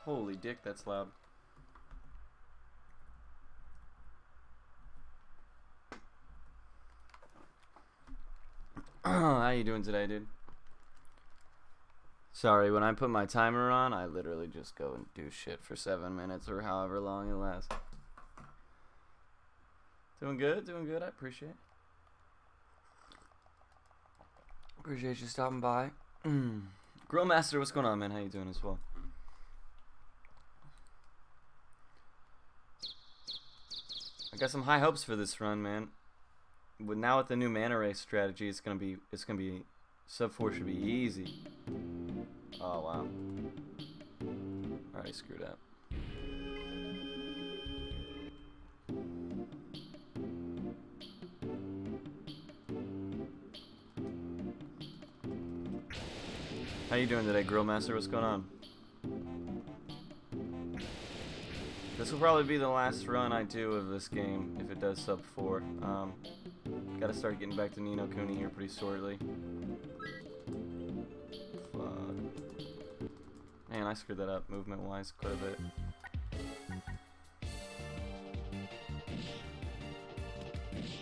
Holy dick, that's loud. How you doing today, dude? Sorry, when I put my timer on, I literally just go and do shit for 7 minutes or however long it lasts. Doing good, I appreciate it. Appreciate you stopping by. Grillmaster, what's going on, man? How you doing as well? I got some high hopes for this run, man. But now with the new mana race strategy, it's gonna be sub 4 should be easy. Oh wow. Already screwed up. How you doing today, Grillmaster? What's going on? This will probably be the last run I do of this game if it does sub 4. Gotta start getting back to Ni no Kuni here pretty shortly. Fuck. Man, I screwed that up movement-wise quite a bit.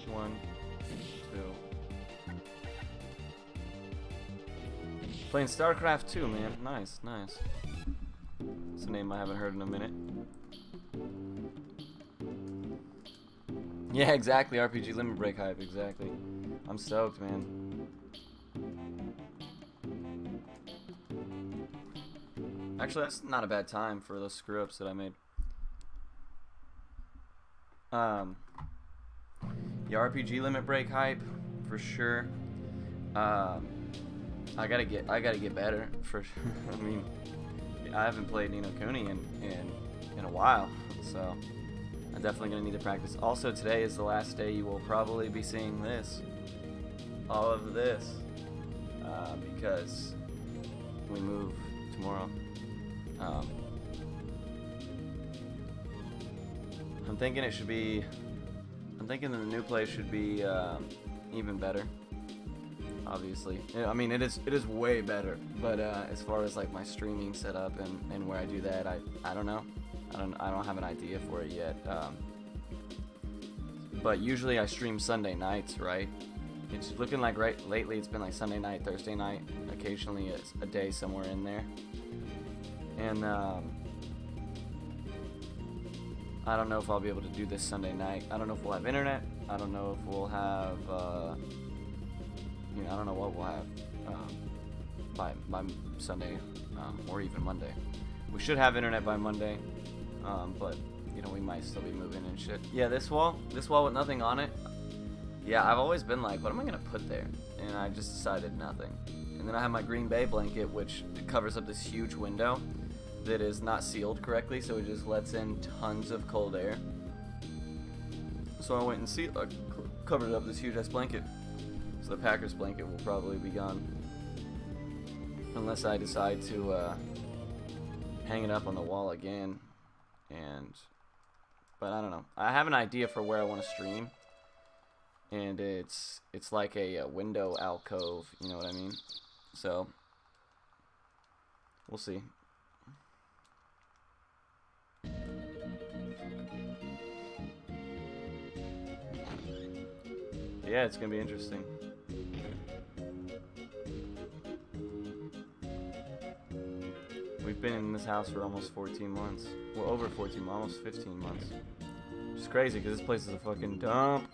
One, two. Playing StarCraft 2, man. Nice, nice. It's a name I haven't heard in a minute. Yeah, exactly. RPG Limit Break hype, exactly. I'm stoked, man. Actually, that's not a bad time for those screw-ups that I made. Yeah, RPG Limit Break hype, for sure. I gotta get better, for sure. I mean, I haven't played Ni no Kuni in a while, so I'm definitely gonna need to practice. Also, today is the last day you will probably be seeing this, all of this, because we move tomorrow. I'm thinking it should be. I'm thinking that the new place should be even better. Obviously, I mean it is way better. But as far as like my streaming setup and where I do that, I don't know. I don't have an idea for it yet. But usually I stream Sunday nights, right? It's looking like lately it's been like Sunday night, Thursday night. Occasionally it's a day somewhere in there. And I don't know if I'll be able to do this Sunday night. I don't know if we'll have internet. I don't know if we'll have, I don't know what we'll have by Sunday or even Monday. We should have internet by Monday, but we might still be moving and shit. Yeah, this wall with nothing on it. Yeah, I've always been like, what am I gonna put there? And I just decided nothing. And then I have my Green Bay blanket, which covers up this huge window that is not sealed correctly, so it just lets in tons of cold air. So I went and covered up this huge ass blanket. So the Packers blanket will probably be gone, unless I decide to hang it up on the wall again. But I don't know. I have an idea for where I want to stream, and it's like a window alcove. You know what I mean? So we'll see. Yeah, it's gonna be interesting. We've been in this house for almost 14 months. Well, over 14 months, almost 15 months. Which is crazy because this place is a fucking dump.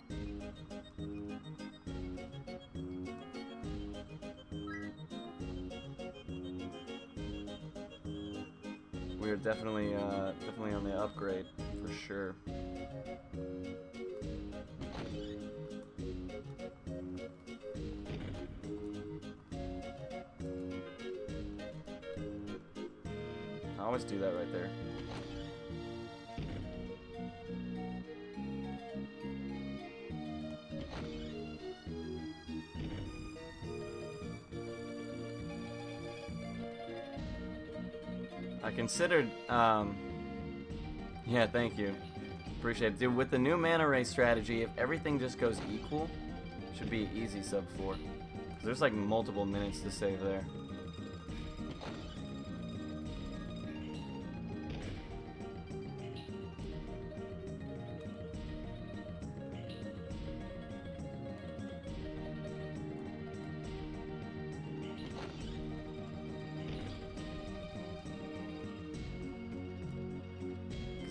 We are definitely on the upgrade for sure. I always do that right there. I considered, yeah, thank you. Appreciate it. Dude, with the new mana race strategy, if everything just goes equal, it should be easy sub 4. There's like multiple minutes to save there.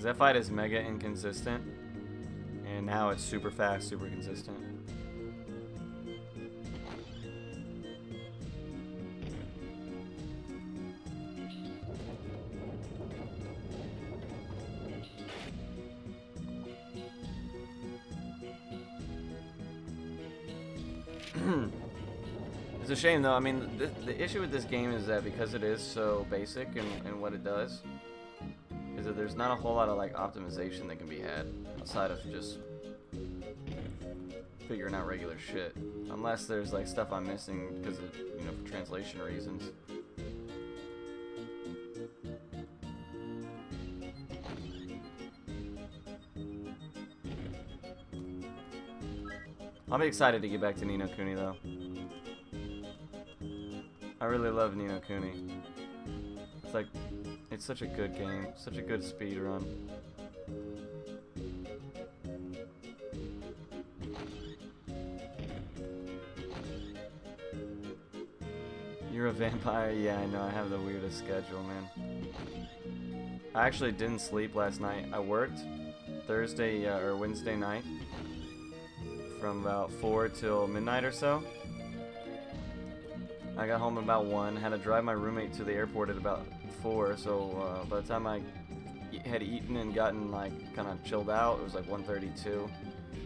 Because that fight is mega inconsistent. And now it's super fast, super consistent. It's a shame though. I mean, the issue with this game is that because it is so basic in what it does, is that there's not a whole lot of like optimization that can be had outside of just figuring out regular shit. Unless there's like stuff I'm missing because of, you know, for translation reasons. I'll be excited to get back to Ni no Kuni though. I really love Ni no Kuni. It's like, it's such a good game, such a good speed run. You're a vampire? Yeah, I know, I have the weirdest schedule, man. I actually didn't sleep last night. I worked Thursday or Wednesday night from about 4 till midnight or so. I got home about 1, had to drive my roommate to the airport at about 4, so by the time I had eaten and gotten like kind of chilled out, it was like 1:32. I was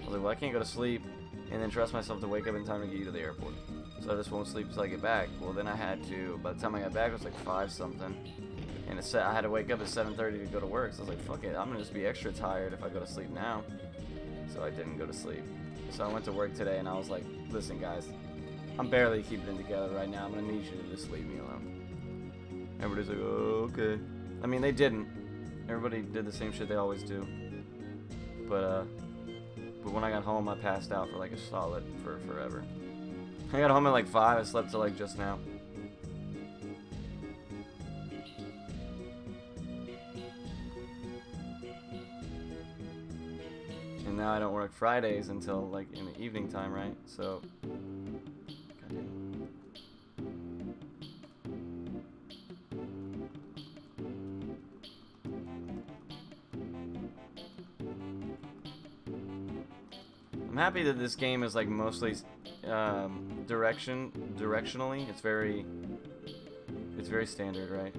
like, well, I can't go to sleep and then trust myself to wake up in time to get you to the airport. So I just won't sleep until I get back. Well, then I had to, by the time I got back, it was like 5 something. And I had to wake up at 7:30 to go to work, so I was like, fuck it, I'm gonna just be extra tired if I go to sleep now. So I didn't go to sleep. So I went to work today and I was like, listen guys, I'm barely keeping it together right now. I'm gonna need you to just leave me alone. Everybody's like, oh, okay. I mean, they didn't. Everybody did the same shit they always do. But when I got home, I passed out for like a solid forever. I got home at like 5. I slept till like just now. And now I don't work Fridays until like in the evening time, right? So, goddamn. I'm happy that this game is like mostly directionally. It's very standard, right?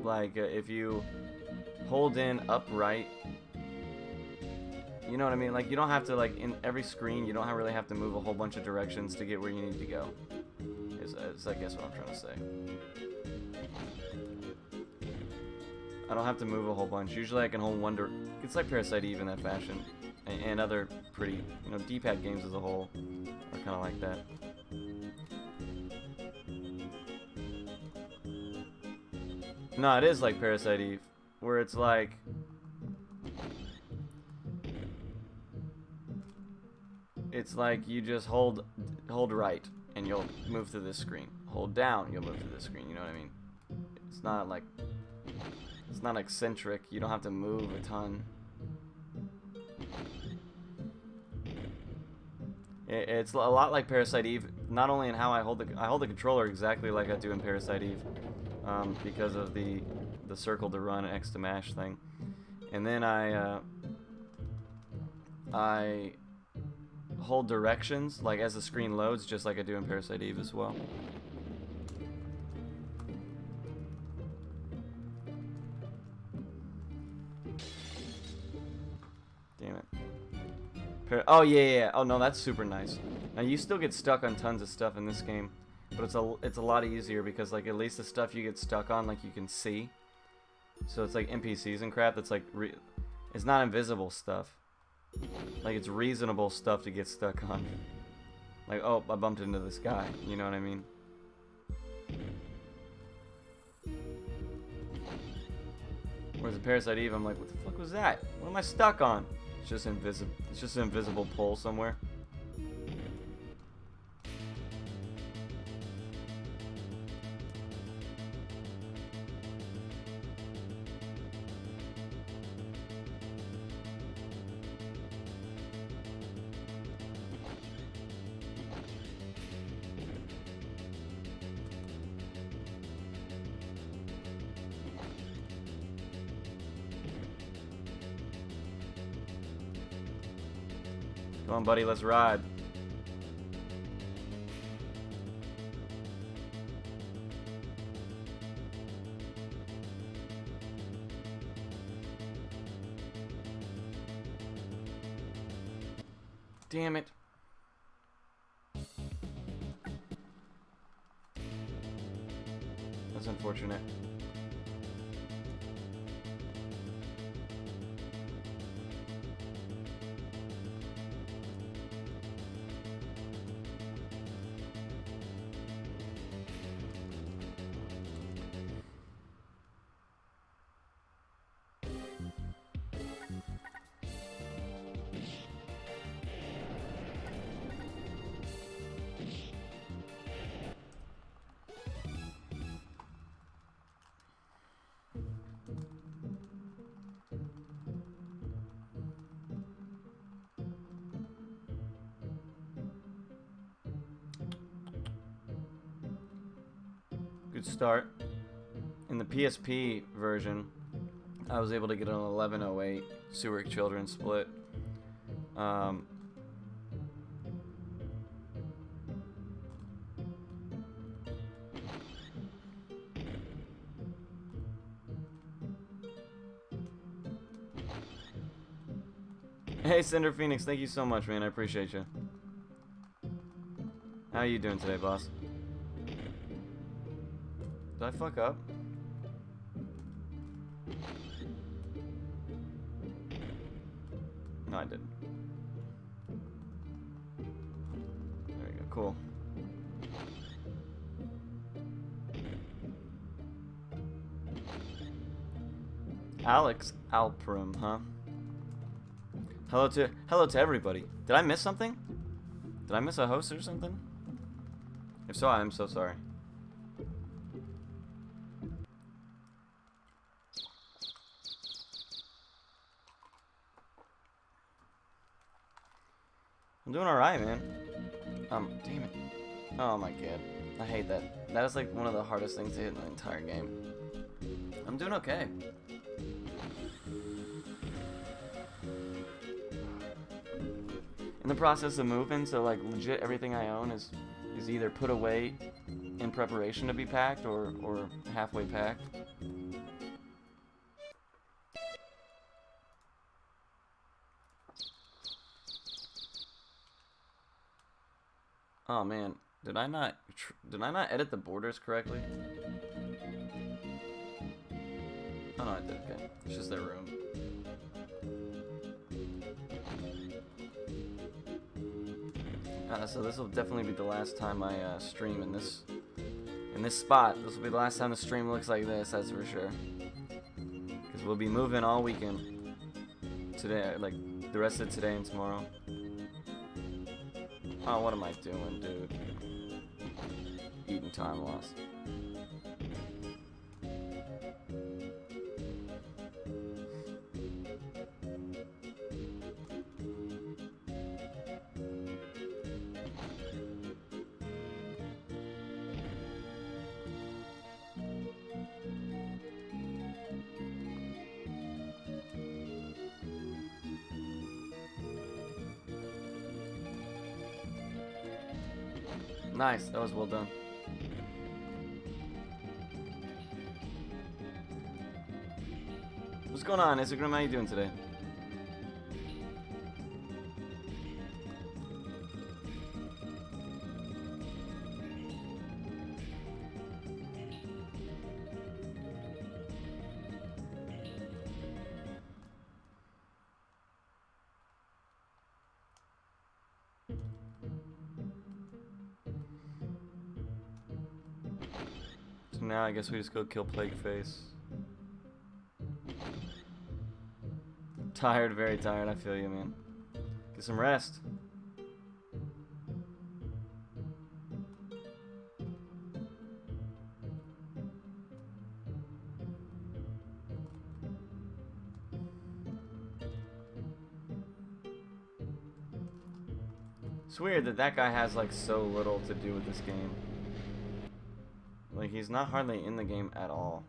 Like if you hold in upright, you know what I mean? Like you don't have to, like in every screen, you don't really have to move a whole bunch of directions to get where you need to go. Is I guess what I'm trying to say. I don't have to move a whole bunch. Usually I can hold one. It's like Parasite Eve in that fashion, and other pretty, you know, D-pad games as a whole are kind of like that. No, it is like Parasite Eve, where it's like you just hold right and you'll move through this screen. Hold down, you'll move through this screen. You know what I mean? It's not like, it's not eccentric. You don't have to move a ton. It's a lot like Parasite Eve, not only in how I hold the controller exactly like I do in Parasite Eve, because of the circle to run and X to mash thing, and then I hold directions like as the screen loads, just like I do in Parasite Eve as well. Damn it. Oh yeah. Oh no, that's super nice. Now you still get stuck on tons of stuff in this game, but it's a lot easier because like at least the stuff you get stuck on, like you can see. So it's like NPCs and crap. That's like it's not invisible stuff. Like it's reasonable stuff to get stuck on. Like, oh, I bumped into this guy. You know what I mean? Whereas in Parasite Eve, I'm like, what the fuck was that? What am I stuck on? It's just invisible. It's just an invisible pole somewhere. Come on, buddy, let's ride. Damn it. That's unfortunate. Good start. In the PSP version, I was able to get an 1108 Seirei Children split. Hey, Cinder Phoenix, thank you so much, man. I appreciate you. How you doing today, boss? Did I fuck up? No, I didn't. There we go. Cool. Alex Alprum, huh? Hello to everybody. Did I miss something? Did I miss a host or something? If so, I'm so sorry. I'm doing alright, man. Damn it. Oh my god. I hate that. That is like one of the hardest things to hit in the entire game. I'm doing okay. In the process of moving, so like legit everything I own is either put away in preparation to be packed or halfway packed. Oh man, did I not edit the borders correctly? Oh no, I did. Okay, it's just their room. So this will definitely be the last time I stream in this spot. This will be the last time the stream looks like this, that's for sure. Because we'll be moving all weekend. Today, like the rest of today and tomorrow. Oh, what am I doing, dude? Eating time lost. Nice, that was well done. What's going on, Instagram? How you doing today? Now I guess we just go kill Plagueface. Tired, very tired. I feel you, man. Get some rest. It's weird that that guy has like so little to do with this game. Like, he's not hardly in the game at all.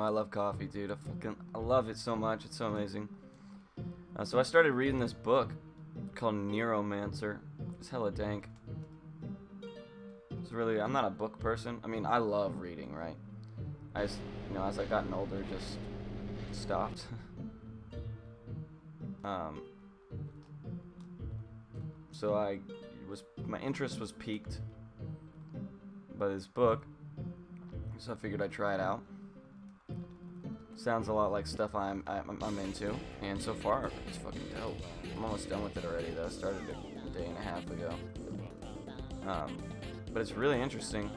I love coffee, dude. I love it so much. It's so amazing. So I started reading this book called Neuromancer. It's hella dank. It's really, I'm not a book person. I mean, I love reading, right? I just, as I gotten older, just stopped. So my interest was piqued by this book, so I figured I'd try it out. Sounds a lot like stuff I'm into, and so far it's fucking dope. I'm almost done with it already though. I started a day and a half ago. But it's really interesting.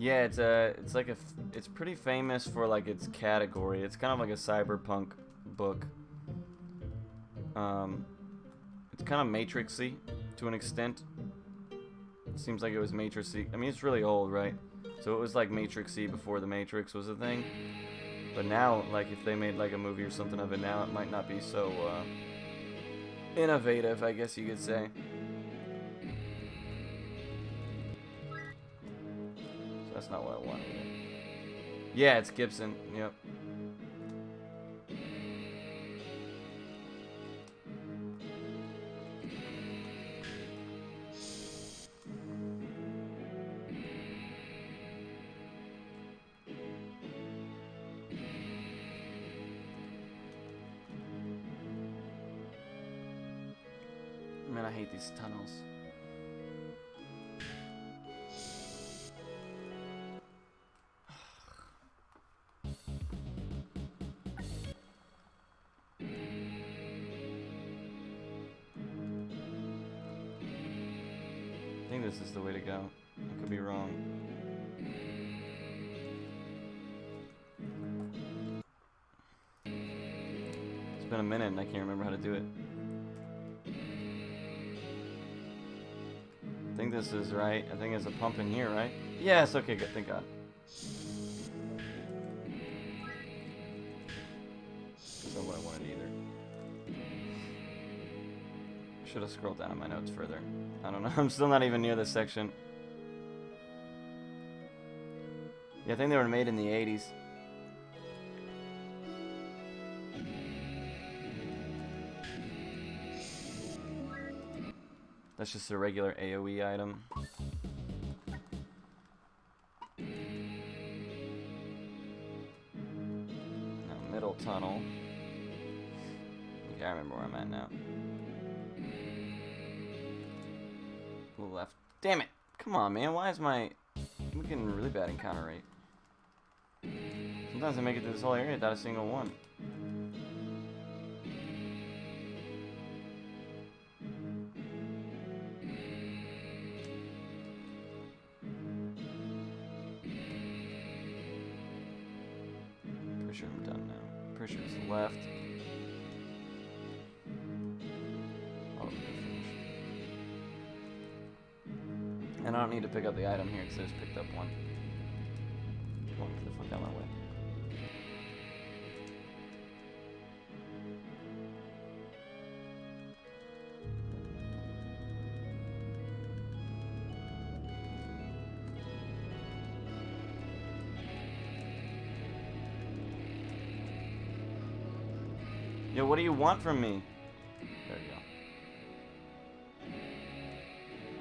Yeah, it's pretty famous for like its category. It's kind of like a cyberpunk book. It's kind of Matrixy to an extent. It seems like it was Matrixy. I mean, it's really old, right? So it was like Matrixy before the Matrix was a thing. But now, like, if they made like a movie or something of it now, it might not be so innovative, I guess you could say. That's not what I wanted. Yeah, it's Gibson. Yep. Man, I hate these tunnels. I think this is the way to go. I could be wrong. It's been a minute and I can't remember how to do it. I think this is right. I think there's a pump in here, right? Yes, okay, good. Thank God. That's not what I wanted either. Should have scrolled down in my notes further. I don't know. I'm still not even near this section. Yeah, I think they were made in the 80s. That's just a regular AoE item. Now, middle tunnel. Okay, I remember where I'm at now. Left. Damn it! Come on, man. Why is I'm getting really bad encounter rate. Sometimes I make it through this whole area without a single one. Pretty sure I'm done now. Pretty sure it's left. And I don't need to pick up the item here because I just picked up one. Come on, get the fuck out of my way. Yo, what do you want from me? There you go.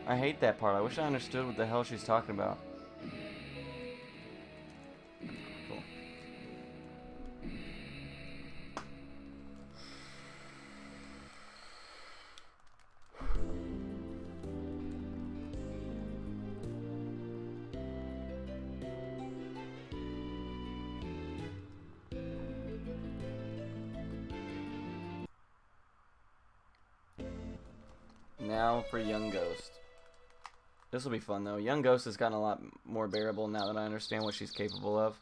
I hate that part. I wish I understood what the hell she's talking about. Cool. Now for Young Ghost. This will be fun though. Young Ghost has gotten a lot more bearable now that I understand what she's capable of.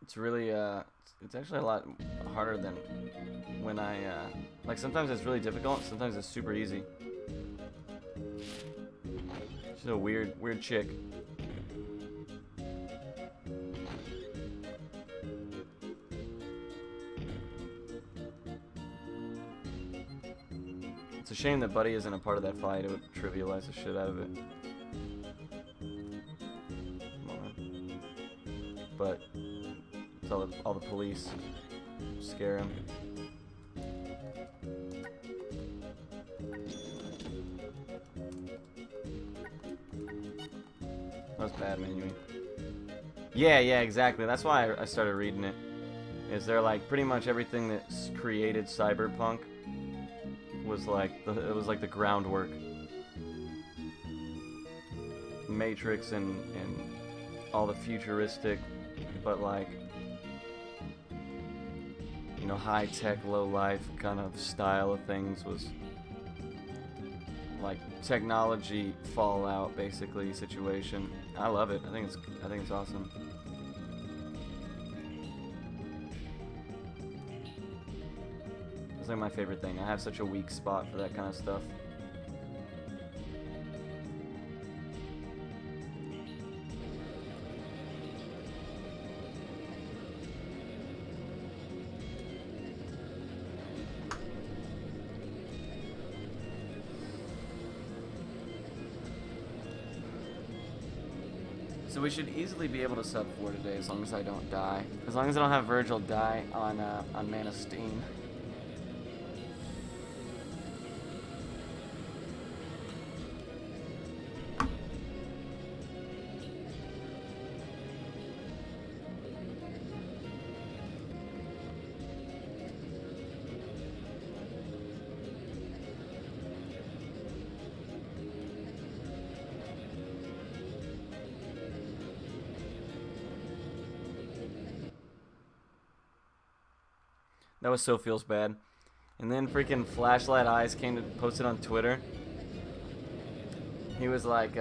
It's really it's actually a lot harder than when I like sometimes it's really difficult, sometimes it's super easy. She's a weird chick. It's a shame that Buddy isn't a part of that fight. It would trivialize the shit out of it. But it's all the police scare him. That's bad, man. You mean? Yeah, exactly. That's why I started reading it. Is there like pretty much everything that's created cyberpunk was like it was like the groundwork. Matrix and all the futuristic, but like, you know, high tech, low life kind of style of things was like technology fallout basically situation. I love it. I think it's awesome. It's like my favorite thing. I have such a weak spot for that kind of stuff. So we should easily be able to sub 4 today as long as I don't die. As long as I don't have Virgil die on Man of Steam. That was so feels bad. And then freaking Flashlight Eyes came to post it on Twitter. He was like,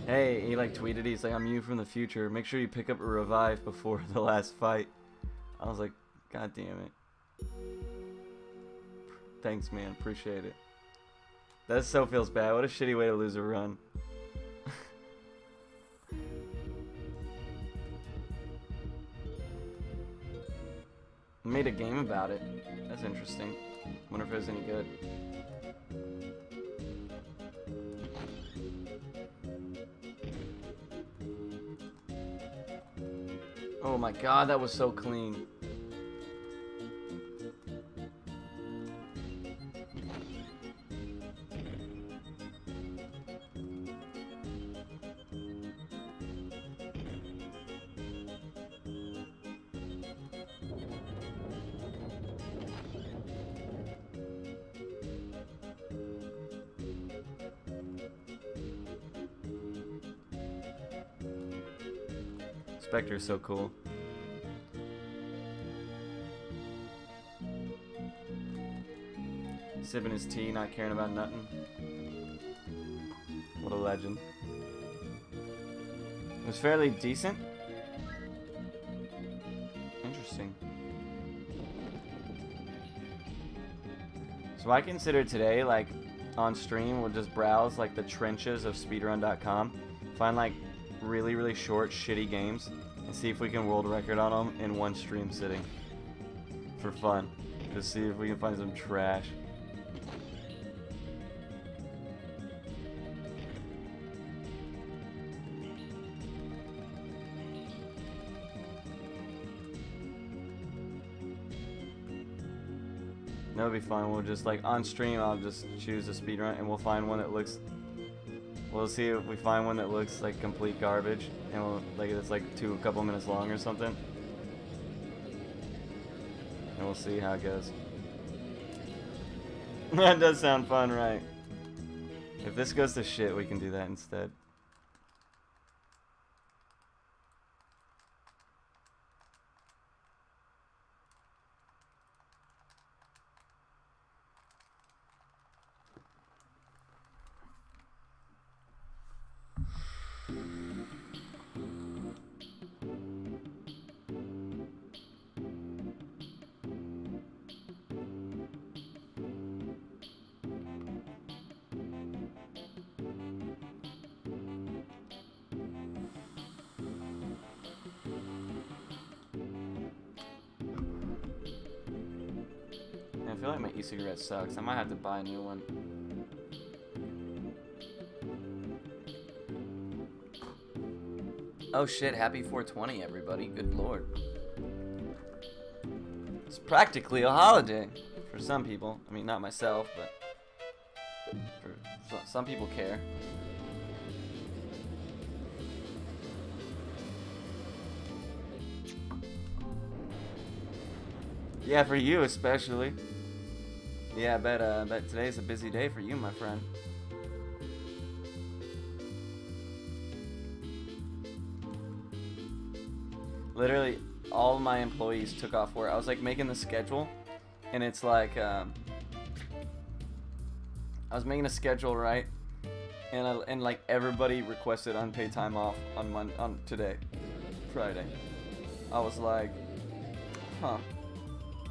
hey, he like tweeted, he's like, I'm you from the future. Make sure you pick up a revive before the last fight. I was like, God damn it. Thanks, man. Appreciate it. That so feels bad. What a shitty way to lose a run. Made a game about it. That's interesting. Wonder if it was any good. Oh my god, that was so clean. Spectre's so cool. Sipping his tea, not caring about nothing. What a legend. It was fairly decent. Interesting. So I consider today, like, on stream, we'll just browse, like, the trenches of speedrun.com. Find, like, really short, shitty games and see if we can world record on them in one stream sitting. For fun. Just see if we can find some trash. That would be fun. We'll just, like, on stream, I'll just choose a speedrun and we'll find one that looks... We'll see if we find one that looks like complete garbage, and we'll, like, it's like a couple minutes long or something, and we'll see how it goes. That does sound fun, right? If this goes to shit, we can do that instead. feel like my e-cigarette sucks. I might have to buy a new one. Oh shit, happy 420 everybody. Good lord. It's practically a holiday for some people. I mean, not myself, but for some people care. Yeah, for you especially. Yeah, I bet today's a busy day for you, my friend. Literally, all my employees took off work. I was like making the schedule, and it's like I was making a schedule, right? And like everybody requested unpaid time off on today, Friday. I was like, huh?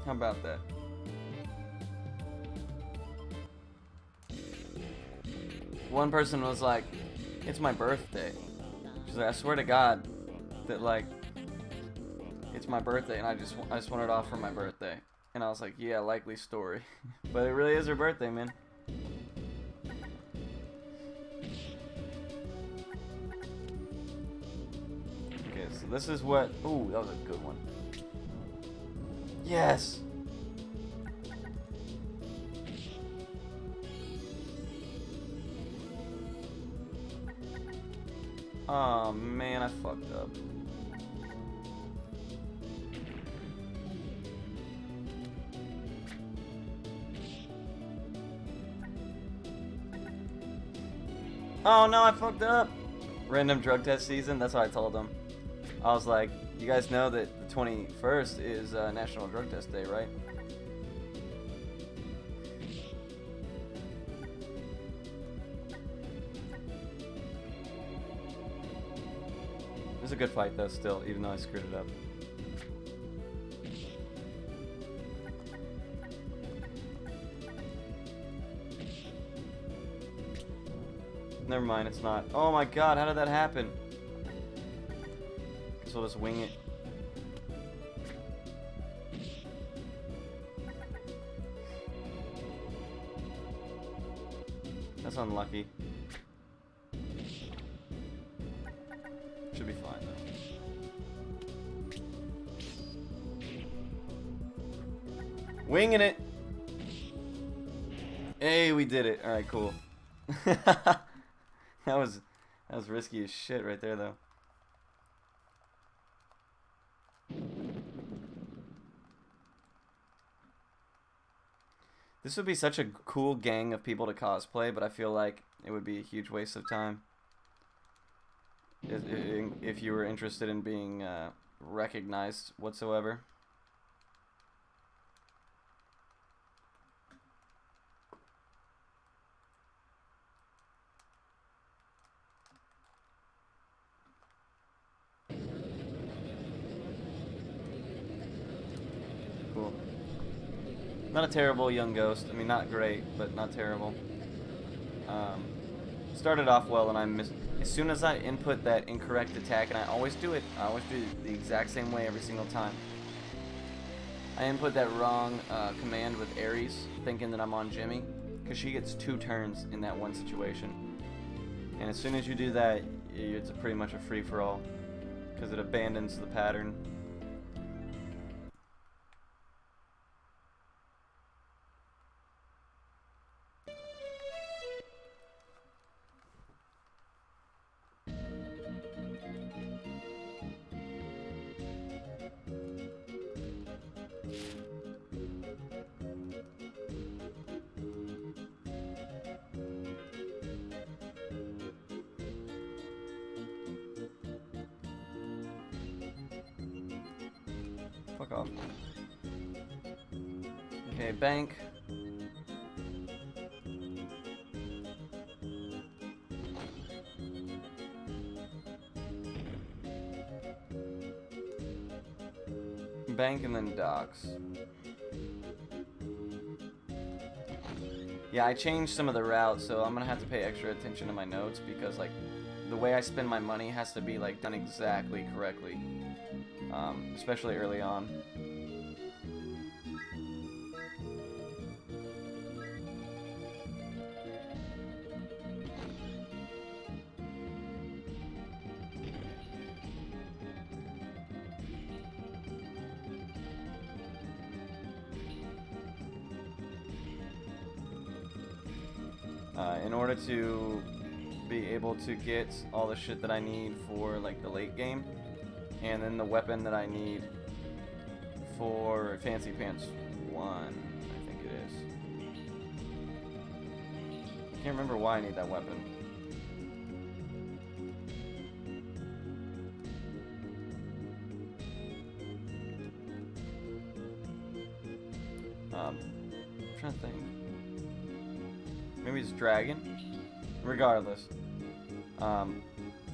How about that? One person was like, "It's my birthday." She's like, "I swear to God, that like it's my birthday, and I just want it off for my birthday." And I was like, "Yeah, likely story," but it really is her birthday, man. Okay, so this is what. Ooh, that was a good one. Yes. Oh man, I fucked up. Oh no, I fucked up. Random drug test season, that's what I told them. I was like, you guys know that the 21st is National Drug Test Day, right? It was a good fight though still, even though I screwed it up. Never mind, it's not. Oh my god, how did that happen? Guess we'll just wing it. That's unlucky. Should be fine though. Winging it! Hey, we did it. Alright, cool. That was risky as shit right there though. This would be such a cool gang of people to cosplay, but I feel like it would be a huge waste of time if you were interested in being recognized whatsoever. Cool. Not a terrible young ghost. I mean, not great, but not terrible. Started off well, and I missed. As soon as I input that incorrect attack, and I always do it the exact same way every single time. I input that wrong command with Ares, thinking that I'm on Jimmy, because she gets 2 turns in that one situation. And as soon as you do that, it's pretty much a free-for-all, because it abandons the pattern. Fuck off. Okay, bank. Bank and then docks. Yeah, I changed some of the routes, so I'm gonna have to pay extra attention to my notes because like the way I spend my money has to be like done exactly correctly. Especially early on. In order to be able to get all the shit that I need for like the late game, and then the weapon that I need for Fancy Pants 1, I think it is. I can't remember why I need that weapon. I'm trying to think. Maybe it's dragon. Regardless, I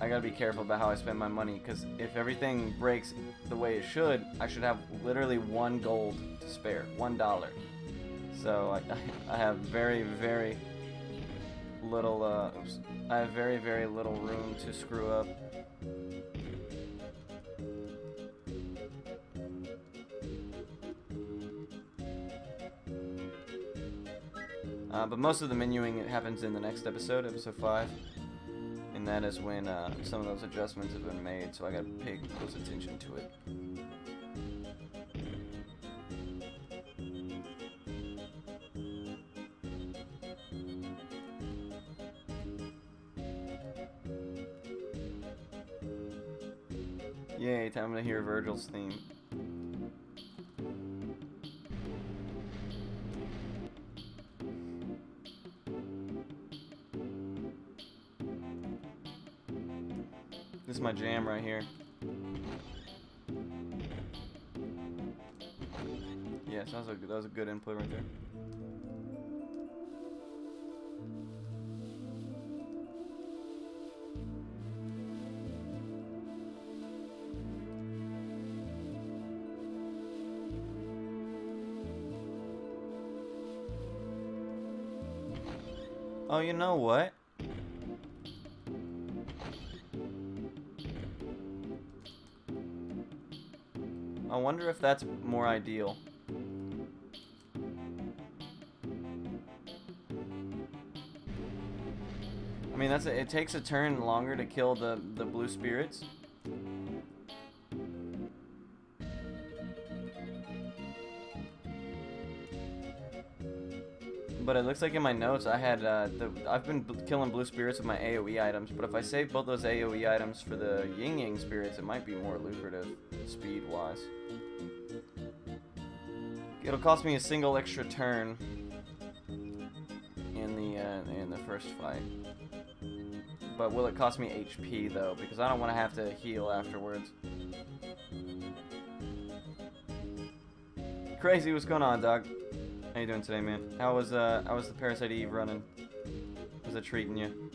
gotta be careful about how I spend my money, because if everything breaks the way it should, I should have literally 1 gold to spare, $1. So I have very, very little. I have very, very little room to screw up. But most of the menuing happens in the next episode, episode 5. And that is when some of those adjustments have been made, so I gotta pay close attention to it. Yay, time to hear Virgil's theme. This is my jam right here. Yeah, sounds like that was a good input right there. Oh, you know what? I wonder if that's more ideal. I mean, it takes a turn longer to kill the blue spirits. But it looks like in my notes I had I've been killing blue spirits with my AoE items, but if I save both those AoE items for the Yin Yang spirits, it might be more lucrative speed wise. It'll cost me a single extra turn in the first fight. But will it cost me HP though? Because I don't want to have to heal afterwards. Crazy, what's going on, dog? How you doing today, man? How was the Parasite Eve running? How's it treating you?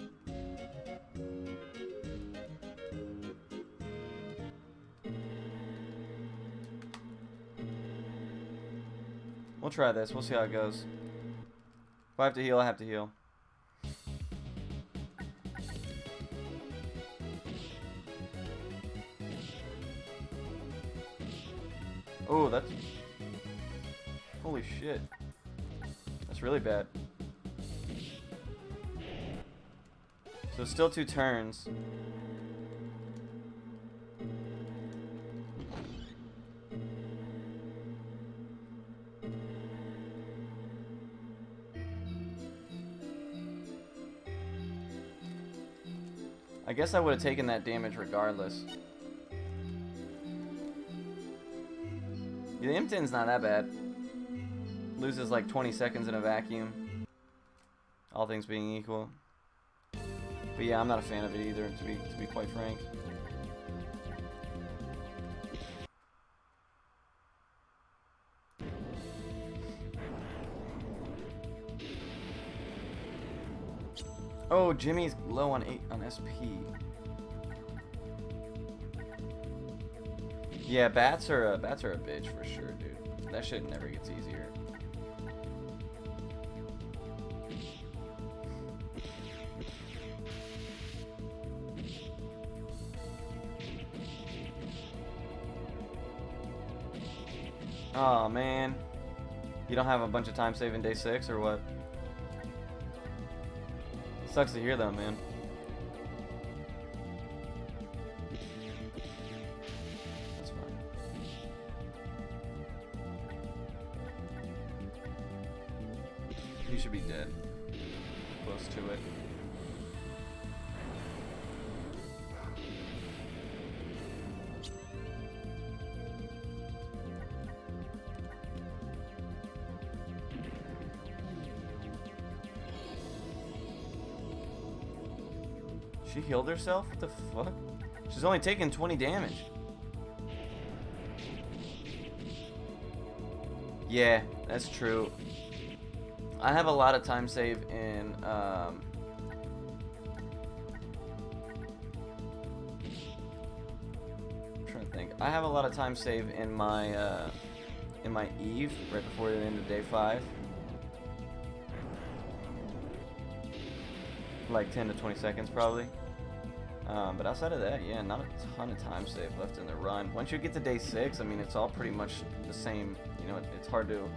We'll try this. We'll see how it goes. If I have to heal, I have to heal. Oh, that's... Holy shit. That's really bad. So it's still 2 turns. I guess I would have taken that damage regardless. The Imtin's not that bad. Loses like 20 seconds in a vacuum. All things being equal. But yeah, I'm not a fan of it either, to be quite frank. Oh, Jimmy's low on SP. Yeah, bats are a bitch for sure, dude. That shit never gets easier. Oh man, you don't have a bunch of time saving day 6 or what? Sucks to hear though, man. That's fine. You should be dead. Close. close to it. She healed herself? What the fuck? She's only taken 20 damage. Yeah, that's true. I have a lot of time save in I'm trying to think. I have a lot of time save in my Eve right before the end of day 5. Like 10 to 20 seconds probably. But outside of that, yeah, not a ton of time save left in the run. Once you get to day 6, I mean, it's all pretty much the same. You know, it's hard to.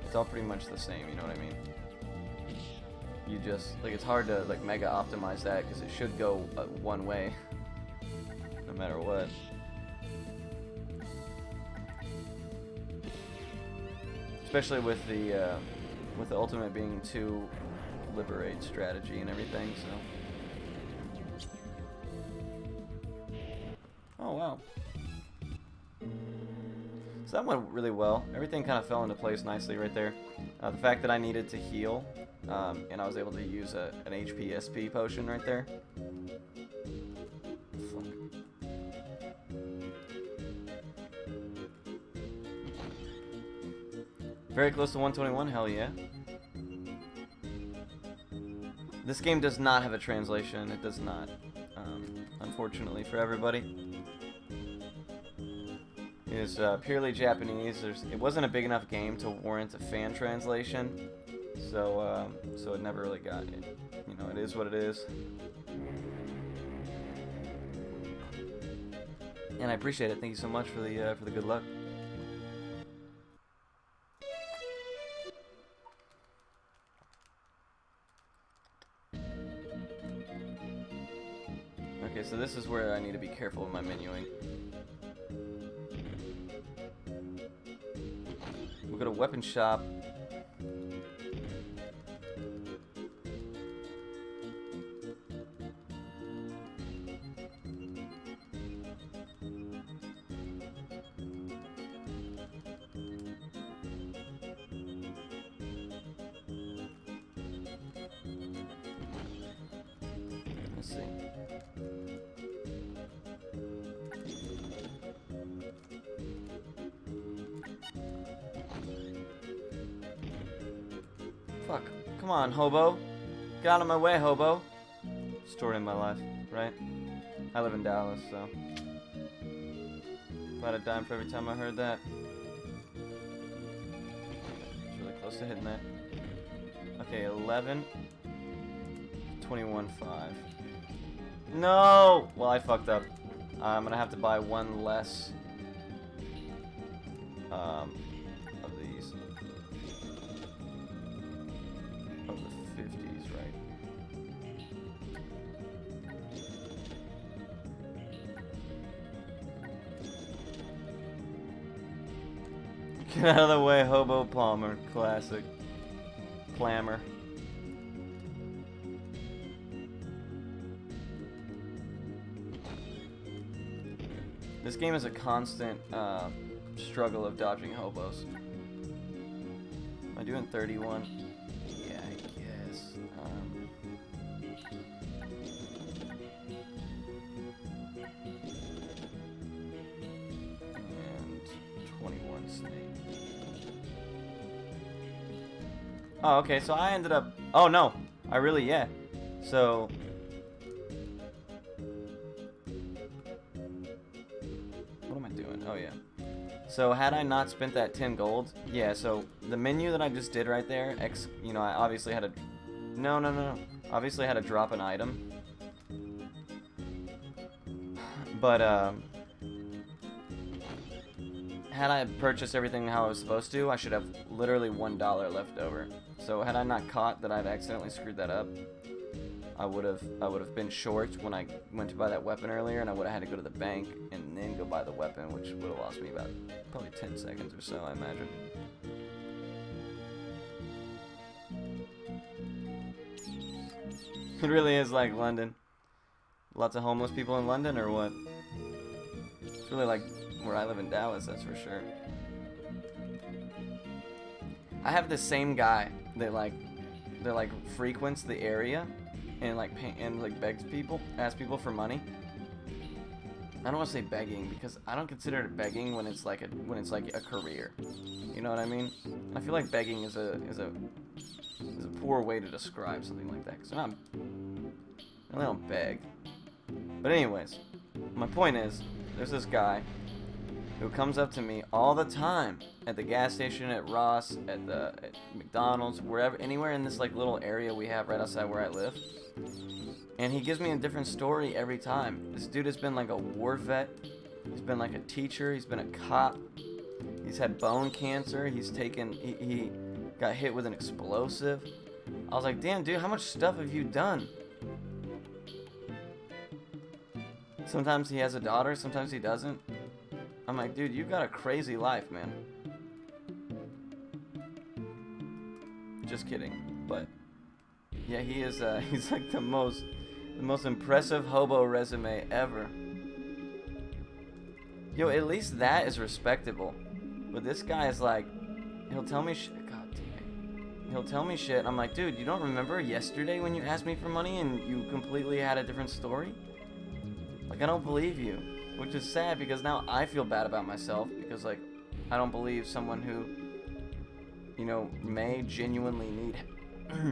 It's all pretty much the same. You know what I mean? You just like it's hard to like mega optimize that because it should go one way, no matter what. Especially with the ultimate being 2 liberate strategy and everything. So. Oh, wow. So that went really well. Everything kind of fell into place nicely right there. The fact that I needed to heal, and I was able to use an HP SP potion right there. Fuck. Very close to 121, hell yeah. This game does not have a translation, it does not. Unfortunately for everybody. It is purely Japanese. It wasn't a big enough game to warrant a fan translation, so it never really got it. You know, it is what it is. And I appreciate it. Thank you so much for the good luck. Okay, so this is where I need to be careful with my menuing. We'll go to weapon shop. Let's see. Fuck. Come on, hobo. Get out of my way, hobo. Story in my life, right? I live in Dallas, so. If I had a dime for every time I heard that. It's really close to hitting that. Okay, 11. 21.5. No! Well, I fucked up. I'm gonna have to buy one less. Of these. Of the 50s, right? Get out of the way, Hobo Palmer. Classic. Clamor. This game is a constant struggle of dodging hobos. Am I doing 31? Yeah, I guess. And 21 snake. Oh, okay, so I ended up... Oh, no. I really, yeah. So... What am I doing? Oh, yeah. So had I not spent that 10 gold, yeah, so the menu that I just did right there, you know, I obviously had to... No. Obviously I had to drop an item. But, had I purchased everything how I was supposed to, I should have literally $1 left over. So had I not caught that I'd accidentally screwed that up, I would have been short when I went to buy that weapon earlier, and I would have had to go to the bank and then go buy the weapon, which would have lost me about probably 10 seconds or so, I imagine. It really is like London. Lots of homeless people in London, or what? It's really like where I live in Dallas, that's for sure. I have the same guy that like frequents the area and like begs people, asks people for money. I don't want to say begging because I don't consider it begging when it's like a career. You know what I mean? I feel like begging is a poor way to describe something like that because they don't beg. But anyways, my point is, there's this guy who comes up to me all the time at the gas station, at Ross, at McDonald's, wherever, anywhere in this like little area we have right outside where I live. And he gives me a different story every time. This dude has been like a war vet. He's been like a teacher. He's been a cop. He's had bone cancer. He got hit with an explosive. I was like, damn, dude, how much stuff have you done? Sometimes he has a daughter. Sometimes he doesn't. I'm like, dude, you got a crazy life, man. Just kidding. But yeah, he is. He's like the most impressive hobo resume ever. Yo, at least that is respectable. But this guy is like, he'll tell me shit. God damn it. He'll tell me shit. I'm like, dude, you don't remember yesterday when you asked me for money and you completely had a different story? Like, I don't believe you. Which is sad because now I feel bad about myself because, like, I don't believe someone who, you know, may genuinely need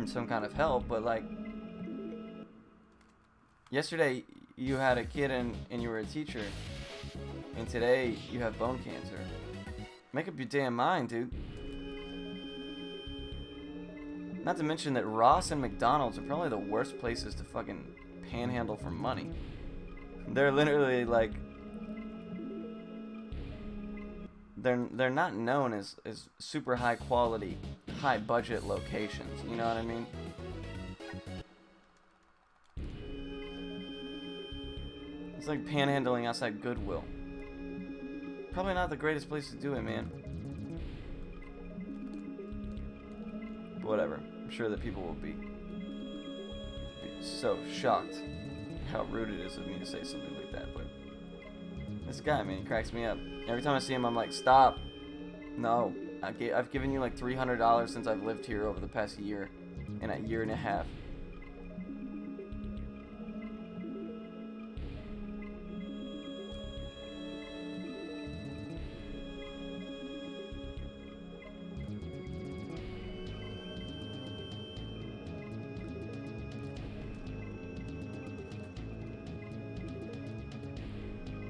some kind of help, but, like, yesterday you had a kid and you were a teacher, and today you have bone cancer. Make up your damn mind, dude. Not to mention that Ross and McDonald's are probably the worst places to fucking panhandle for money. They're literally, like, they're not known as super high quality, high budget locations. You know what I mean? It's like panhandling outside Goodwill. Probably not the greatest place to do it, man. But whatever. I'm sure that people will be so shocked how rude it is of me to say something like that, but this guy, man, he cracks me up. Every time I see him, I'm like, stop. No. I've given you like $300 since I've lived here over the past year and a year and a half.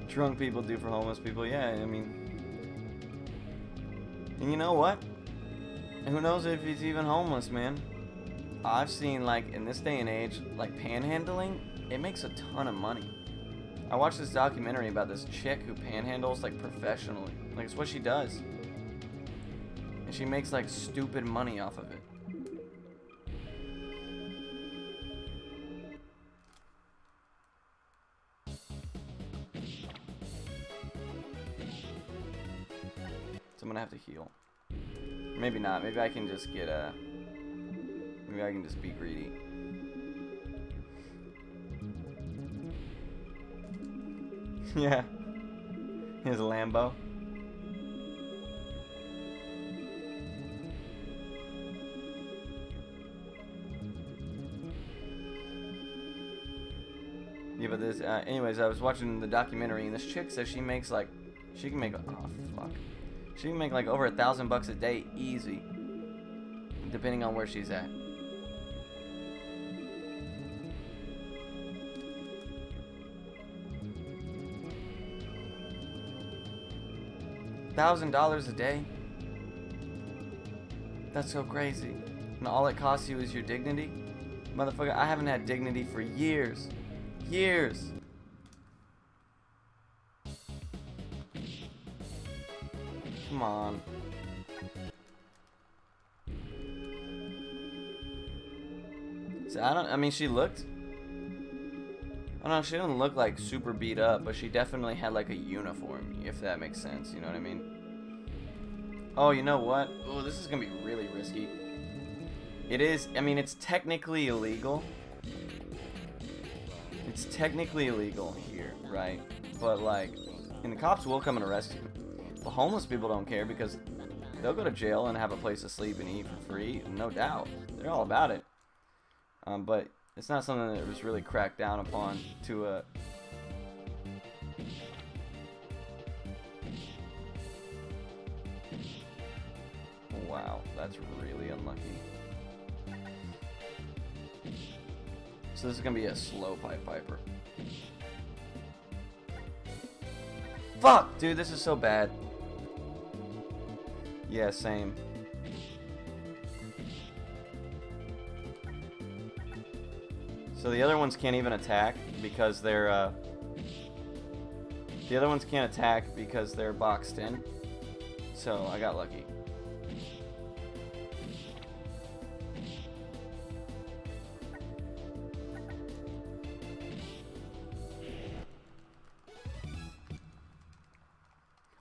Drunk people do for homeless people, yeah, I mean. And you know what? Who knows if he's even homeless, man? I've seen, like, in this day and age, like, panhandling, it makes a ton of money. I watched this documentary about this chick who panhandles, like, professionally. Like, it's what she does. And she makes, like, stupid money off of it. I'm gonna have to heal. Maybe not. Maybe I can just get maybe I can just be greedy. Yeah. His Lambo. Yeah, but this. Anyways, I was watching the documentary, and this chick says she makes like, she can make. Oh fuck. She can make like over $1,000 a day easy, depending on where she's at. $1,000 a day? That's so crazy. And all it costs you is your dignity? Motherfucker, I haven't had dignity for years. Years. Come on. So I mean, she looked, I don't know, she didn't look like super beat up, but she definitely had like a uniform, if that makes sense, you know what I mean? Oh, you know what? Oh, this is gonna be really risky. It is, I mean, it's technically illegal, it's technically illegal here, right? But like, and the cops will come and arrest you. The homeless people don't care because they'll go to jail and have a place to sleep and eat for free, no doubt. They're all about it. But it's not something that was really cracked down upon to wow, that's really unlucky. So this is gonna be a slow Pied Piper. Fuck, dude, this is so bad. Yeah, same. So the other ones can't even attack because they're the other ones can't attack because they're boxed in. So I got lucky.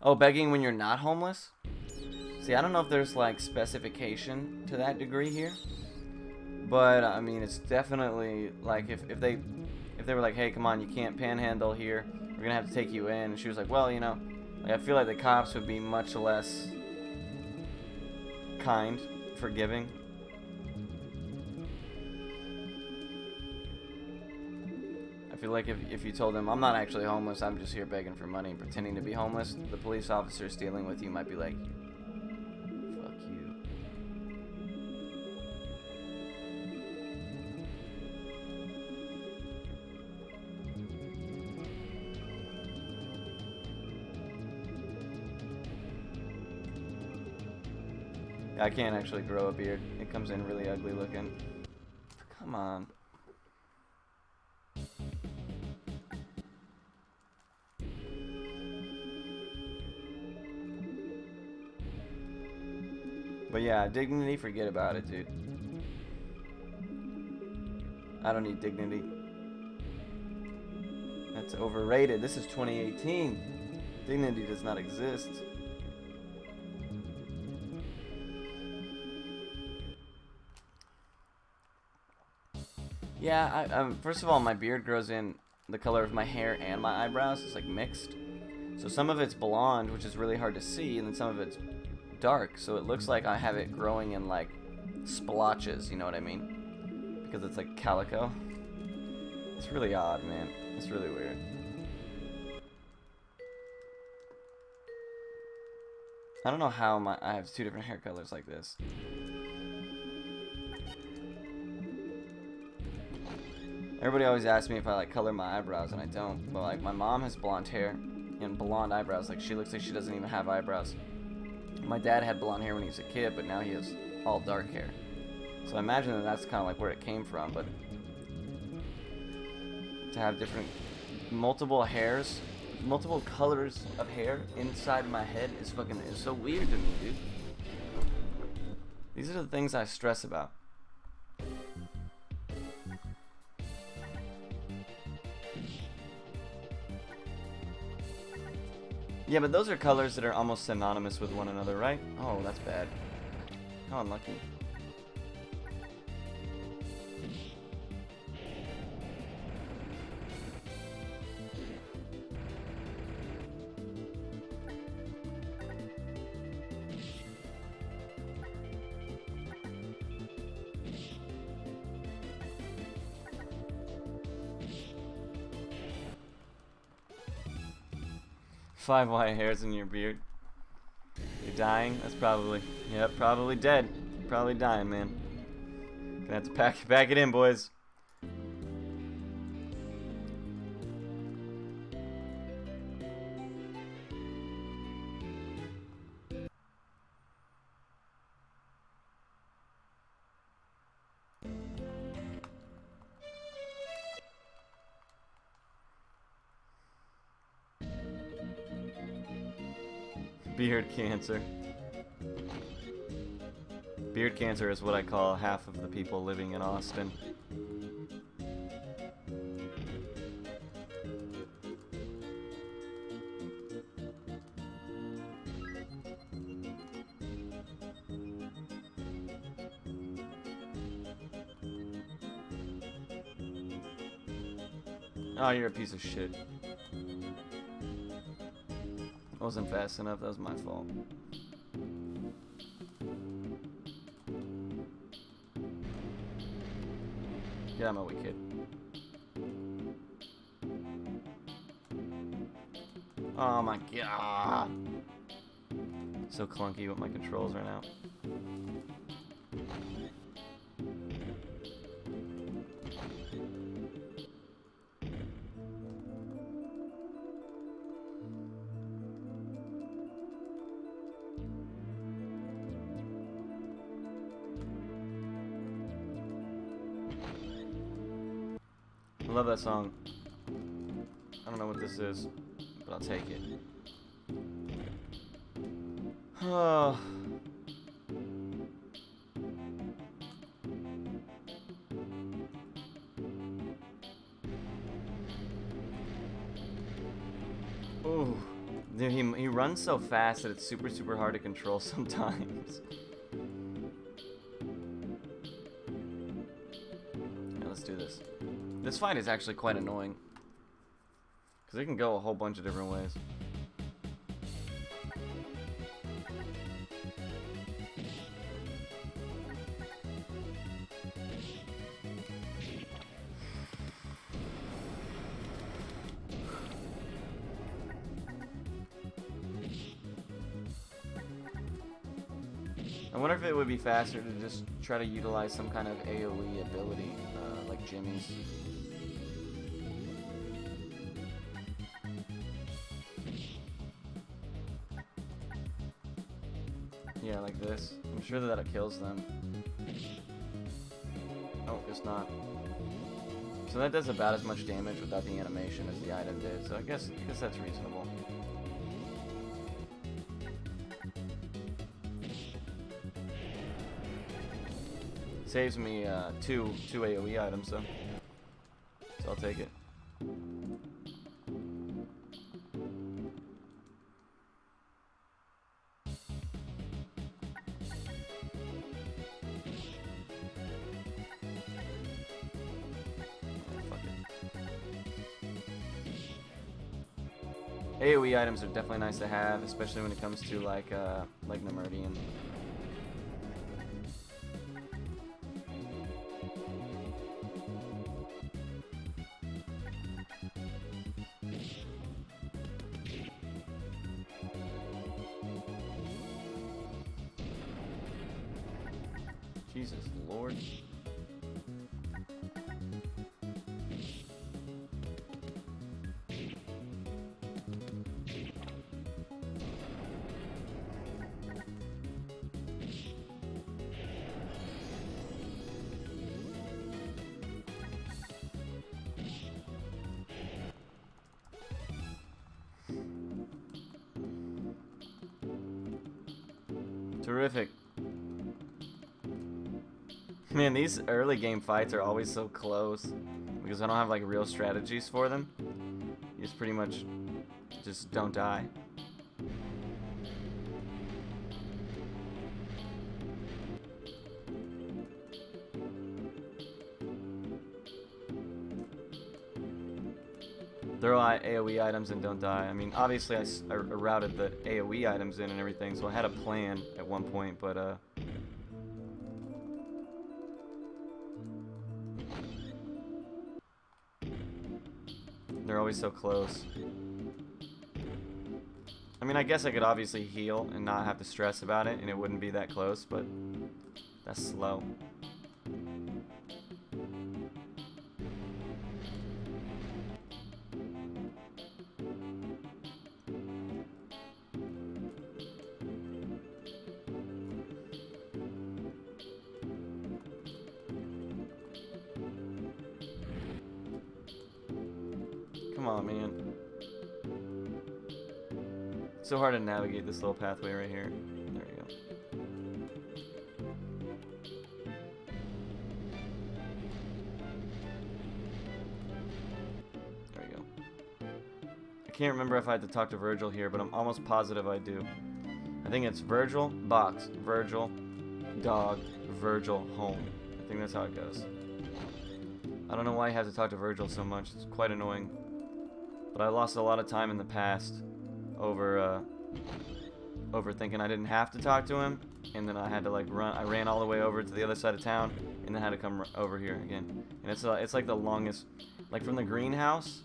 Oh, begging when you're not homeless? See, I don't know if there's like specification to that degree here. But I mean, it's definitely like if they were like, hey, come on, you can't panhandle here, we're gonna have to take you in. And she was like, well, you know, like, I feel like the cops would be much less kind, forgiving. I feel like if you told them, I'm not actually homeless, I'm just here begging for money and pretending to be homeless, the police officers dealing with you might be like, fuck you. I can't actually grow a beard. It comes in really ugly looking. Come on. But yeah, dignity, forget about it, dude. I don't need dignity. That's overrated. This is 2018. Dignity does not exist. Yeah, first of all, my beard grows in the color of my hair and my eyebrows. It's like mixed. So some of it's blonde, which is really hard to see, and then some of it's dark, so it looks like I have it growing in like splotches, you know what I mean? Because it's like calico. It's really odd, man. It's really weird. I don't know how I have two different hair colors like this. Everybody always asks me if I like color my eyebrows, and I don't. But like my mom has blonde hair and blonde eyebrows. Like she looks like she doesn't even have eyebrows. My dad had blonde hair when he was a kid, but now he has all dark hair. So I imagine that that's kind of like where it came from, but to have different, multiple hairs, multiple colors of hair inside my head is so weird to me, dude. These are the things I stress about. Yeah, but those are colors that are almost synonymous with one another, right? Oh, that's bad. How unlucky. Five white hairs in your beard. You're dying? That's probably... Yep, probably dead. Probably dying, man. Gonna have to pack it in, boys. Beard cancer. Beard cancer is what I call half of the people living in Austin. Oh, you're a piece of shit. I wasn't fast enough. That was my fault. Get out of my way, kid. Oh my god. So clunky with my controls right now. I love that song. I don't know what this is, but I'll take it. Oh. Ooh. Dude, he runs so fast that it's super hard to control sometimes. Yeah, let's do this. This fight is actually quite annoying. Because it can go a whole bunch of different ways. I wonder if it would be faster to just try to utilize some kind of AoE ability, like Jimmy's. Yeah, like this. I'm sure that it kills them. Oh, guess not. So that does about as much damage without the animation as the item did, so I guess that's reasonable. Saves me two AoE items though, so I'll take it. AoE items are definitely nice to have, especially when it comes to like Nemerdian. Jesus Lord. Terrific. Man, these early game fights are always so close because I don't have like real strategies for them. You just pretty much just don't die. Throw AoE items and don't die. I mean, obviously I routed the AoE items in and everything, so I had a plan at one point, but they're always so close. I mean, I guess I could obviously heal and not have to stress about it, and it wouldn't be that close, but that's slow. Come on, man. It's so hard to navigate this little pathway right here. There we go. There we go. I can't remember if I had to talk to Virgil here, but I'm almost positive I do. I think it's Virgil, box, Virgil, dog, Virgil, home. I think that's how it goes. I don't know why you have to talk to Virgil so much. It's quite annoying. But I lost a lot of time in the past over over thinking I didn't have to talk to him, and then I had to like run. I ran all the way over to the other side of town, and then had to come over here again. And it's like the longest, like from the greenhouse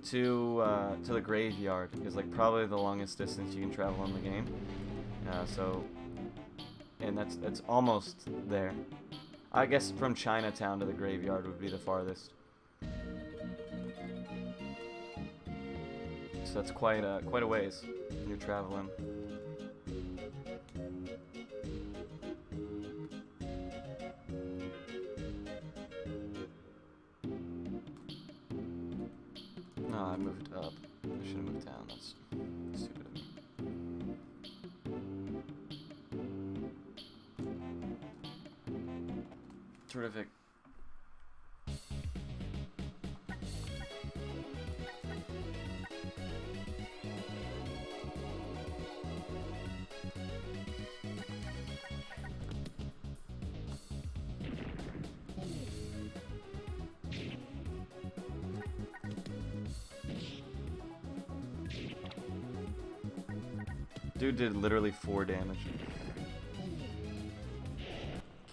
to the graveyard is like probably the longest distance you can travel in the game. And that's almost there. I guess from Chinatown to the graveyard would be the farthest. So that's quite a ways you're traveling. No, I moved up. I should have moved down. That's stupid of me. Terrific. Dude did literally 4 damage.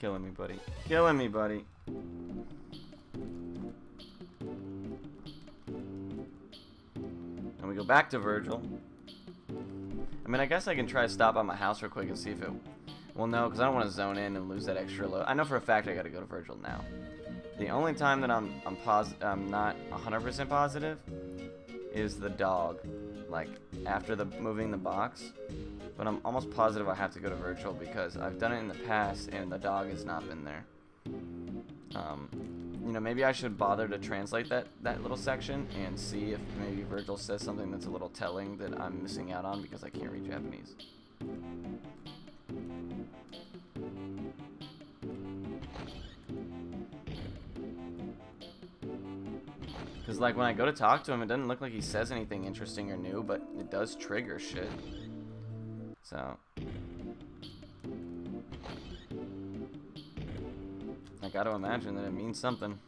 Killing me, buddy. Killing me, buddy. And we go back to Virgil. I mean, I guess I can try to stop by my house real quick and see if it... Well, no, because I don't want to zone in and lose that extra load. I know for a fact I got to go to Virgil now. The only time that I'm not 100% positive is the dog. Like, after moving the box. But I'm almost positive I have to go to Virgil because I've done it in the past and the dog has not been there. You know, maybe I should bother to translate that little section and see if maybe Virgil says something that's a little telling that I'm missing out on because I can't read Japanese. Because, like, when I go to talk to him, it doesn't look like he says anything interesting or new, but it does trigger shit. So, I gotta imagine that it means something.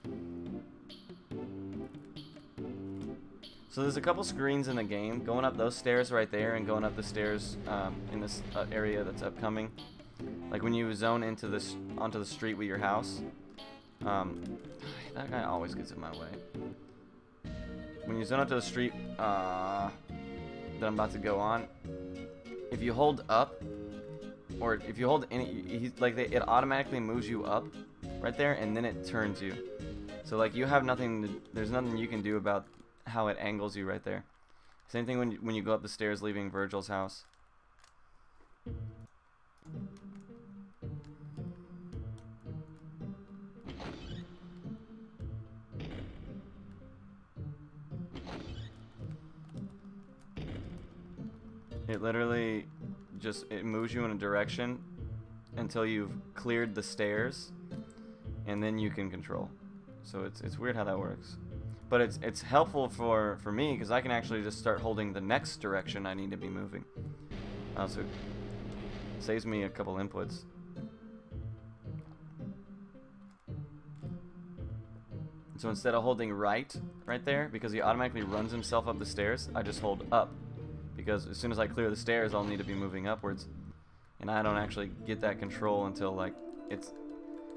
So there's a couple screens in the game, going up those stairs right there and going up the stairs in this area that's upcoming. Like when you zone into this onto the street with your house. That guy always gets in my way. When you zone up to the street that I'm about to go on, if you hold up, or if you hold any, it automatically moves you up right there, and then it turns you. So like you have nothing. There's nothing you can do about how it angles you right there. Same thing when you go up the stairs leaving Virgil's house. It literally it moves you in a direction until you've cleared the stairs, and then you can control. So it's weird how that works. But it's helpful for me because I can actually just start holding the next direction I need to be moving. So it saves me a couple inputs. So instead of holding right there, because he automatically runs himself up the stairs, I just hold up. Because as soon as I clear the stairs, I'll need to be moving upwards. And I don't actually get that control until, like, it's,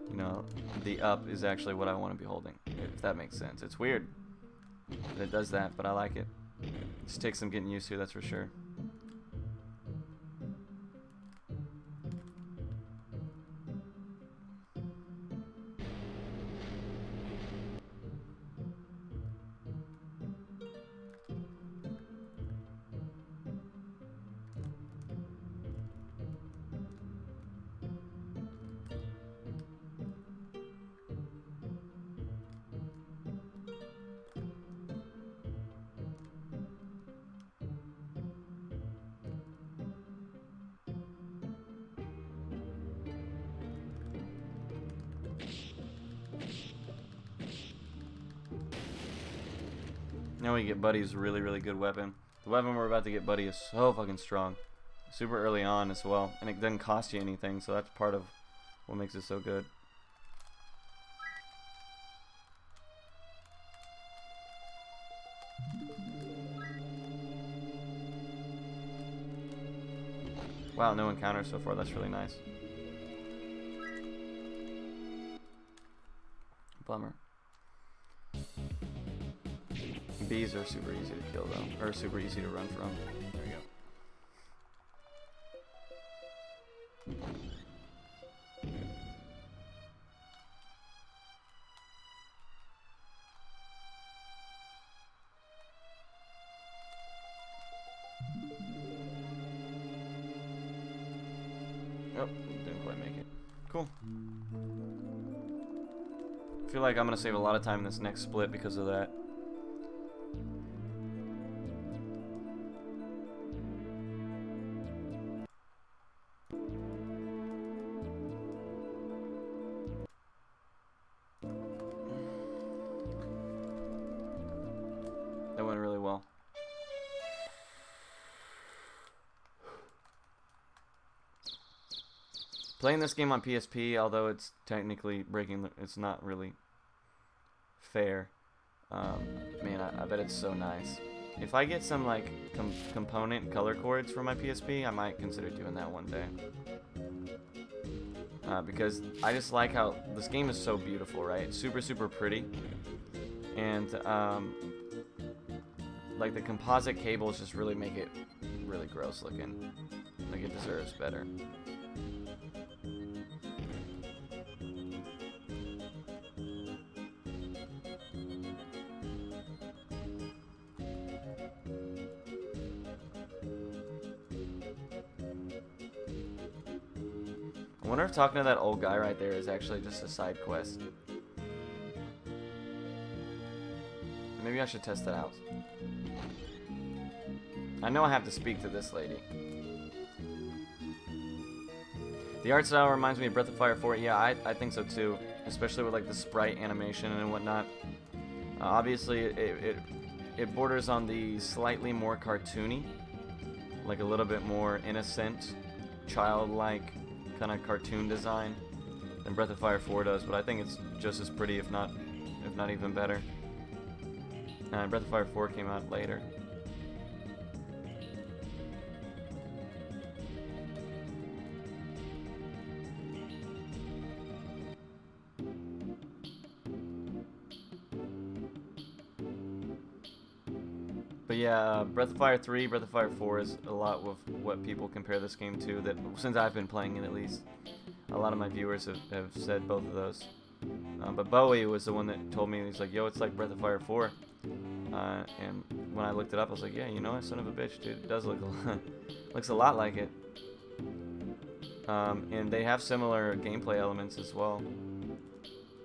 you know, the up is actually what I want to be holding. If that makes sense. It's weird that it does that, but I like it. It just takes some getting used to, that's for sure. Now we get Buddy's really, really good weapon. The weapon we're about to get Buddy is so fucking strong. Super early on as well. And it doesn't cost you anything, so that's part of what makes it so good. Wow, no encounters so far. That's really nice. Bummer. Bees are super easy to kill though, or super easy to run from. There you go. Oh, didn't quite make it. Cool. I feel like I'm gonna save a lot of time in this next split because of that. That went really well. Playing this game on PSP, although it's technically it's not really fair. Man, I bet it's so nice. If I get some like component color cords for my PSP, I might consider doing that one day. Because I just like how this game is so beautiful, right? It's super, super pretty. And like the composite cables just really make it really gross looking. Like it deserves better. I wonder if talking to that old guy right there is actually just a side quest. Maybe I should test that out. I know I have to speak to this lady. The art style reminds me of Breath of Fire 4. Yeah, I think so too. Especially with like the sprite animation and whatnot. Obviously, it borders on the slightly more cartoony. Like a little bit more innocent, childlike kind of cartoon design than Breath of Fire 4 does, but I think it's just as pretty, if not even better. Breath of Fire 4 came out later. But yeah, Breath of Fire 3, Breath of Fire 4 is a lot with what people compare this game to, that since I've been playing it at least. A lot of my viewers have said both of those. But Bowie was the one that told me, he's like, yo, it's like Breath of Fire 4. And when I looked it up, I was like, yeah, you know what, son of a bitch, dude, it does look looks a lot like it. And they have similar gameplay elements as well.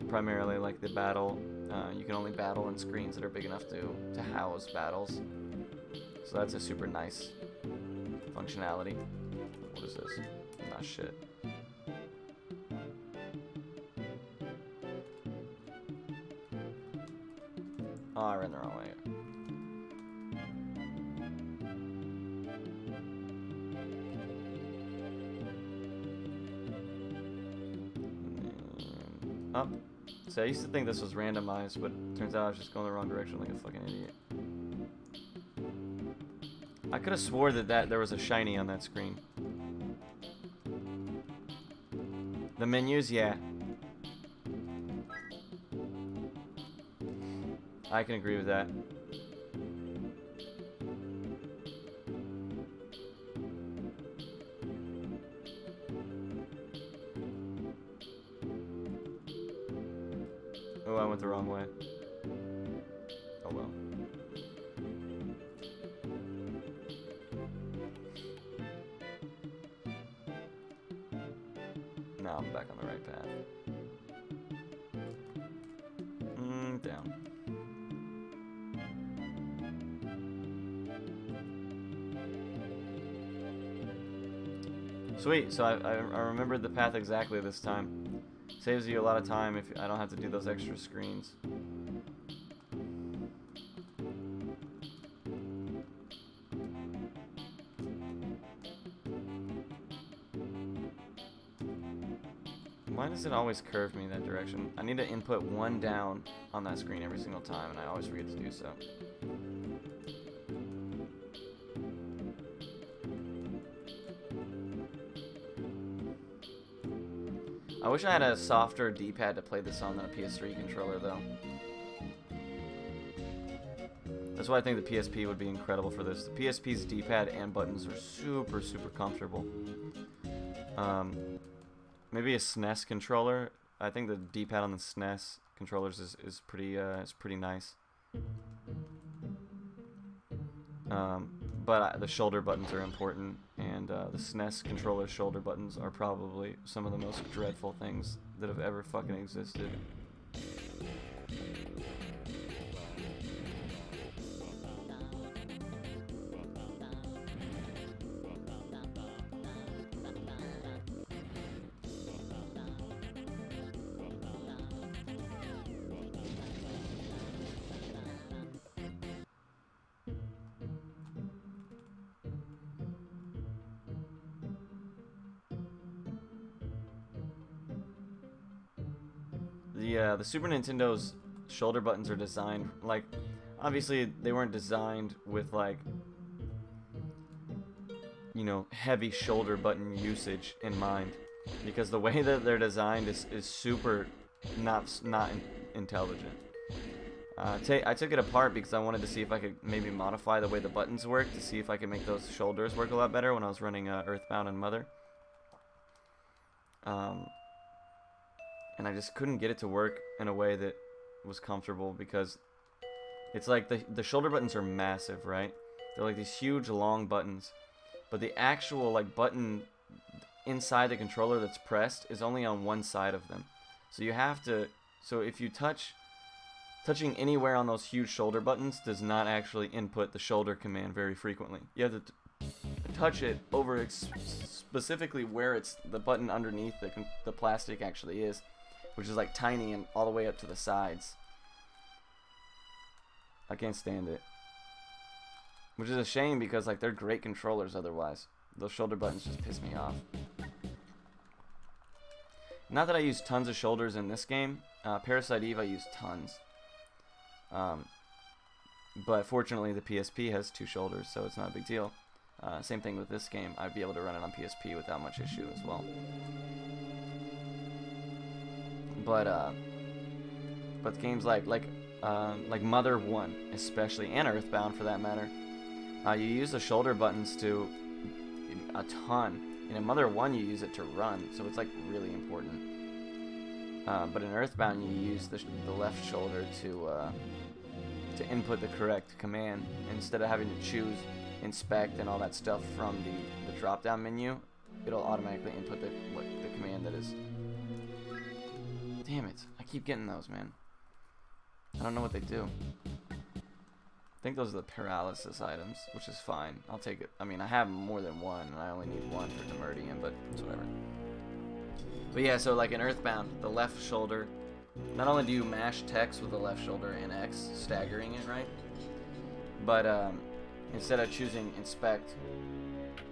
Primarily like the battle. You can only battle in screens that are big enough to house battles. So that's a super nice functionality. What is this? Not shit. Oh, I ran the wrong way. Up. See, I used to think this was randomized, but turns out I was just going the wrong direction like a fucking idiot. I could have swore that there was a shiny on that screen. The menus, yeah. I can agree with that. Oh, I went the wrong way. Oh well. Now I'm back on the right path. Down. Sweet, so I remembered the path exactly this time. Saves you a lot of time if I don't have to do those extra screens. Why does it always curve me that direction? I need to input one down on that screen every single time, and I always forget to do so. I wish I had a softer D-pad to play this on than a PS3 controller, though. That's why I think the PSP would be incredible for this. The PSP's D-pad and buttons are super, super comfortable. Maybe a SNES controller. I think the D-pad on the SNES controllers is pretty nice. But the shoulder buttons are important, and the SNES controller shoulder buttons are probably some of the most dreadful things that have ever fucking existed. The Super Nintendo's shoulder buttons are designed, like, obviously they weren't designed with, like, you know, heavy shoulder button usage in mind, because the way that they're designed is super not intelligent. I took it apart because I wanted to see if I could maybe modify the way the buttons work to see if I could make those shoulders work a lot better when I was running Earthbound and Mother. And I just couldn't get it to work in a way that was comfortable, because it's like the shoulder buttons are massive, right? They're like these huge long buttons, but the actual like button inside the controller that's pressed is only on one side of them. So you have to, so if you touching anywhere on those huge shoulder buttons does not actually input the shoulder command very frequently. You have to touch it over specifically where it's the button underneath the plastic actually is, which is like tiny and all the way up to the sides. I can't stand it. Which is a shame, because like they're great controllers otherwise. Those shoulder buttons just piss me off. Not that I use tons of shoulders in this game. Parasite Eve I use tons. But fortunately the PSP has 2 shoulders, so it's not a big deal. Same thing with this game. I'd be able to run it on PSP without much issue as well. But games like Mother 1 especially, and Earthbound for that matter, you use the shoulder buttons to a ton. In Mother 1 you use it to run, so it's like really important. But in Earthbound you use the left shoulder to input the correct command instead of having to choose inspect and all that stuff from the drop down menu. It'll automatically input the command that is. Damn it, I keep getting those, man. I don't know what they do. I think those are the paralysis items, which is fine. I'll take it. I mean, I have more than one, and I only need one for Demerdian, but it's whatever. But yeah, so like in Earthbound, the left shoulder, not only do you mash text with the left shoulder and X, staggering it, right? But instead of choosing inspect,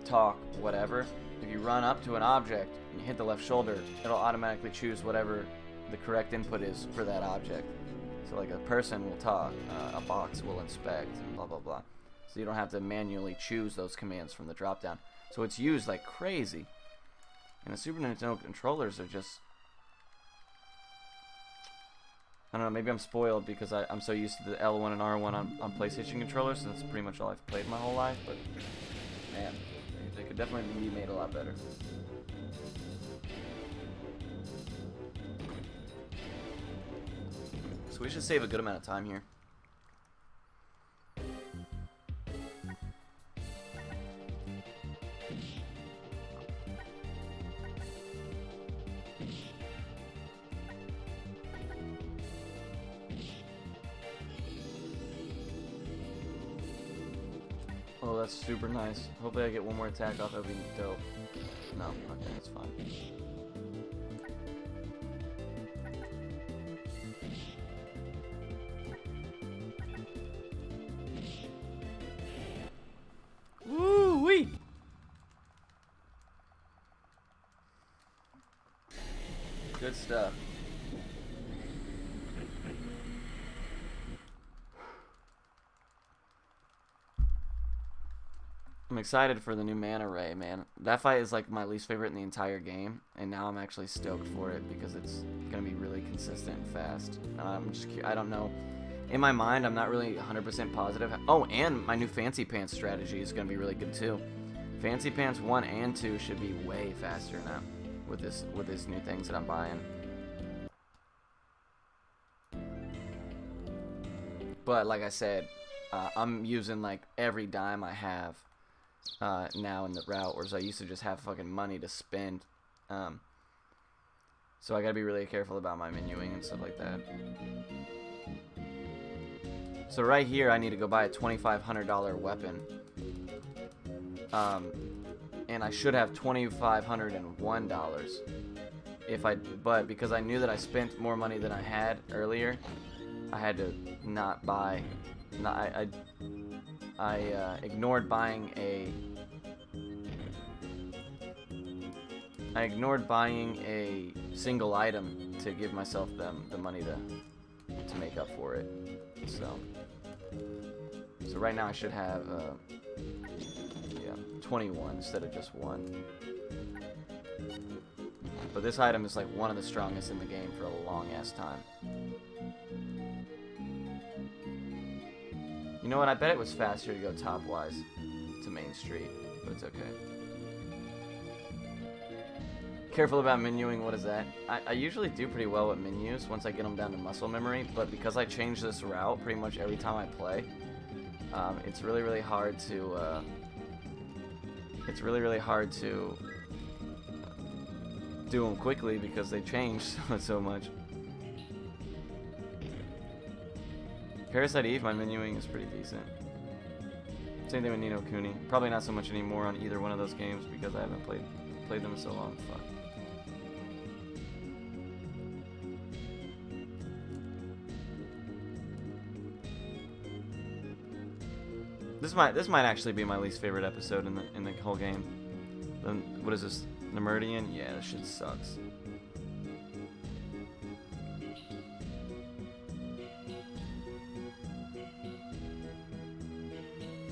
talk, whatever, if you run up to an object and you hit the left shoulder, it'll automatically choose whatever the correct input is for that object. So like a person will talk, a box will inspect, and blah blah blah. So you don't have to manually choose those commands from the drop down. So it's used like crazy. And the Super Nintendo controllers are just, I don't know, maybe I'm spoiled because I'm so used to the L1 and R1 on PlayStation controllers, and that's pretty much all I've played my whole life, but man, they could definitely be made a lot better. So we should save a good amount of time here. Oh, that's super nice. Hopefully I get one more attack off. That would be dope. No, okay, that's fine. Woo-wee! Good stuff. I'm excited for the new mana ray, man. That fight is like my least favorite in the entire game, and now I'm actually stoked for it because it's gonna be really consistent and fast. I don't know. In my mind, I'm not really 100% positive. Oh, and my new Fancy Pants strategy is gonna be really good too. Fancy Pants 1 and 2 should be way faster now with these new things that I'm buying. But like I said, I'm using like every dime I have now in the route, whereas I used to just have fucking money to spend. So I gotta be really careful about my menuing and stuff like that. So right here, I need to go buy a $2,500 weapon. And I should have $2,501 but because I knew that I spent more money than I had earlier, I had to not buy. I ignored buying a. I ignored buying a single item to give myself the money to make up for it. So right now I should have 21 instead of just 1. But this item is like one of the strongest in the game for a long ass time. You know what? I bet it was faster to go top-wise to Main Street, but it's okay. Careful about menuing. What is that? I usually do pretty well with menus once I get them down to muscle memory, but because I change this route pretty much every time I play, it's really, really hard to do them quickly because they change so much. Parasite Eve, my menuing is pretty decent. Same thing with Ni no Kuni. Probably not so much anymore on either one of those games because I haven't played them in so long. Fuck. This might actually be my least favorite episode in the whole game. What is this? Nemeridian? Yeah, this shit sucks.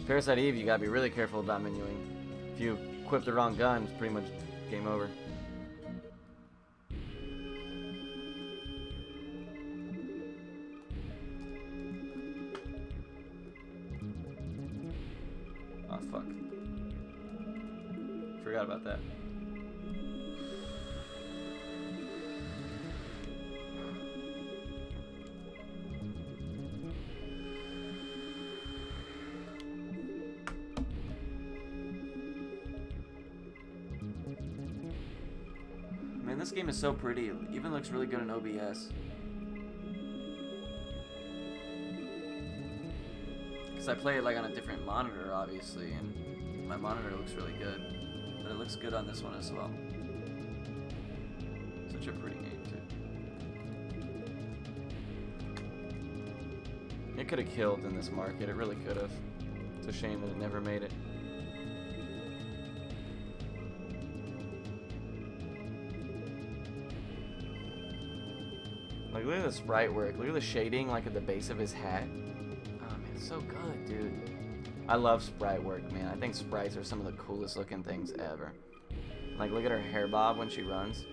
Parasite Eve, you gotta be really careful about menuing. If you equip the wrong gun, it's pretty much game over. Oh, fuck. Forgot about that. Man, this game is so pretty. It even looks really good in OBS. Because I play it like on a different monitor, obviously, and my monitor looks really good. But it looks good on this one as well. Such a pretty game, too. It could have killed in this market. It really could have. It's a shame that it never made it. Like, look at the sprite work. Look at the shading, like, at the base of his hat. Oh, man, it's so good, dude. I love sprite work, man. I think sprites are some of the coolest looking things ever. Like, look at her hair bob when she runs.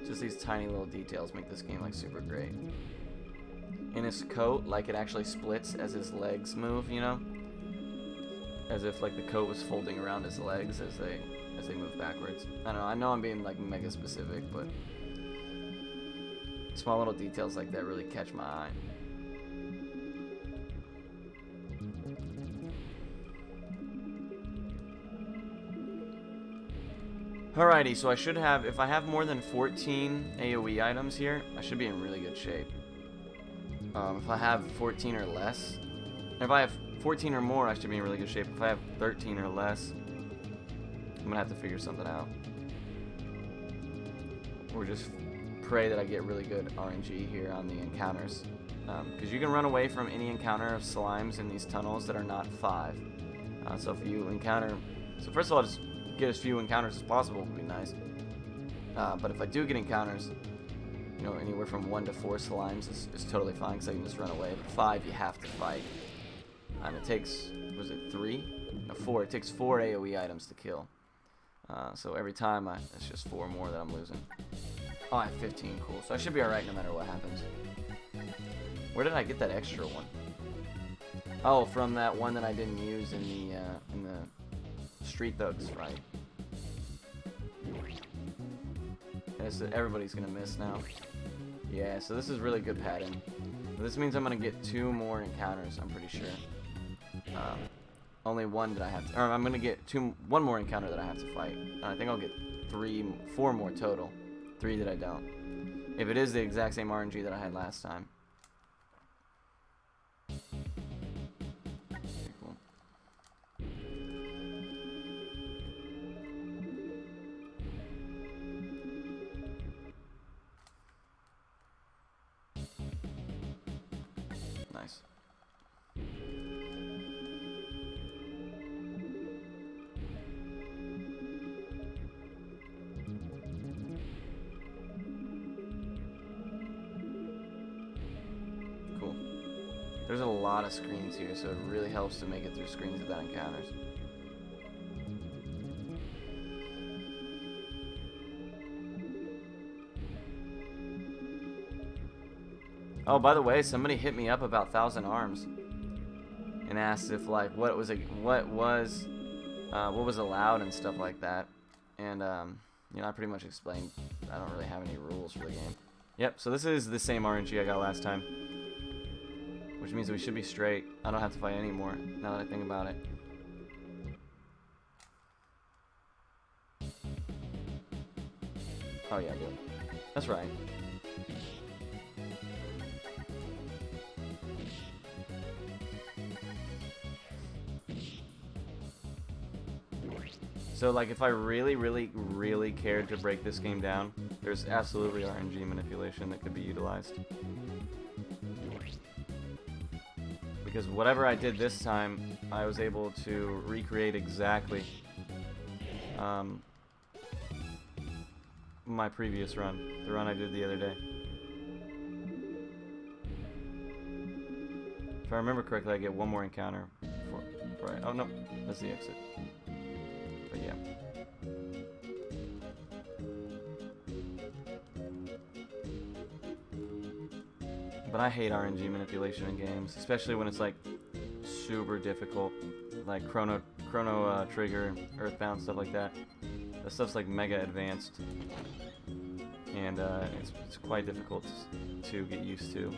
Just these tiny little details make this game, like, super great. In his coat, like, it actually splits as his legs move, you know? As if, like, the coat was folding around his legs as they move backwards. I don't know. I know I'm being like mega specific, but small little details like that really catch my eye. Alrighty, so I should have, if I have more than 14 AoE items here, I should be in really good shape. If I have 14 or less, if I have 14 or more, I should be in really good shape. If I have 13 or less, I'm gonna have to figure something out. Or just pray that I get really good RNG here on the encounters. Because you can run away from any encounter of slimes in these tunnels that are not 5. So if you encounter... So first of all, just get as few encounters as possible would be nice. But if I do get encounters, you know, anywhere from 1 to 4 slimes is totally fine because I can just run away. But 5, you have to fight. And it takes, was it 3? No, 4. It takes 4 AoE items to kill. So every time, it's just 4 more that I'm losing. Oh, I have 15. Cool. So I should be alright no matter what happens. Where did I get that extra one? Oh, from that one that I didn't use in the Street Thugs fight. Yeah, so everybody's gonna miss now. Yeah, so this is really good padding. This means I'm gonna get 2 more encounters, I'm pretty sure. Only one that I have to, or I'm gonna get 1 more encounter that I have to fight. I think I'll get 4 more total. 3 that I don't. If it is the exact same RNG that I had last time. Okay, cool. Nice. Cool. There's a lot of screens here, so it really helps to make it through screens without encounters. Oh, by the way, somebody hit me up about Thousand Arms and asked if like what was allowed and stuff like that. And you know, I pretty much explained I don't really have any rules for the game. Yep. So this is the same RNG I got last time, which means we should be straight. I don't have to fight anymore now that I think about it. Oh yeah, I do. That's right. So, like, if I really cared to break this game down, there's absolutely RNG manipulation that could be utilized. Because whatever I did this time, I was able to recreate exactly my previous run, the run I did the other day. If I remember correctly, I get 1 more encounter before oh no, that's the exit. But yeah. But I hate RNG manipulation in games, especially when it's like super difficult, like Chrono Trigger, Earthbound, stuff like that. That stuff's like mega advanced, and it's quite difficult to get used to.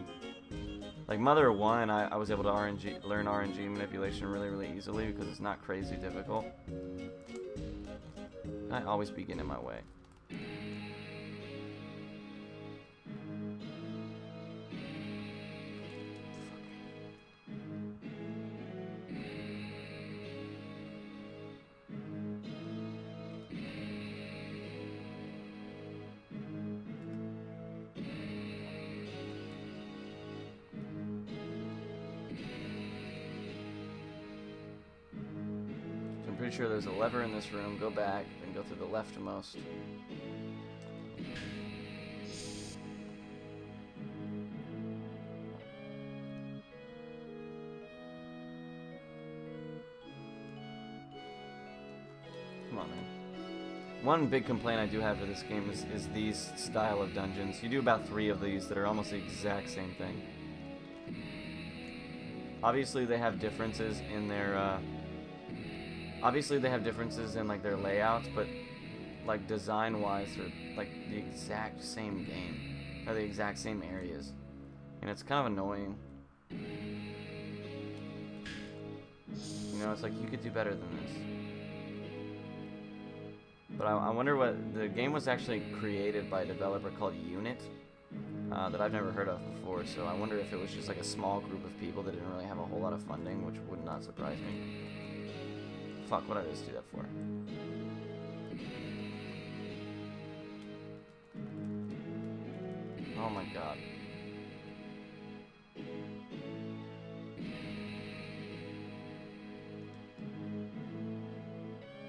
Like Mother 1, I was able to learn RNG manipulation really easily because it's not crazy difficult. I always be getting in my way. Pretty sure there's a lever in this room. Go back and go through the leftmost. Come on, man. One big complaint I do have for this game is these style of dungeons. You do about 3 of these that are almost the exact same thing. Obviously, they have differences in their like their layouts, but like design-wise, they're like the exact same game, or the exact same areas, and it's kind of annoying. You know, it's like you could do better than this. But I wonder what the game was actually created by a developer called Unit that I've never heard of before. So I wonder if it was just like a small group of people that didn't really have a whole lot of funding, which would not surprise me. Fuck, what did I just do that for? Oh my god.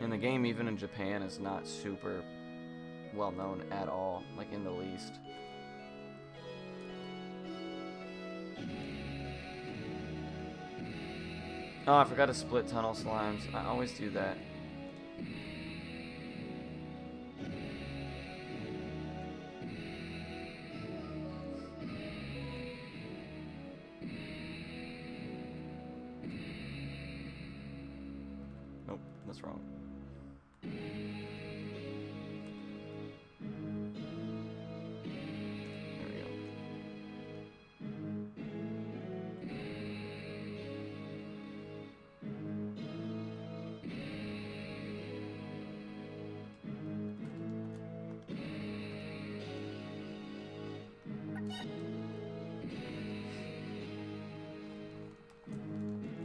And the game, even in Japan, is not super well known at all, like in the least. Oh, I forgot to split tunnel slimes. I always do that. Nope, that's wrong. There we go.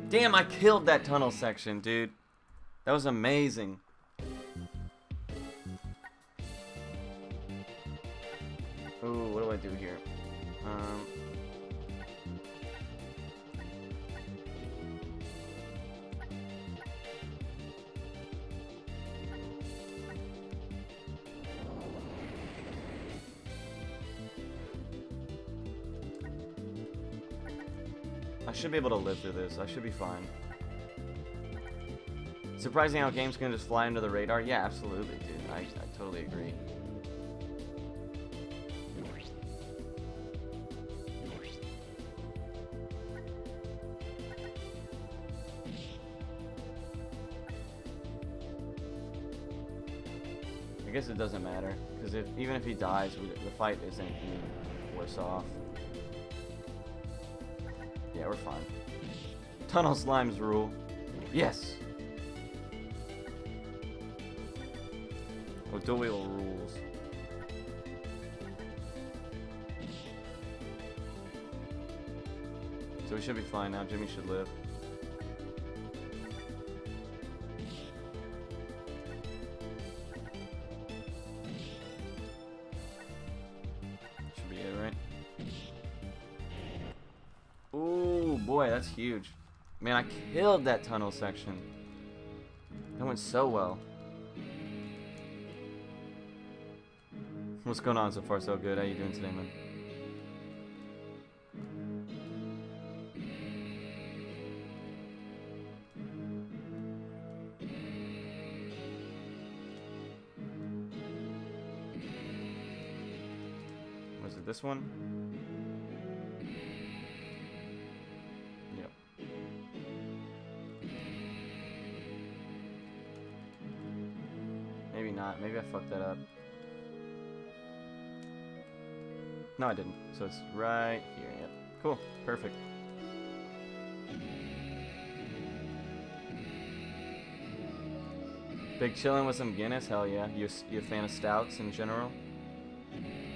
Damn, I killed that tunnel section, dude. That was amazing. Ooh, what do I do here? I should be able to live through this. I should be fine. Surprising how games can just fly under the radar. Yeah, absolutely, dude. I totally agree. I guess it doesn't matter, because even if he dies, the fight isn't any worse off. Yeah, we're fine. Tunnel slimes rule. Yes! Odoil rules. So we should be fine now. Jimmy should live. Should be it, right? Ooh, boy, that's huge. Man, I killed that tunnel section. That went so well. What's going on? So far so good. How you doing today, man? Was it this one? Yep. Maybe not. Maybe I fucked that up. No, I didn't. So it's right here. Yep. Cool. Perfect. Big chillin' with some Guinness? Hell yeah. You a fan of stouts in general?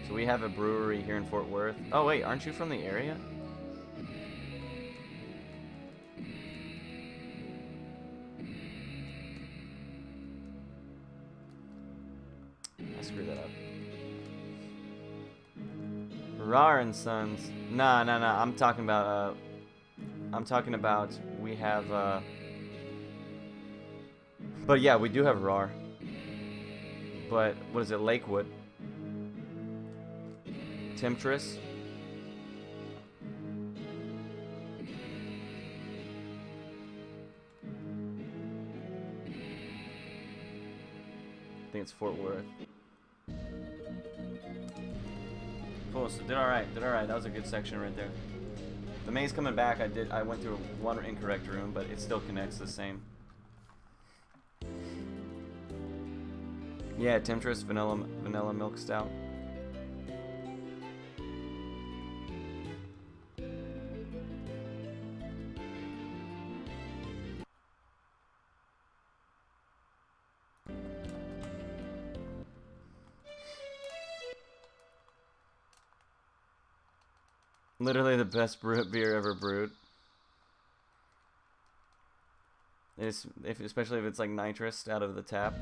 So we have a brewery here in Fort Worth. Oh wait, aren't you from the area? I screwed that up. Rar and Sons. Nah. I'm talking about, we have, but yeah, we do have Rar. But, what is it, Lakewood? Temptress? I think it's Fort Worth. Cool, so did alright. That was a good section right there. The main's coming back. I went through one incorrect room, but it still connects the same. Yeah, Temptress vanilla milk stout. Literally the best beer ever brewed. Especially if it's like nitrous out of the tap.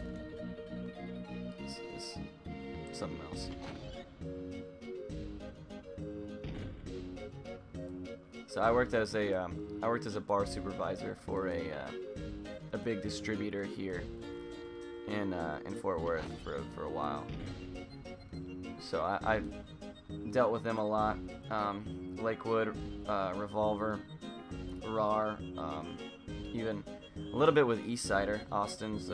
It's something else. So I worked as a bar supervisor for a big distributor here in Fort Worth for a while. So I dealt with them a lot. Lakewood, Revolver, RAR, even a little bit with Eastsider, Austin's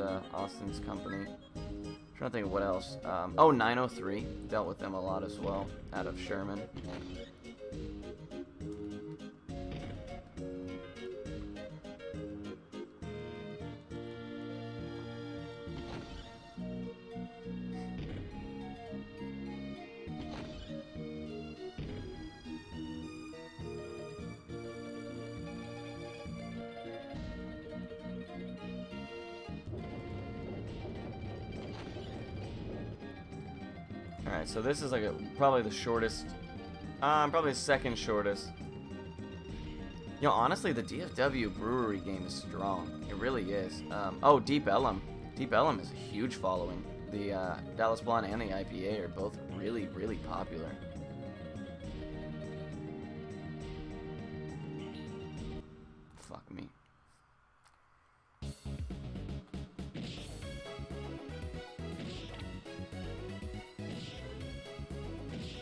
company. I'm trying to think of what else. Oh, 903, dealt with them a lot as well, out of Sherman. Alright, so this is like probably the shortest, probably the second shortest. You know, honestly, the DFW brewery game is strong. It really is. Oh, Deep Ellum. Deep Ellum is a huge following. The Dallas Blonde and the IPA are both really, really popular. Fuck me.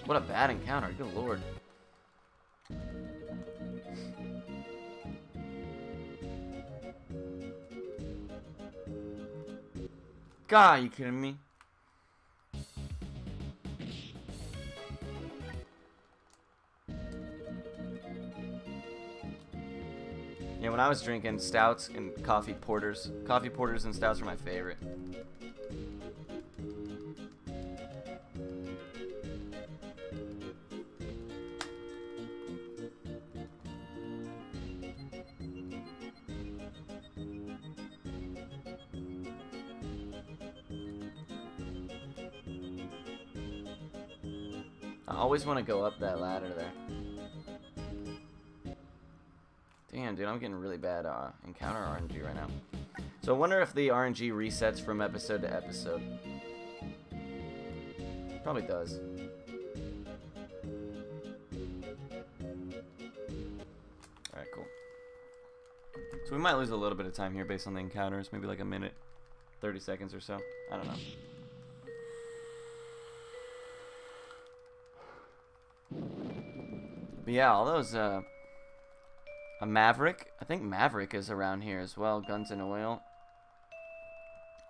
What a bad encounter, good lord. God, you kidding me? Yeah, when I was drinking stouts and coffee porters and stouts were my favorite. I always want to go up that ladder there. Damn, dude, I'm getting really bad encounter RNG right now. So I wonder if the RNG resets from episode to episode. Probably does. Alright, cool. So we might lose a little bit of time here based on the encounters. Maybe like a minute, 30 seconds or so. I don't know. But yeah, all those, a Maverick. I think Maverick is around here as well. Guns and Oil.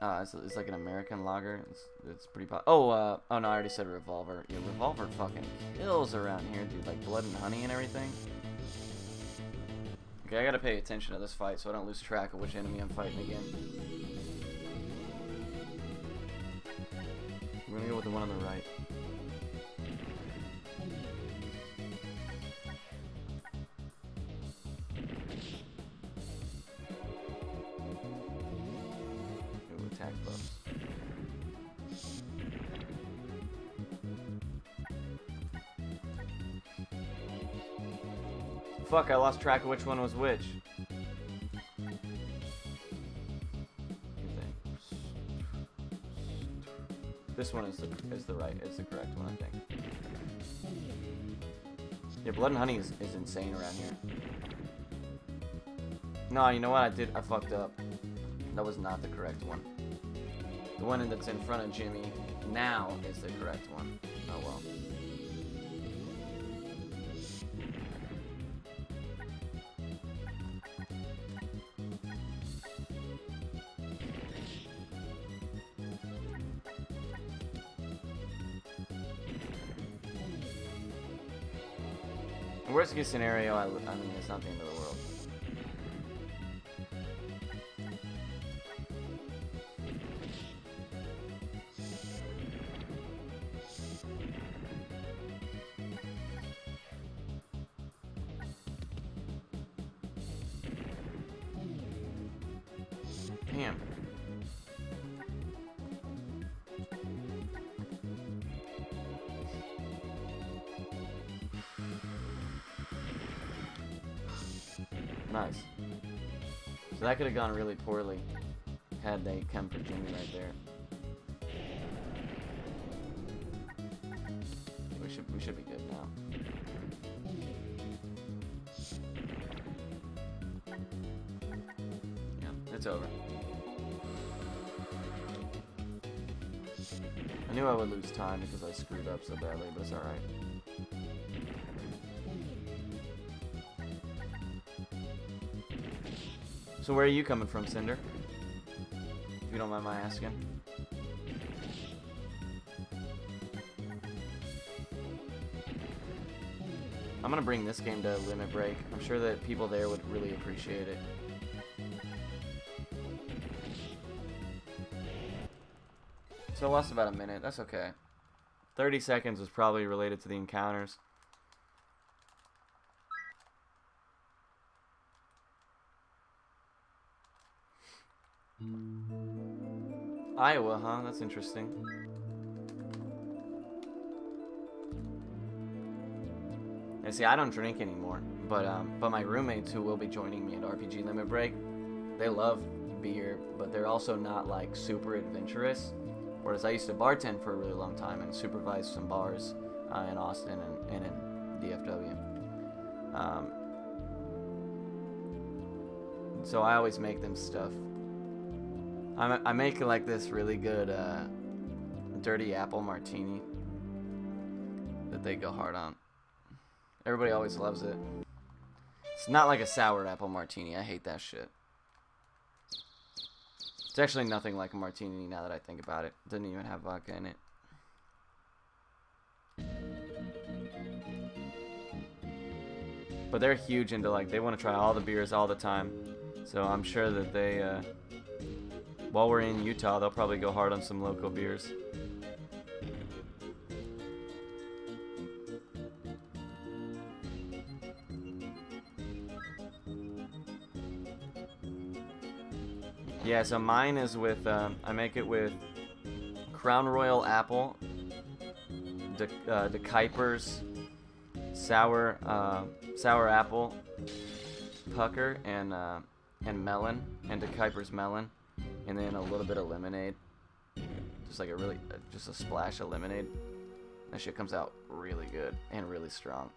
It's like an American lager. It's pretty pop. Oh, oh no, I already said Revolver. Yeah, Revolver fucking kills around here, dude. Like Blood and Honey and everything. Okay, I gotta pay attention to this fight so I don't lose track of which enemy I'm fighting again. I'm gonna go with the one on the right. Attack buffs. Fuck, I lost track of which one was which. This one is the correct one, I think. Yeah, Blood and Honey is insane around here. No, you know what? I fucked up. That was not the correct one. The one that's in front of Jimmy now is the correct one. Oh well. Worst case scenario, I mean, it's not the end of the world. Damn. Nice. So that could have gone really poorly had they come for Jimmy right there. We should be good now. Yeah, it's over. I knew I would lose time because I screwed up so badly, but it's alright. So where are you coming from, Cinder? If you don't mind my asking. I'm gonna bring this game to Limit Break. I'm sure that people there would really appreciate it. So I lost about a minute. That's okay. 30 seconds was probably related to the encounters. Iowa, huh? That's interesting. And see, I don't drink anymore, but my roommates who will be joining me at RPG Limit Break, they love beer, but they're also not like super adventurous. Whereas I used to bartend for a really long time and supervise some bars in Austin and in DFW. So I always make them stuff. I make like this really good dirty apple martini that they go hard on. Everybody always loves it. It's not like a soured apple martini. I hate that shit. It's actually nothing like a martini now that I think about it. It doesn't even have vodka in it. But they're huge into like, they want to try all the beers all the time. So I'm sure that they, while we're in Utah, they'll probably go hard on some local beers. Yeah, so mine is with, I make it with Crown Royal Apple, De Kuiper's sour apple, pucker, and melon, and De Kuiper's melon, and then a little bit of lemonade, just like just a splash of lemonade. That shit comes out really good and really strong.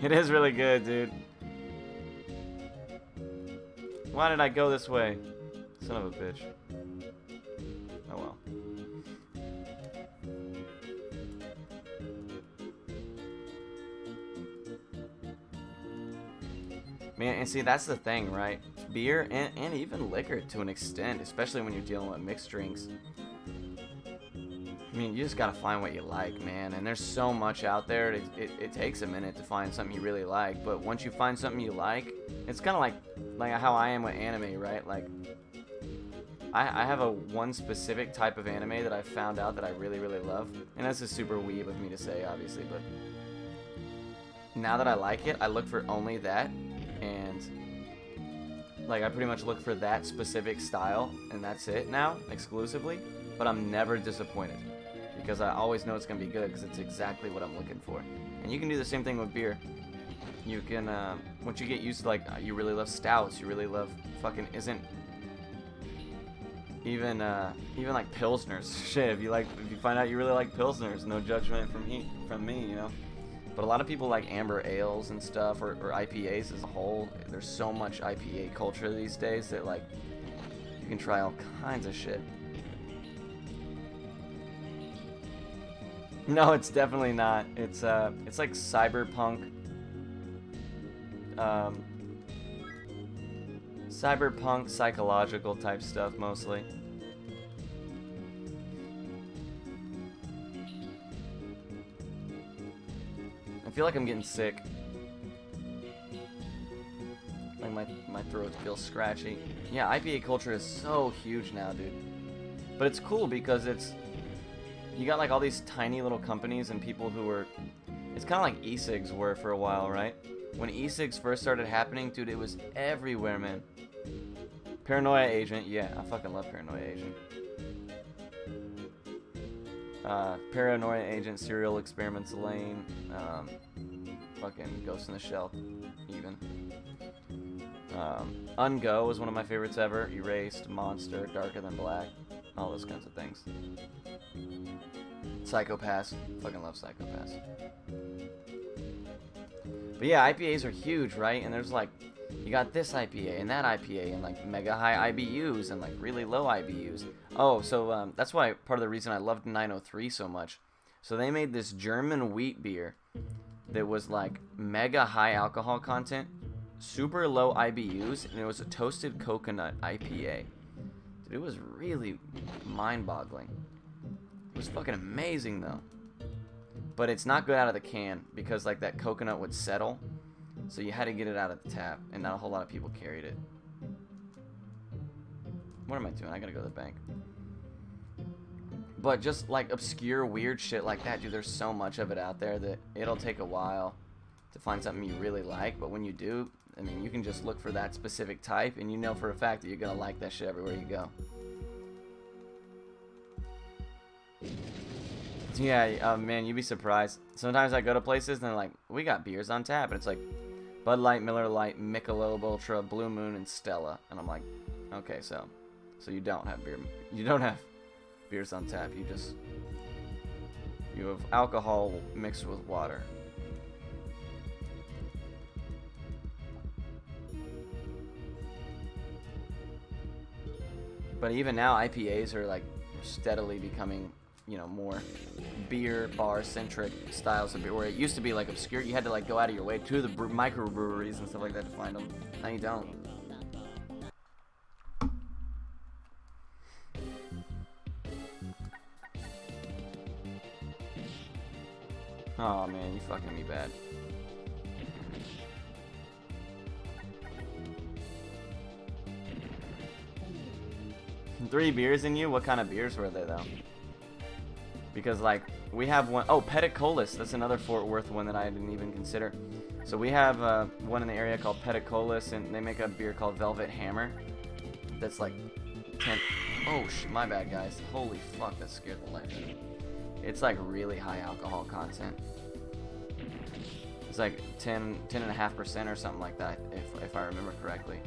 It is really good, dude. Why did I go this way? Son of a bitch. Oh well. Man, and see, that's the thing, right? Beer and even liquor to an extent, especially when you're dealing with mixed drinks. I mean, you just gotta find what you like, man. And there's so much out there. It takes a minute to find something you really like. But once you find something you like, it's kind of like how I am with anime, right? Like, I have one specific type of anime that I found out that I really, really love. And this is super weeb of me to say, obviously. But now that I like it, I look for only that. And, like, I pretty much look for that specific style. And that's it now, exclusively. But I'm never disappointed. Because I always know it's going to be good because it's exactly what I'm looking for. And you can do the same thing with beer. You can, once you get used to, like, you really love stouts, you really love fucking, even like Pilsners. Shit, if you find out you really like Pilsners, no judgment from me, you know? But a lot of people like amber ales and stuff, or IPAs as a whole. There's so much IPA culture these days that, like, you can try all kinds of shit. No, it's definitely not. It's like cyberpunk. Cyberpunk psychological type stuff mostly. I feel like I'm getting sick. Like my throat feels scratchy. Yeah, IPA culture is so huge now, dude. But it's cool because you got like all these tiny little companies and people who are, it's kind of like e-cigs were for a while, right? When e-cigs first started happening, dude, it was everywhere, man. Paranoia Agent, yeah, I fucking love Paranoia Agent. Paranoia Agent, Serial Experiments Lane, fucking Ghost in the Shell, even. Ungo was one of my favorites ever. Erased, Monster, Darker Than Black, all those kinds of things. Psychopaths, fucking love Psychopaths. But yeah, IPAs are huge, right? And there's like You got this IPA and that IPA and like mega high IBUs and like really low IBUs. Oh, so that's why part of the reason I loved 903 so much. So they made this German wheat beer that was like mega high alcohol content, super low IBUs, and it was a toasted coconut IPA. Dude, it was really mind-boggling. It was fucking amazing though. But it's not good out of the can because like that coconut would settle. So you had to get it out of the tap, and not a whole lot of people carried it. What am I doing? I gotta go to the bank. But just like obscure weird shit like that, dude, there's so much of it out there that it'll take a while to find something you really like. But when you do, I mean, you can just look for that specific type, and you know for a fact that you're gonna like that shit everywhere you go. Yeah, man, you'd be surprised. Sometimes I go to places and they're like, we got beers on tap, and it's like Bud Light, Miller Lite, Michelob Ultra, Blue Moon, and Stella. And I'm like, okay, so you don't have beer. You don't have beers on tap. You have alcohol mixed with water. But even now, IPAs are like steadily becoming, you know, more beer bar centric styles of beer, where it used to be like obscure. You had to like go out of your way to the microbreweries and stuff like that to find them. Now you don't. Oh man, you fucking me bad. Three beers in you? What kind of beers were they though? Because like we have one, oh, Peticolas, that's another Fort Worth one that I didn't even consider. So we have one in the area called Peticolas, and they make a beer called Velvet Hammer that's like 10, oh my bad guys, holy fuck, that scared the life out of me. It's like really high alcohol content. It's like 10.5% or something like that, if I remember correctly.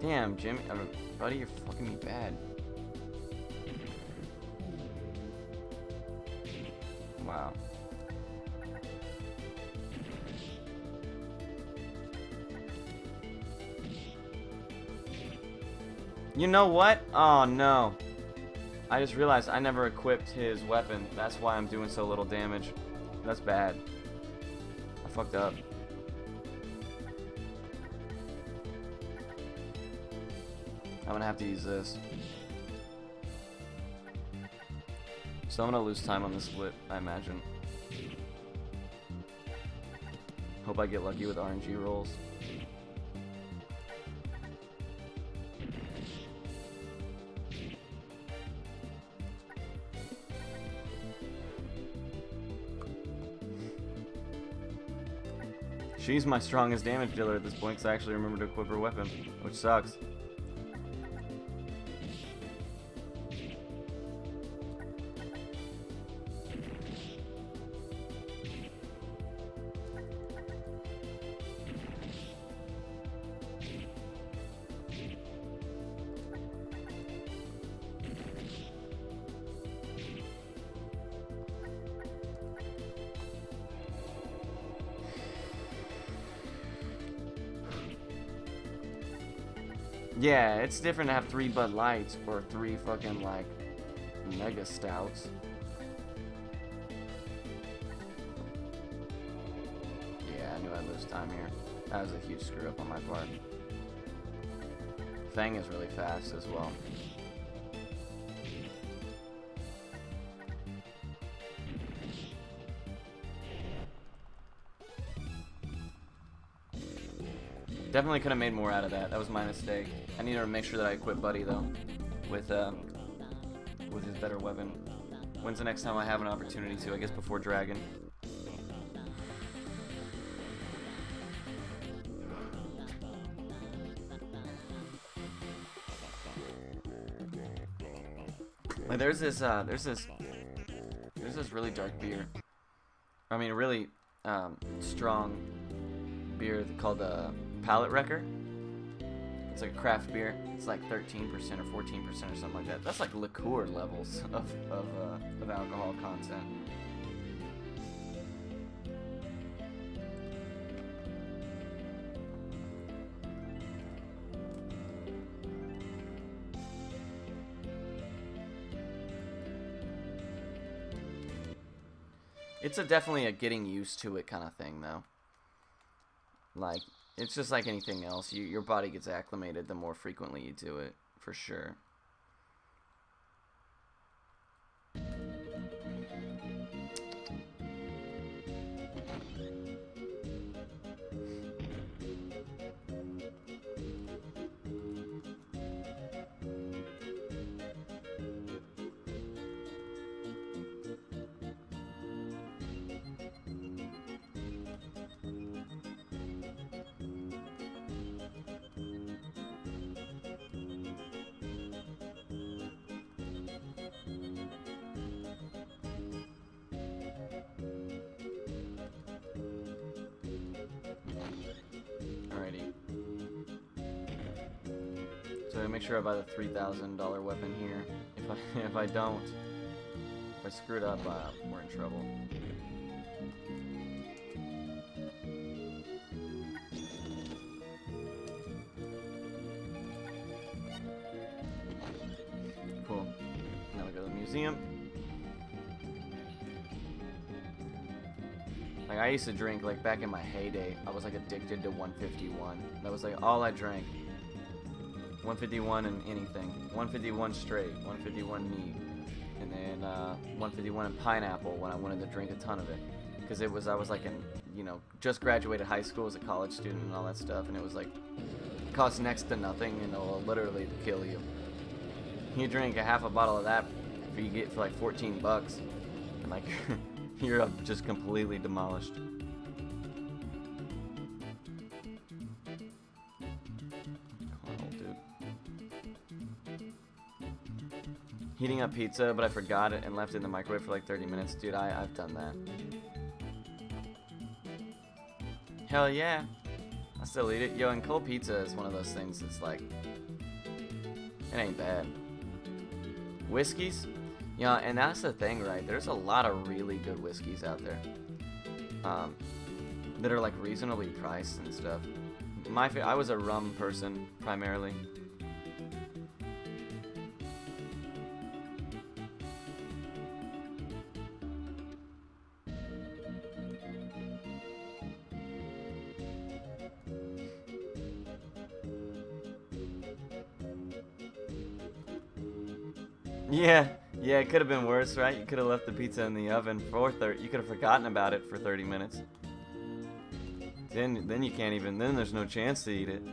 Damn, Jimmy, buddy, you're fucking me bad. Wow. You know what? Oh no. I just realized I never equipped his weapon. That's why I'm doing so little damage. That's bad. I fucked up. I'm gonna have to use this. So I'm gonna lose time on the split, I imagine. Hope I get lucky with RNG rolls. She's my strongest damage dealer at this point, because I actually remember to equip her weapon, which sucks. Yeah, it's different to have 3 Bud Lights or 3 fucking, like, mega stouts. Yeah, I knew I'd lose time here. That was a huge screw up on my part. Fang is really fast as well. Definitely could have made more out of that. That was my mistake. I need to make sure that I equip Buddy though, with his better weapon. When's the next time I have an opportunity to? I guess before Dragon. Like there's this really dark beer. I mean, really strong beer called Palate Wrecker. It's like a craft beer. It's like 13% or 14% or something like that. That's like liqueur levels of alcohol content. It's definitely a getting used to it kind of thing, though. Like, it's just like anything else. Your body gets acclimated the more frequently you do it, for sure. Alrighty. So make sure I buy the $3,000 weapon here. If I don't, if I screw it up, we're in trouble. Cool. Now we go to the museum. Like, I used to drink, like, back in my heyday, I was, like, addicted to 151. That was, like, all I drank. 151 and anything. 151 straight, 151 neat. And then, 151 and pineapple when I wanted to drink a ton of it. Because I was, like, just graduated high school as a college student and all that stuff, and it was, like, it costs next to nothing, and it'll literally kill you. You drink a half a bottle of that, you get for, like, 14 bucks. And, like... You're just completely demolished. Come on, old dude. Heating up pizza, but I forgot it and left it in the microwave for like 30 minutes. Dude, I've done that. Hell yeah. I still eat it. Yo, and cold pizza is one of those things that's like... It ain't bad. Whiskeys? Yeah, and that's the thing, right? There's a lot of really good whiskeys out there that are like reasonably priced and stuff. I was a rum person primarily. Yeah, it could have been worse, right? You could have left the pizza in the oven for 30. You could have forgotten about it for 30 minutes. Then you can't even. Then there's no chance to eat it.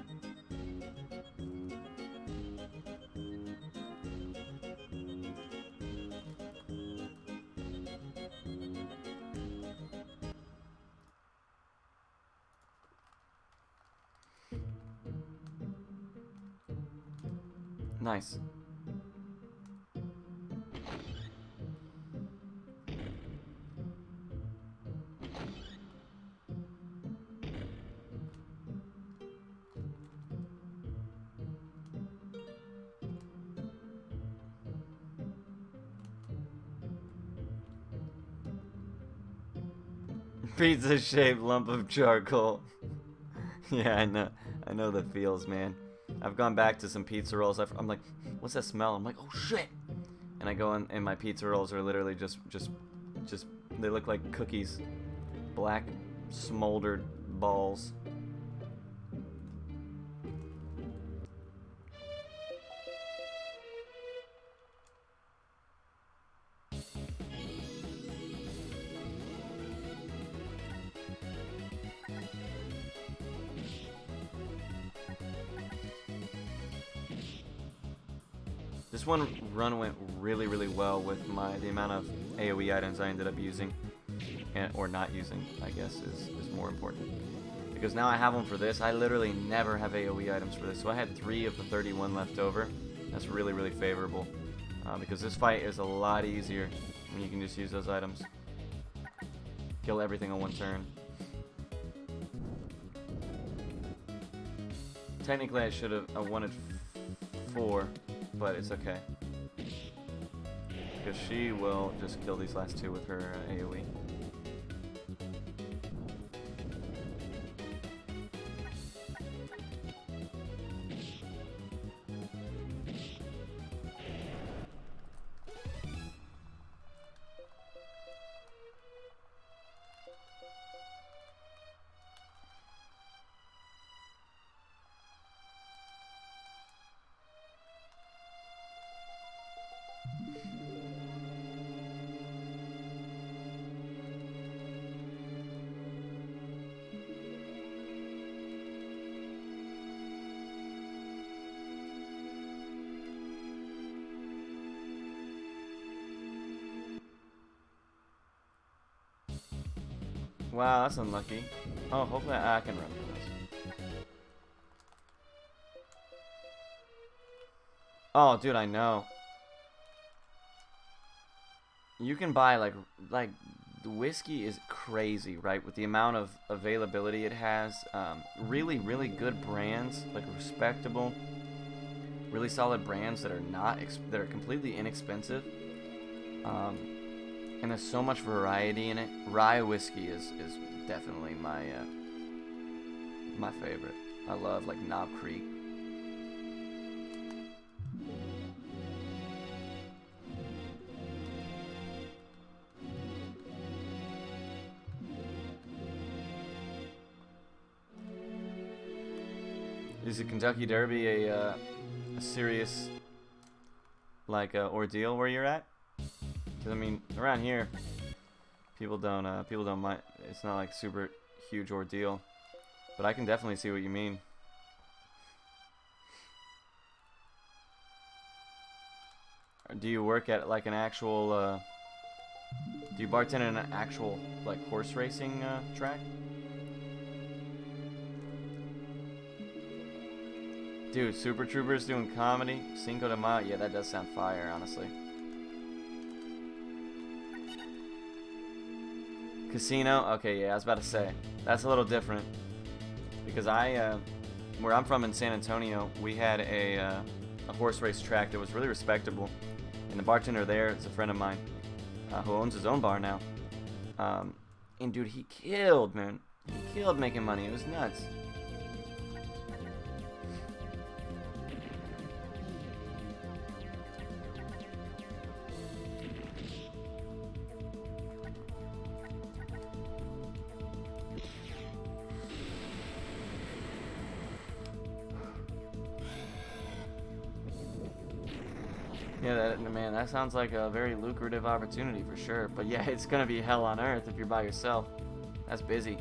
Nice. Pizza-shaped lump of charcoal. Yeah, I know the feels, man. I've gone back to some pizza rolls. I'm like, what's that smell? I'm like, oh shit! And I go in, and my pizza rolls are literally just they look like cookies, black smoldered balls. This one run went really, really well with the amount of AoE items I ended up using, or not using, I guess, is more important. Because now I have them for this. I literally never have AoE items for this, so I had 3 of the 31 left over. That's really, really favorable, because this fight is a lot easier when you can just use those items. Kill everything on one turn. Technically, I should have. I wanted 4. But it's okay. Because she will just kill these last 2 with her AoE. Wow, that's unlucky. Oh, hopefully I can run for this. Oh, dude, I know. You can buy like the whiskey is crazy, right? With the amount of availability it has, really, really good brands, like respectable, really solid brands that are not that are completely inexpensive. And there's so much variety in it. Rye whiskey is definitely my favorite. I love like Knob Creek. Is the Kentucky Derby a serious like ordeal where you're at? Because I mean, around here, people don't mind. It's not like super huge ordeal, but I can definitely see what you mean. Do you work at like an actual? Do you bartend in an actual like horse racing track? Dude, Super Troopers doing comedy, Cinco de Mayo. Yeah, that does sound fire, honestly. Casino? Okay, yeah, I was about to say. That's a little different. Because where I'm from in San Antonio, we had a horse race track that was really respectable. And the bartender there is a friend of mine who owns his own bar now. And dude, he killed, man. He killed making money. It was nuts. Yeah, man, that sounds like a very lucrative opportunity for sure. But yeah, it's gonna be hell on earth if you're by yourself. That's busy.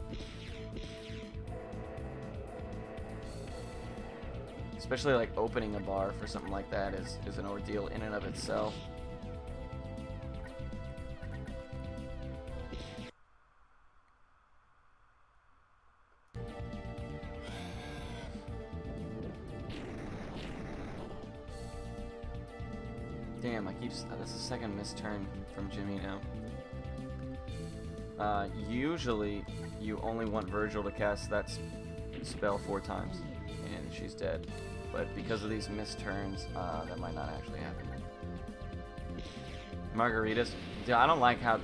Especially like opening a bar for something like that is an ordeal in and of itself. Damn, that's the second missed turn from Jimmy now. Usually you only want Virgil to cast that spell 4 times, and she's dead. But because of these missed turns, that might not actually happen. Margaritas. Dude, I don't like how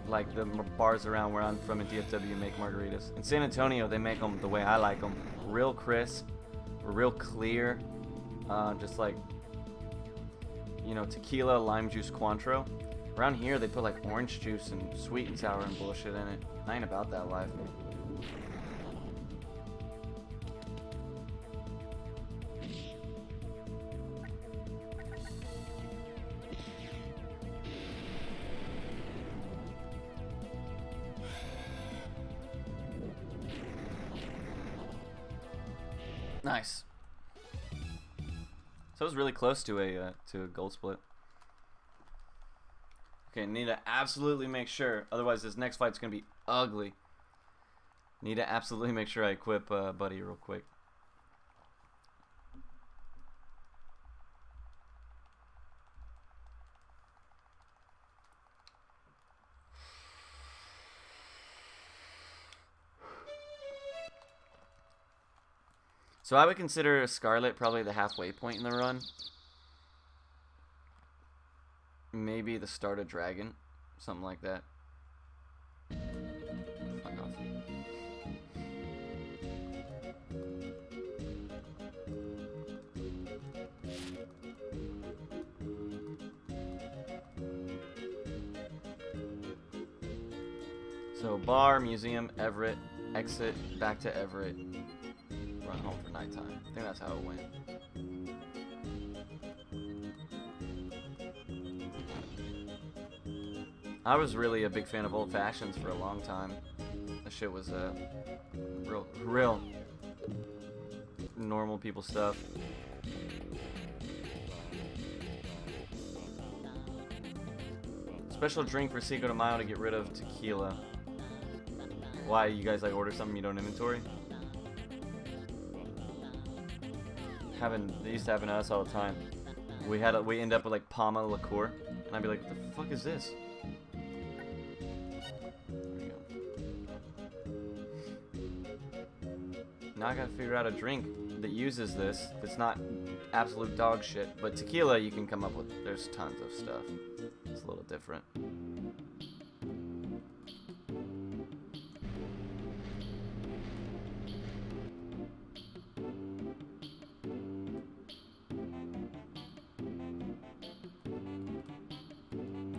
like the bars around where I'm from in DFW make margaritas. In San Antonio, they make them the way I like them. Real crisp, real clear, just like, you know, tequila, lime juice, Cointreau. Around here, they put like orange juice and sweet and sour and bullshit in it. I ain't about that life. Nice. So it was really close to a gold split. Okay, need to absolutely make sure. Otherwise, this next fight's gonna be ugly. Need to absolutely make sure I equip Buddy real quick. So I would consider Scarlet probably the halfway point in the run. Maybe the start of Dragon. Something like that. Fuck off. So bar, museum, Everett, exit, back to Everett. Run home for nighttime. I think that's how it went. I was really a big fan of old fashions for a long time. That shit was real normal people stuff. Special drink for Cinco de Mayo to get rid of tequila. Why you guys like order something you don't inventory? They used to happen to us all the time. We end up with like Palma liqueur, and I'd be like, what the fuck is this? There we go. Now I gotta figure out a drink that uses this. That's not absolute dog shit, but tequila you can come up with. There's tons of stuff. It's a little different.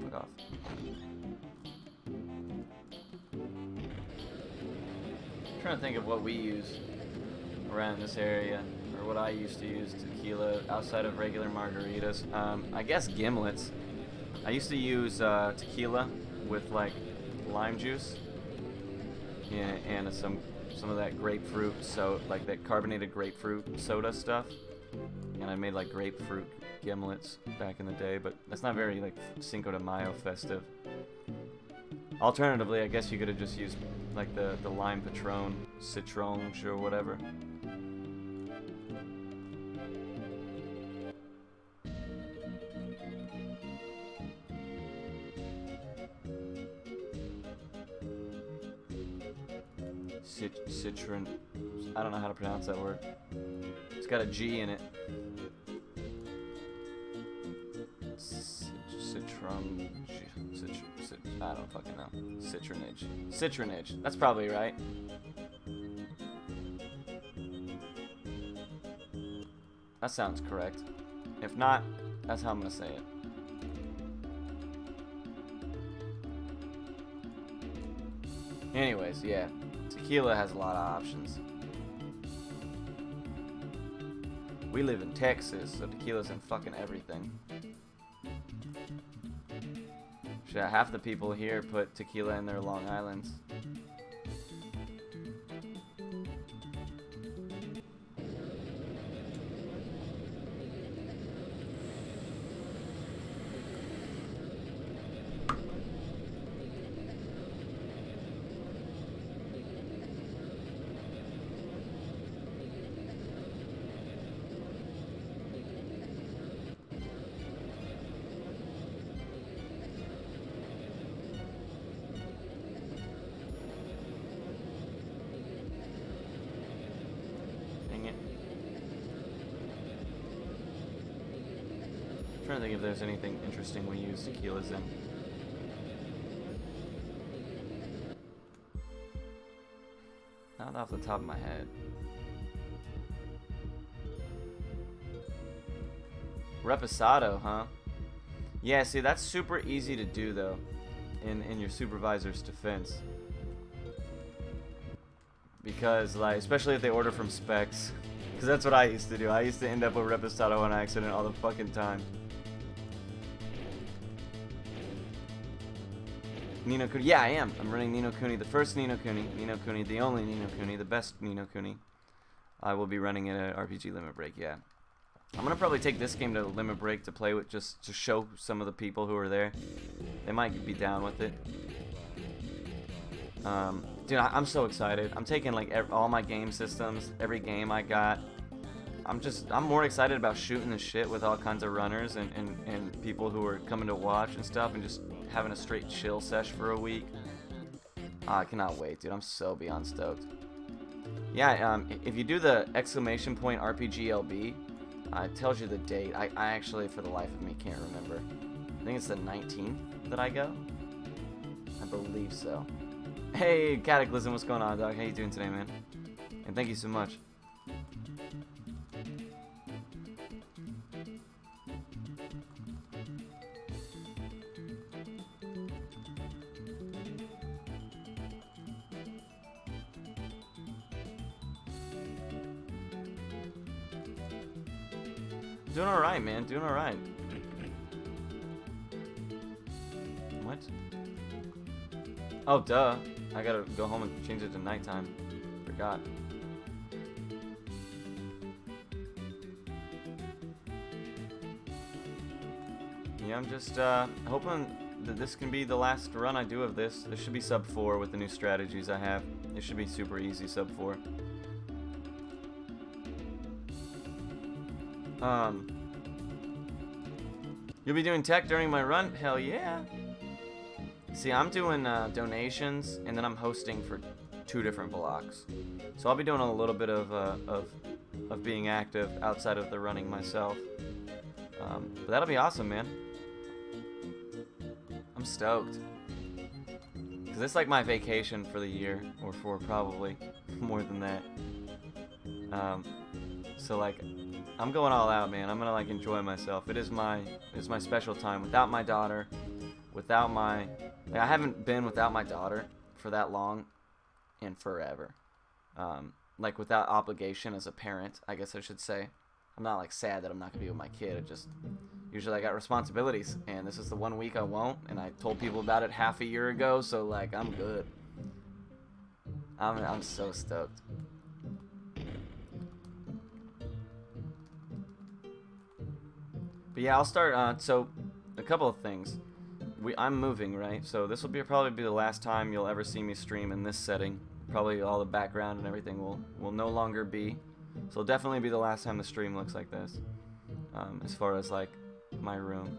Fuck off. I'm trying to think of what we use around this area, or what I used to use tequila outside of regular margaritas. I guess gimlets. I used to use tequila with like lime juice, and some of that grapefruit, so like that carbonated grapefruit soda stuff. And I made like grapefruit gimlets back in the day, but that's not very like Cinco de Mayo festive. Alternatively, I guess you could have just used like the lime Patron, Citronge or whatever. Citron. I don't know how to pronounce that word. It's got a G in it. Citron. I don't fucking know. Citronage. Citronage. That's probably right. That sounds correct. If not, that's how I'm gonna say it. Anyways, yeah. Tequila has a lot of options. We live in Texas, so tequila's in fucking everything. Shit, half the people here put tequila in their Long Islands. I'm trying to think if there's anything interesting we use tequilas in. Not off the top of my head. Reposado, huh? Yeah, see, that's super easy to do though, in your supervisor's defense. Because, like, especially if they order from Specs. Because that's what I used to do. I used to end up with Reposado on accident all the fucking time. Ni no Kuni. Yeah, I am. I'm running Ni no Kuni, the first Ni no Kuni, the only Ni no Kuni, the best Ni no Kuni. I will be running it at RPG Limit Break, yeah. I'm going to probably take this game to Limit Break to play with, just to show some of the people who are there. They might be down with it. Dude, I'm so excited. I'm taking like all my game systems, every game I got. I'm more excited about shooting the shit with all kinds of runners and people who are coming to watch and stuff, and just having a straight chill sesh for a week. I cannot wait, dude. I'm so beyond stoked. Yeah, if you do the !RPGLB, it tells you the date. I actually, for the life of me, can't remember. I think it's the 19th that I go. I believe so. Hey, Cataclysm, what's going on, dog? How you doing today, man? And thank you so much. Doing alright, man. Doing alright. What? Oh, duh. I gotta go home and change it to nighttime. Forgot. Yeah, I'm just hoping this can be the last run I do of this. This should be sub 4 with the new strategies I have. It should be super easy sub 4. You'll be doing tech during my run? Hell yeah. See, I'm doing donations, and then I'm hosting for 2 different blocks. So I'll be doing a little bit of being active outside of the running myself. But that'll be awesome, man. I'm stoked. Because it's like my vacation for the year, or for probably more than that. So like, I'm going all out, man. I'm gonna like enjoy myself. It's my special time without my daughter, without my, like, I haven't been without my daughter for that long, in forever. Like without obligation as a parent, I guess I should say. I'm not like sad that I'm not gonna be with my kid. It just usually I got responsibilities, and this is the 1 week I won't. And I told people about it half a year ago, so like I'm good. I'm so stoked. But yeah, I'll start. So a couple of things. I'm moving, right? So this will probably be the last time you'll ever see me stream in this setting. Probably all the background and everything will no longer be. So it'll definitely be the last time the stream looks like this. As far as like my room.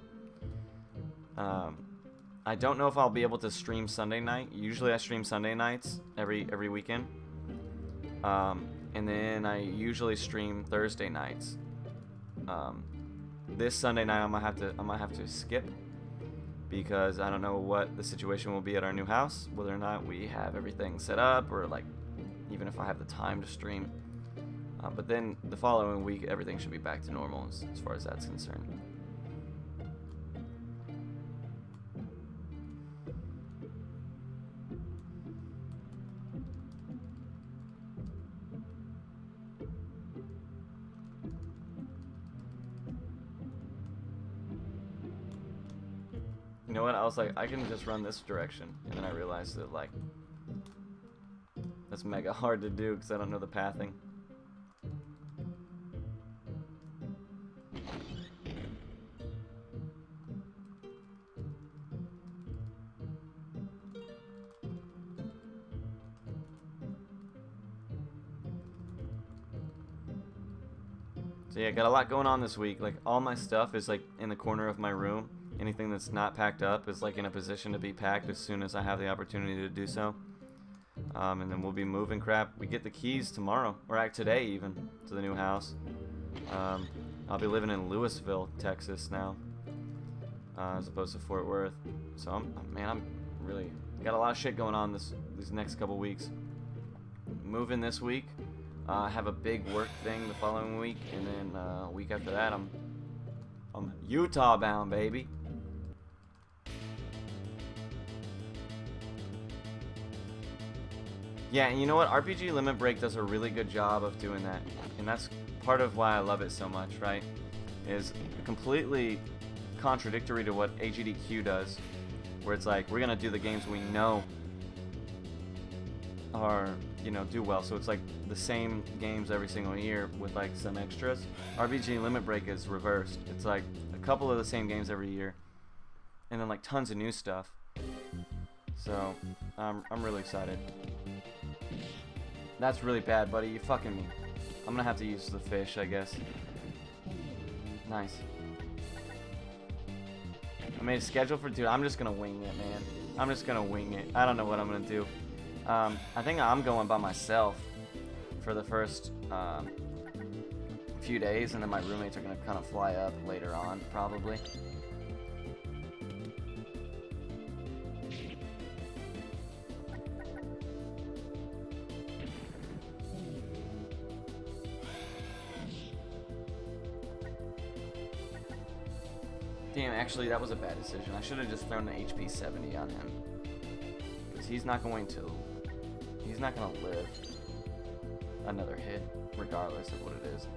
I don't know if I'll be able to stream Sunday night. Usually I stream Sunday nights every weekend. And then I usually stream Thursday nights. This Sunday night I might have to skip, because I don't know what the situation will be at our new house, whether or not we have everything set up, or like even if I have the time to stream. But then the following week everything should be back to normal as far as that's concerned. You know what? I was like, I can just run this direction, and then I realized that like that's mega hard to do because I don't know the pathing. So yeah, got a lot going on this week. Like all my stuff is like in the corner of my room. Anything that's not packed up is like in a position to be packed as soon as I have the opportunity to do so. And then we'll be moving crap. We get the keys tomorrow, or today even, to the new house. I'll be living in Lewisville, Texas now, as opposed to Fort Worth. So I'm really got a lot of shit going on these next couple weeks. Moving this week. I have a big work thing the following week, and then a week after that I'm Utah bound, baby. Yeah, and you know what? RPG Limit Break does a really good job of doing that. And that's part of why I love it so much, right? Is completely contradictory to what AGDQ does. Where it's like, we're going to do the games we know are, do well. So it's like the same games every single year with like some extras. RPG Limit Break is reversed. It's like a couple of the same games every year. And then like tons of new stuff. So, I'm really excited. That's really bad, buddy. You fucking me. I'm gonna have to use the fish, I guess. Nice. I made a schedule for... Dude, I'm just gonna wing it, man. I'm just gonna wing it. I don't know what I'm gonna do. I think I'm going by myself for the first few days, and then my roommates are gonna kind of fly up later on, probably. Damn, actually, that was a bad decision. I should have just thrown an HP 70 on him. Because he's not going to live another hit, regardless of what it is.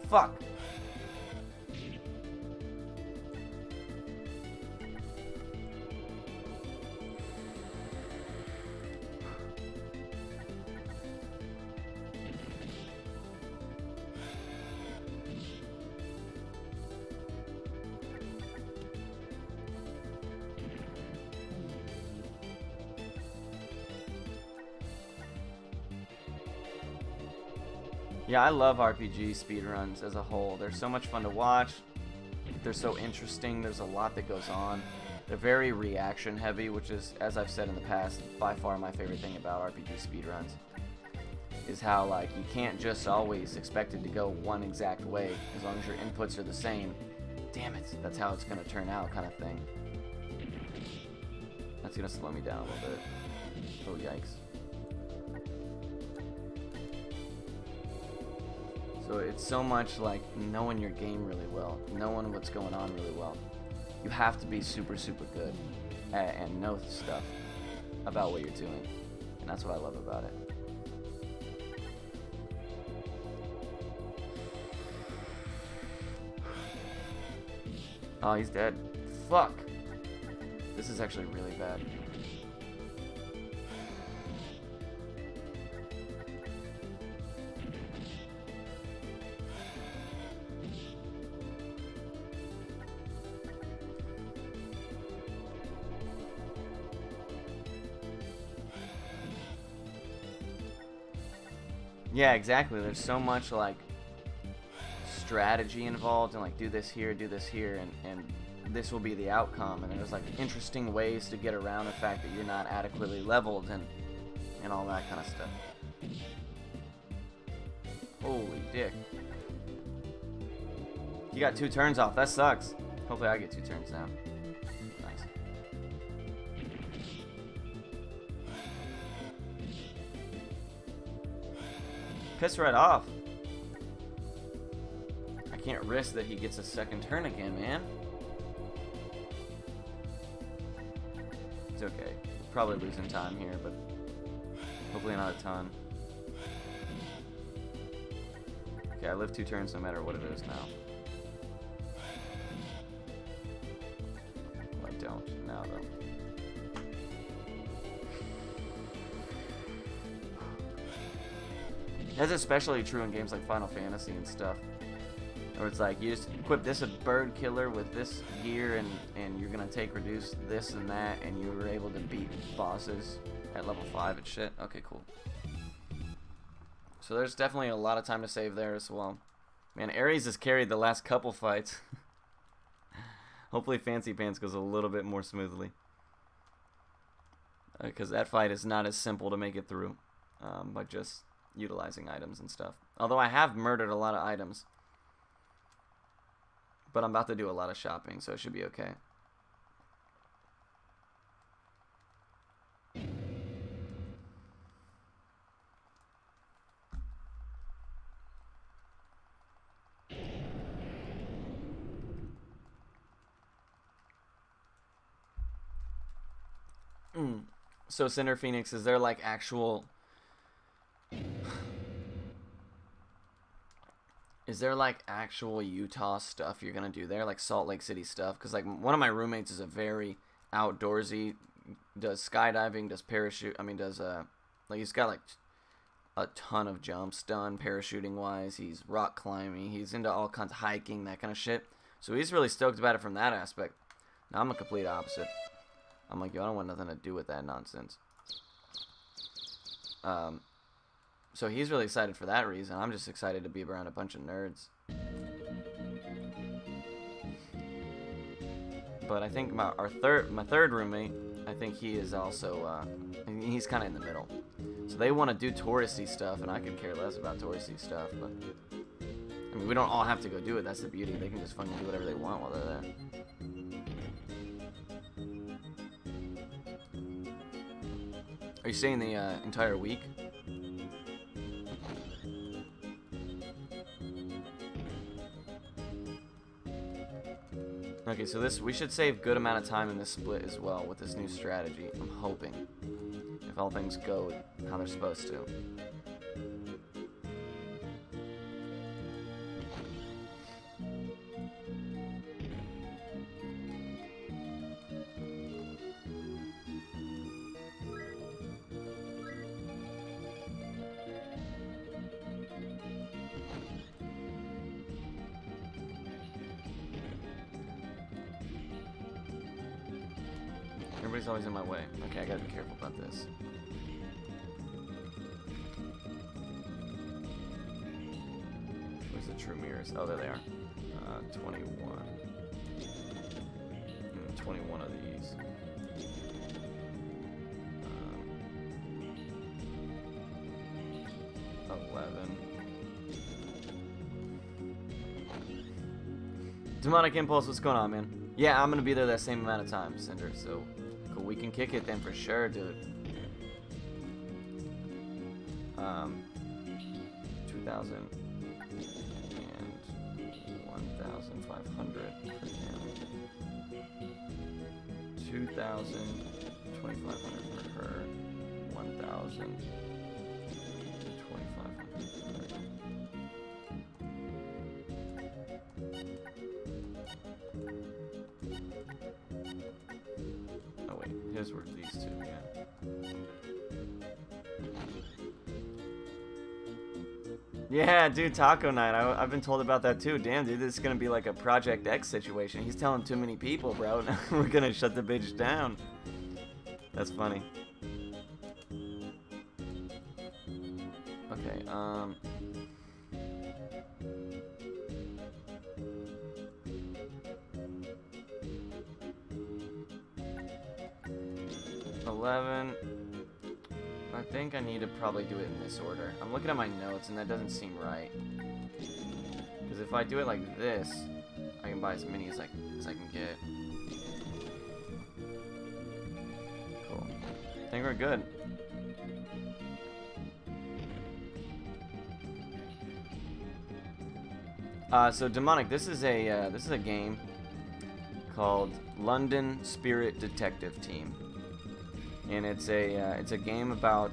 Fuck! Yeah, I love RPG speedruns as a whole. They're so much fun to watch. They're so interesting. There's a lot that goes on. They're very reaction heavy, which is, as I've said in the past, by far my favorite thing about RPG speedruns. Is how, like, you can't just always expect it to go one exact way as long as your inputs are the same. Damn it, that's how it's going to turn out, kind of thing. That's going to slow me down a little bit. Oh, yikes. So it's so much like knowing your game really well, knowing what's going on really well. You have to be super, super good and know stuff about what you're doing. And that's what I love about it. Oh, he's dead. Fuck. This is actually really bad. Yeah, exactly. There's so much, like, strategy involved, and like, do this here, and this will be the outcome. And there's like interesting ways to get around the fact that you're not adequately leveled and all that kind of stuff. Holy dick. You got 2 turns off. That sucks. Hopefully I get 2 turns now. Nice. Piss right off. I can't risk that he gets a second turn again, man. It's okay. Probably losing time here, but hopefully not a ton. Okay, I live 2 turns no matter what it is now. Well, I don't now, though. That's especially true in games like Final Fantasy and stuff. Where it's like, you just equip this bird killer with this gear, and you're gonna reduce this and that, and you were able to beat bosses at level 5 and shit. Okay, cool. So there's definitely a lot of time to save there as well. Man, Ares has carried the last couple fights. Hopefully Fancy Pants goes a little bit more smoothly. Because that fight is not as simple to make it through by just utilizing items and stuff. Although I have murdered a lot of items. But I'm about to do a lot of shopping, so it should be okay. So Cinder Phoenix, is there like actual... Is there like actual Utah stuff you're gonna do there, like Salt Lake City stuff? Because like one of my roommates is a very outdoorsy, does skydiving, does parachute. I mean, does like he's got like a ton of jumps done parachuting wise. He's rock climbing. He's into all kinds of hiking, that kind of shit. So he's really stoked about it from that aspect. Now I'm a complete opposite. I'm like, yo, I don't want nothing to do with that nonsense. So he's really excited for that reason. I'm just excited to be around a bunch of nerds. But I think my third roommate, I think he is also, he's kind of in the middle. So they want to do touristy stuff, and I could care less about touristy stuff. But I mean, we don't all have to go do it. That's the beauty. They can just fucking do whatever they want while they're there. Are you staying the entire week? Okay, so we should save good amount of time in this split as well with this new strategy. I'm hoping, if all things go how they're supposed to. Everybody's always in my way. Okay, I gotta be careful about this. through mirrors. Oh, there they are. 21. 21 of these. 11. Demonic Impulse, what's going on, man? Yeah, I'm gonna be there that same amount of time, Cinder, so cool. We can kick it then for sure, dude. 2,000 and 1,500 per camp. 2,000, 2,500 for her. 1,000, 2,500 for her. Oh wait, his were these two, yeah. Yeah, dude, Taco Night. I've been told about that too. Damn, dude, this is gonna be like a Project X situation. He's telling too many people, bro. We're gonna shut the bitch down. That's funny. Okay, 11. I think I need to probably do it in this order. I'm looking at my notes and that doesn't seem right. Because if I do it like this, I can buy as many as I can get. Cool. I think we're good. So Demonic, this is a game called London Spirit Detective Team. And it's a game about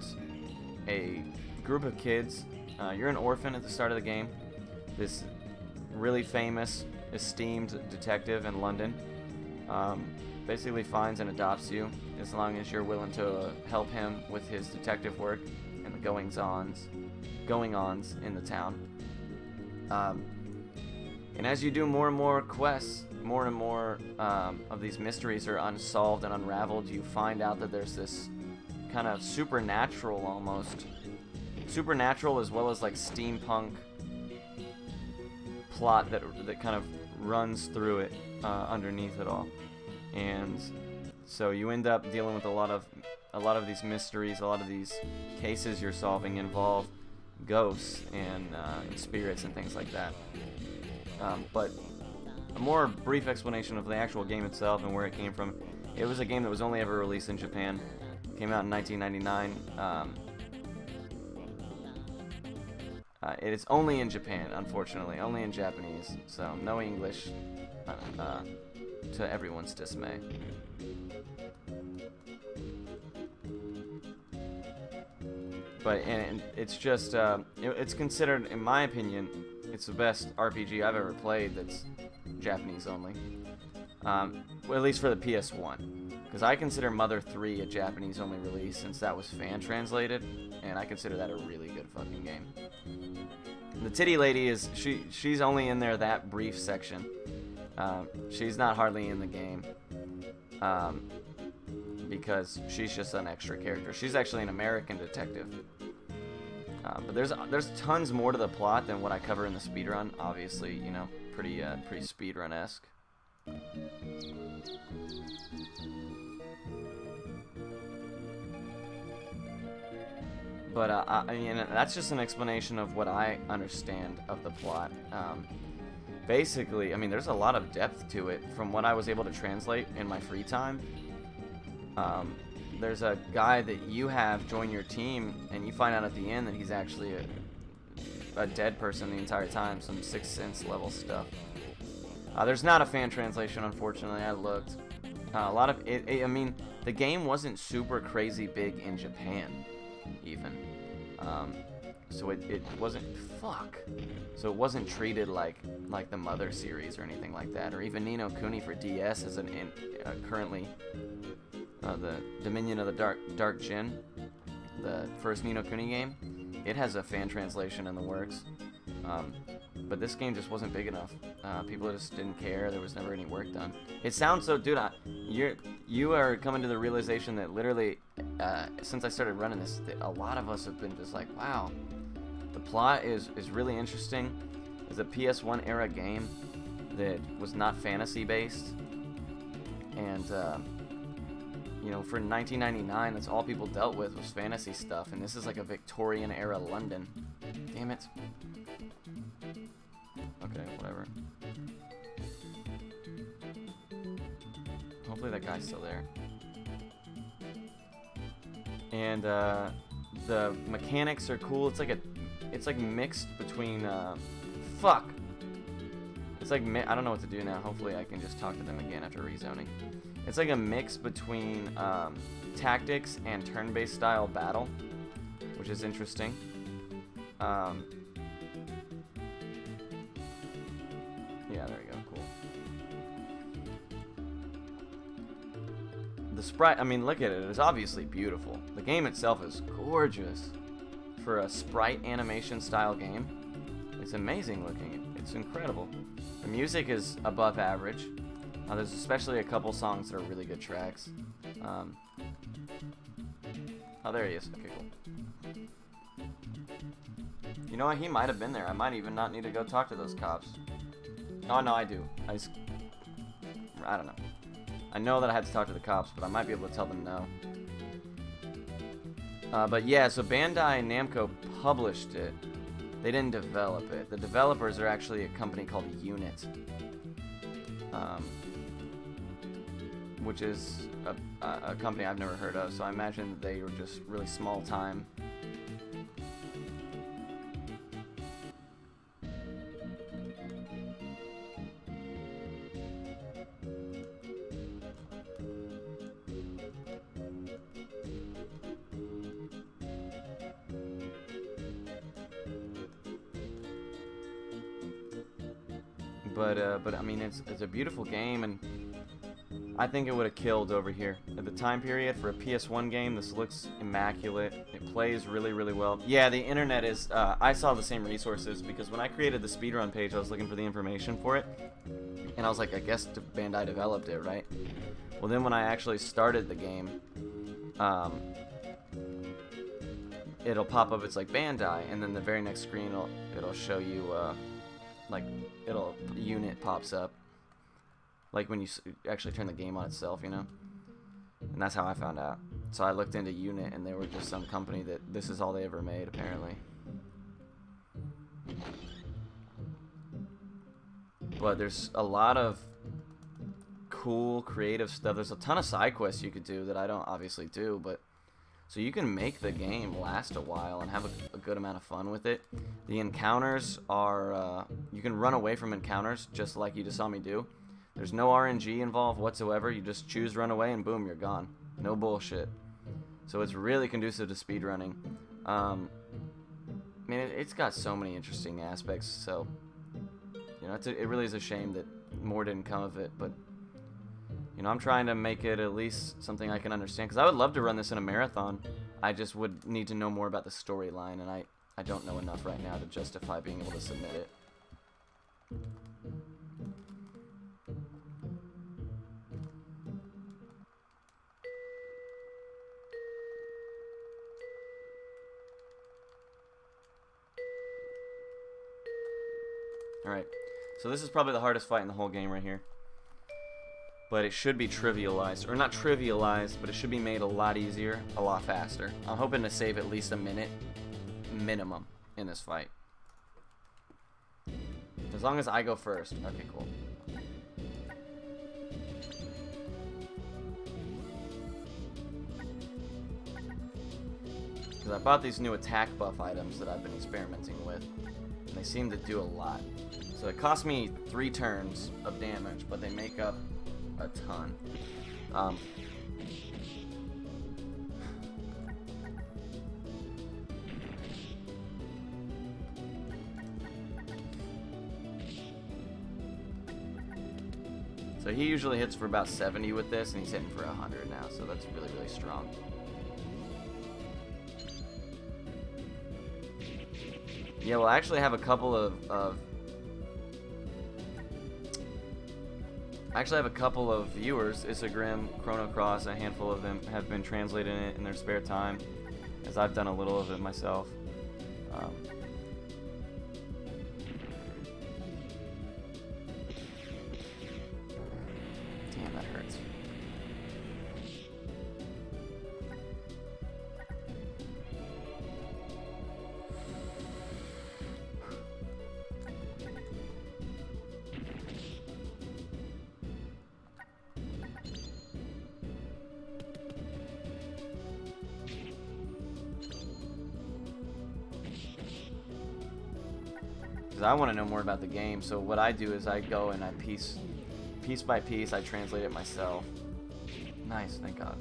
a group of kids. You're an orphan at the start of the game. This really famous, esteemed detective in London basically finds and adopts you as long as you're willing to help him with his detective work and the goings-ons in the town. And as you do more and more quests, more and more of these mysteries are unsolved and unraveled, you find out that there's this kind of supernatural as well as like steampunk plot that kind of runs through it underneath it all. And so you end up dealing with a lot of these mysteries, a lot of these cases you're solving involve ghosts and spirits and things like that. But a more brief explanation of the actual game itself and where it came from. It was a game that was only ever released in Japan. Came out in 1999. It is only in Japan, unfortunately. Only in Japanese. So no English, to everyone's dismay. But and it's just it's considered, in my opinion, it's the best RPG I've ever played that's Japanese only. Well, at least for the PS1. Because I consider Mother 3 a Japanese only release since that was fan translated, and I consider that a really good fucking game. The titty lady is she's only in there that brief section. She's not hardly in the game. Because she's just an extra character. She's actually an American detective. But there's tons more to the plot than what I cover in the speedrun. Obviously, you know, pretty speedrun-esque. But I mean, that's just an explanation of what I understand of the plot. Basically, I mean, there's a lot of depth to it from what I was able to translate in my free time. There's a guy that you have join your team, and you find out at the end that he's actually a dead person the entire time. Some Sixth Sense level stuff. There's not a fan translation, unfortunately. I looked. A lot of it. I mean, the game wasn't super crazy big in Japan, even. So it wasn't. Fuck. So it wasn't treated like the Mother series or anything like that, or even Ni no Kuni for DS as currently. The Dominion of the Dark Djinn, the first Ni no Kuni game, it has a fan translation in the works. But this game just wasn't big enough. People just didn't care. There was never any work done. It sounds so, dude. You are coming to the realization that literally, since I started running this, a lot of us have been just like, wow, the plot is really interesting. is a PS1 era game that was not fantasy based, and you know, for 1999, that's all people dealt with was fantasy stuff, and this is like a Victorian era London. Damn it. Okay, whatever. Hopefully that guy's still there. And the mechanics are cool. It's like mixed between fuck. It's like I don't know what to do now. Hopefully I can just talk to them again after rezoning. It's like a mix between tactics and turn-based style battle, which is interesting. Yeah, there we go. Cool. The sprite, I mean, look at it. It's obviously beautiful. The game itself is gorgeous for a sprite animation style game. It's amazing looking. It's incredible. The music is above average. There's especially a couple songs that are really good tracks. Oh, there he is. Okay, cool. You know what? He might have been there. I might even not need to go talk to those cops. Oh, no, I do. I don't know. I know that I had to talk to the cops, but I might be able to tell them no. But yeah, so Bandai Namco published it. They didn't develop it. The developers are actually a company called Unit. Which is a company I've never heard of, so I imagine that they were just really small time. But I mean, it's a beautiful game, and I think it would have killed over here. At the time period, for a PS1 game, this looks immaculate. It plays really, really well. Yeah, the internet is... I saw the same resources, because when I created the speedrun page, I was looking for the information for it. And I was like, I guess Bandai developed it, right? Well, then when I actually started the game, it'll pop up, it's like Bandai, and then the very next screen, it'll show you, like, Unit pops up. Like when you actually turn the game on itself, you know? And that's how I found out. So I looked into Unit, and they were just some company that this is all they ever made, apparently. But there's a lot of cool, creative stuff. There's a ton of side quests you could do that I don't obviously do, but... So you can make the game last a while and have a good amount of fun with it. The encounters are... you can run away from encounters, just like you just saw me do. There's no RNG involved whatsoever. You just choose run away and boom, you're gone. No bullshit. So it's really conducive to speedrunning. I mean, it's got so many interesting aspects, so... You know, it really is a shame that more didn't come of it, but... You know, I'm trying to make it at least something I can understand, because I would love to run this in a marathon. I just would need to know more about the storyline, and I don't know enough right now to justify being able to submit it. Alright, so this is probably the hardest fight in the whole game right here. But it should be trivialized, or not trivialized, but it should be made a lot easier, a lot faster. I'm hoping to save at least a minute minimum in this fight. As long as I go first. Okay, cool. Because I bought these new attack buff items that I've been experimenting with, and they seem to do a lot. So it cost me 3 turns of damage, but they make up a ton. So he usually hits for about 70 with this, and he's hitting for 100 now, so that's really, really strong. Yeah, well, I actually have a couple of viewers, Isagrim, Chrono Cross, a handful of them have been translating it in their spare time, as I've done a little of it myself. perfect. Because I want to know more about the game, so what I do is I go and I piece by piece, I translate it myself. Nice, thank God.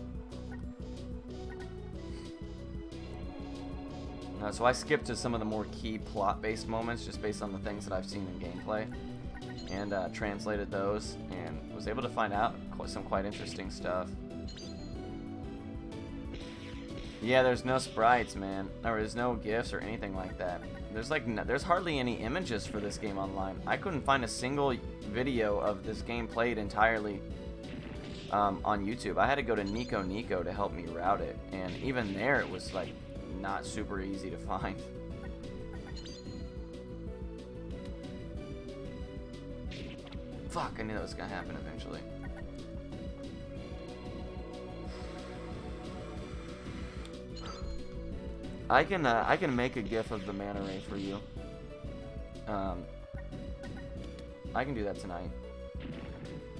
So I skipped to some of the more key plot-based moments, just based on the things that I've seen in gameplay, and translated those, and was able to find out some quite interesting stuff. Yeah, there's no sprites, man, or there's no GIFs or anything like that. There's hardly any images for this game online. I couldn't find a single video of this game played entirely on YouTube. I had to go to Nico to help me route it, and even there it was like not super easy to find. Fuck, I knew that was gonna happen eventually. I can make a GIF of the manta ray for you. I can do that tonight.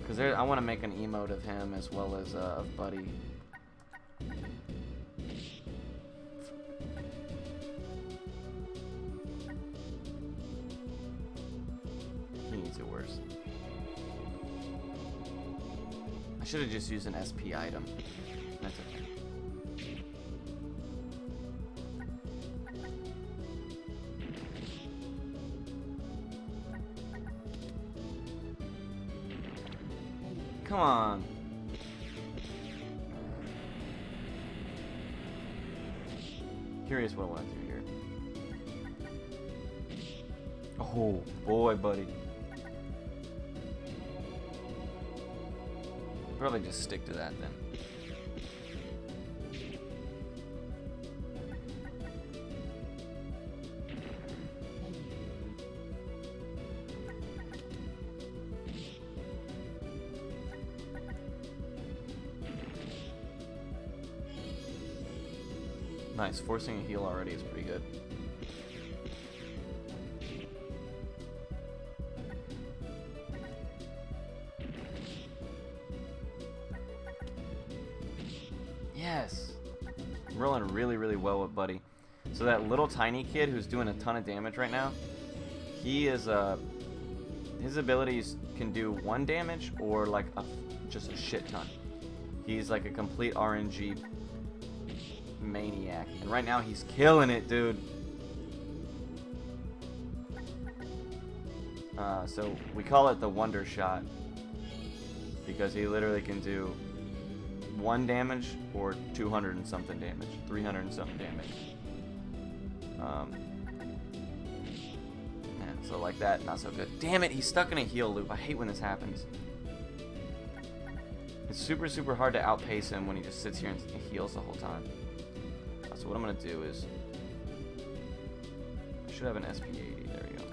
Cause I want to make an emote of him as well as of Buddy. He needs it worse. I should have just used an SP item. That's okay. Come on. Curious what I want to do here. Oh, boy, buddy. Probably just stick to that then. Nice, forcing a heal already is pretty good. Yes! I'm rolling really, really well with Buddy. So that little tiny kid who's doing a ton of damage right now, he is, his abilities can do 1 damage or like just a shit ton. He's like a complete RNG maniac, and right now he's killing it, dude. So we call it the Wonder Shot because he literally can do 1 damage or 200 and something damage, 300 and something damage. Yeah, so like that, not so good. Damn it, he's stuck in a heal loop. I hate when this happens. It's super, super hard to outpace him when he just sits here and heals the whole time. So what I'm going to do is, I should have an SP80, there we go.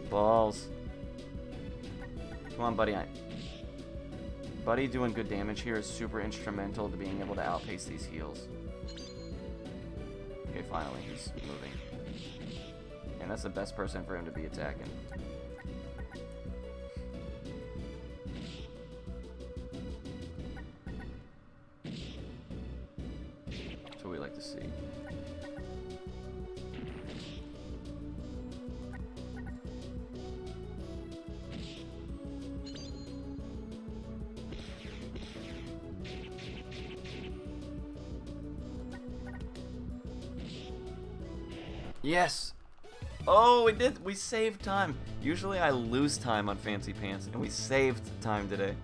Balls. Come on, buddy. Buddy doing good damage here is super instrumental to being able to outpace these heals. Okay, finally, he's moving. And that's the best person for him to be attacking. We like to see. Yes! Oh, we did! We saved time! Usually I lose time on Fancy Pants, and we saved time today.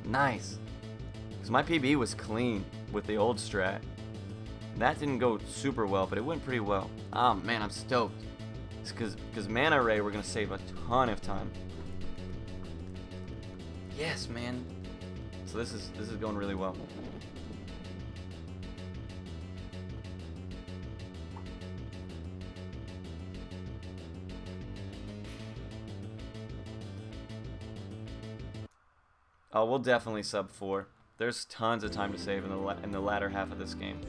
Nice! Because my PB was clean with the old strat. That didn't go super well, but it went pretty well. Oh man, I'm stoked. It's because Mana Ray, we're gonna save a ton of time. Yes, man. So this is going really well. Oh, we'll definitely sub 4. There's tons of time to save in the latter half of this game.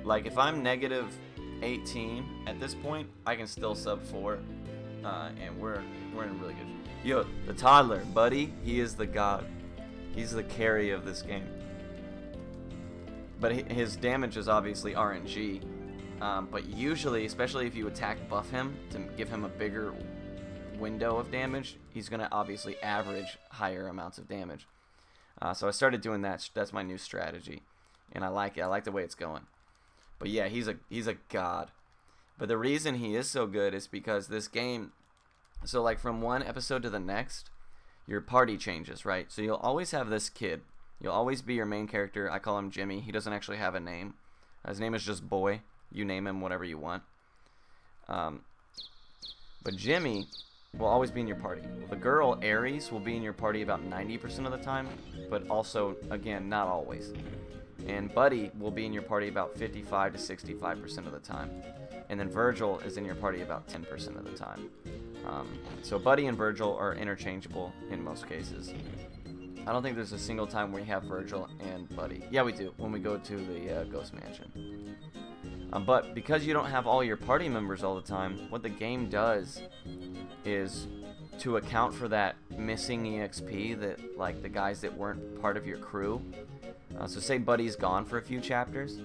Like, if I'm negative 18 at this point, I can still sub 4, and we're in really good shape. Yo, the toddler, buddy, he is the god. He's the carry of this game. But his damage is obviously RNG. But usually, especially if you attack buff him to give him a bigger window of damage, he's going to obviously average higher amounts of damage. So I started doing that. That's my new strategy, and I like it. I like the way it's going. But yeah, he's a god. But the reason he is so good is because this game, so like from one episode to the next, your party changes, right? So you'll always have this kid. You'll always be your main character. I call him Jimmy. He doesn't actually have a name. His name is just Boy. You name him whatever you want. But Jimmy will always be in your party. The girl, Aries, will be in your party about 90% of the time, but also, again, not always. And Buddy will be in your party about 55 to 65% of the time. And then Virgil is in your party about 10% of the time. So Buddy and Virgil are interchangeable in most cases. I don't think there's a single time where we have Virgil and Buddy. Yeah, we do, when we go to the Ghost Mansion. But because you don't have all your party members all the time, what the game does is to account for that missing EXP that, like, the guys that weren't part of your crew. So say Buddy's gone for a few chapters.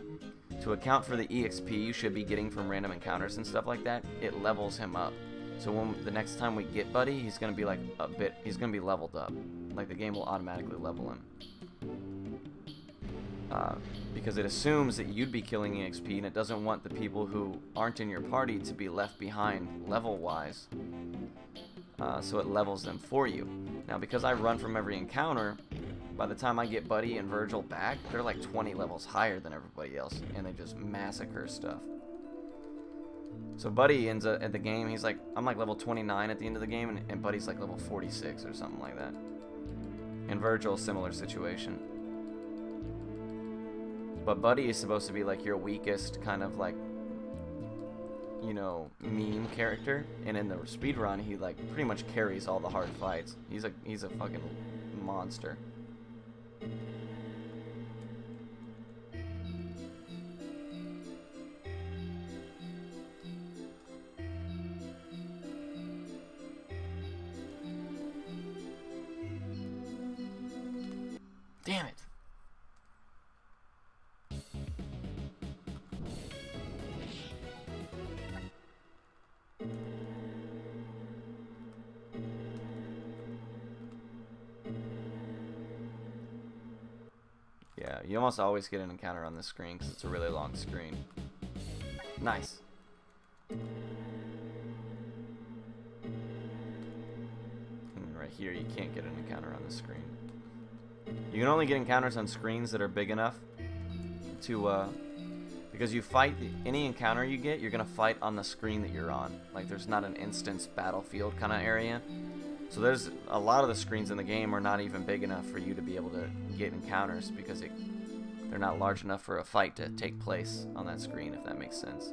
To account for the EXP you should be getting from random encounters and stuff like that, it levels him up. So when the next time we get Buddy, he's gonna be like he's gonna be leveled up. Like, the game will automatically level him. Because it assumes that you'd be killing EXP, and it doesn't want the people who aren't in your party to be left behind level-wise. So it levels them for you. Now, because I run from every encounter, by the time I get Buddy and Virgil back, they're like 20 levels higher than everybody else, and they just massacre stuff. So Buddy ends up at the game, I'm like level 29 at the end of the game, and Buddy's like level 46 or something like that. And Virgil, similar situation. But Buddy is supposed to be like your weakest kind of like, you know, meme character, and in the speedrun he like pretty much carries all the hard fights. He's a fucking monster. Damn it. Yeah, you almost always get an encounter on this screen because it's a really long screen. Nice. And right here, you can't get an encounter on the screen. You can only get encounters on screens that are big enough to, because you fight, any encounter you get, you're going to fight on the screen that you're on. Like, there's not an instance battlefield kind of area. So there's a lot of the screens in the game are not even big enough for you to be able to get encounters because they're not large enough for a fight to take place on that screen, if that makes sense.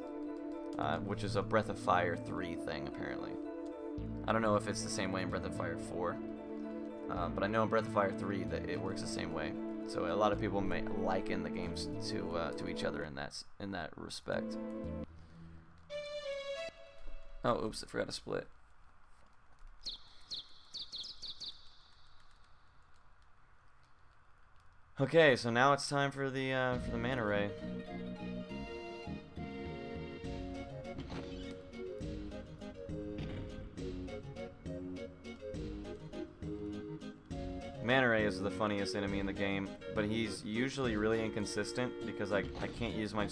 Which is a Breath of Fire 3 thing, apparently. I don't know if it's the same way in Breath of Fire 4, but I know in Breath of Fire 3 that it works the same way. So a lot of people may liken the games to each other in that respect. Oh, oops! I forgot to split. Okay, so now it's time for the manta ray. Manta ray is the funniest enemy in the game, but he's usually really inconsistent because I can't use my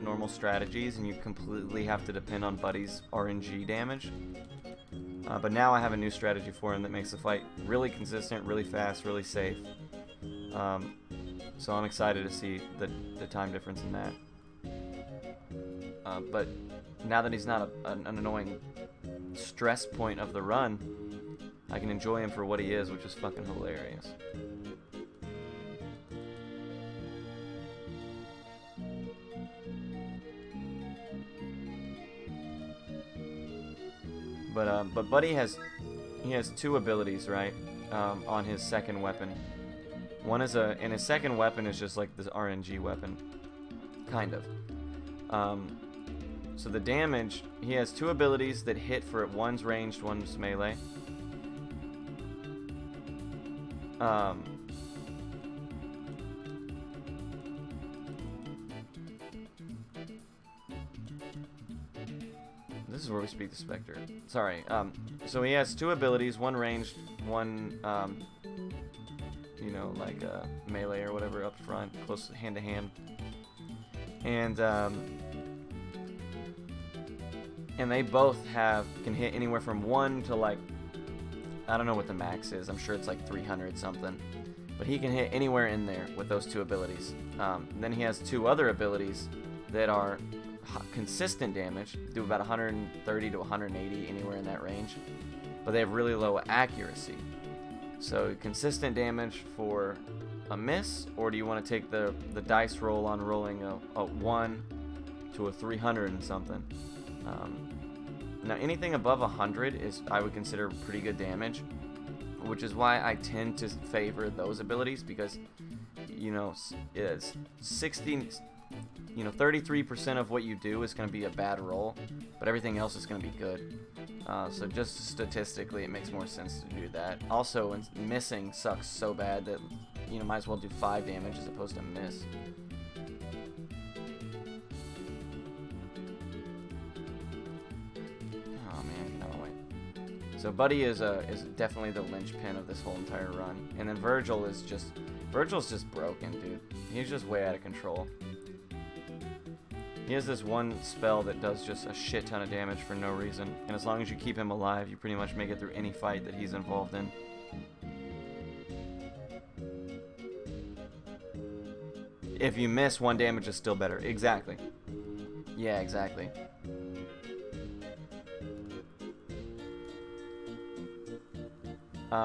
normal strategies, and you completely have to depend on Buddy's RNG damage. But now I have a new strategy for him that makes the fight really consistent, really fast, really safe. So I'm excited to see the time difference in that. But now that he's not an annoying stress point of the run, I can enjoy him for what he is, which is fucking hilarious. But Buddy has he has two abilities, right? On his second weapon. One is and his second weapon is just like this RNG weapon, kind of. So the damage, he has two abilities that hit for it. One's ranged, one's melee. This is where we speak to Spectre. Sorry. So he has two abilities, one ranged, one, you know, like melee or whatever up front, close hand to hand. And they both can hit anywhere from 1 to like, I don't know what the max is. I'm sure it's like 300 something. But he can hit anywhere in there with those two abilities. Then he has two other abilities that are consistent damage, do about 130 to 180, anywhere in that range. But they have really low accuracy. So consistent damage for a miss, or do you want to take the dice roll on rolling a 1 to a 300 and something? Now anything above 100 is, I would consider, pretty good damage, which is why I tend to favor those abilities, because, you know, it's 33% of what you do is going to be a bad roll, but everything else is going to be good. So just statistically, it makes more sense to do that. Also, missing sucks so bad that, you know, might as well do 5 damage as opposed to miss. Oh man, no wait. So Buddy is definitely the linchpin of this whole entire run, and then Virgil's just broken, dude. He's just way out of control. He has this one spell that does just a shit ton of damage for no reason, and as long as you keep him alive, you pretty much make it through any fight that he's involved in. If you miss, 1 damage is still better. Exactly. Yeah, exactly.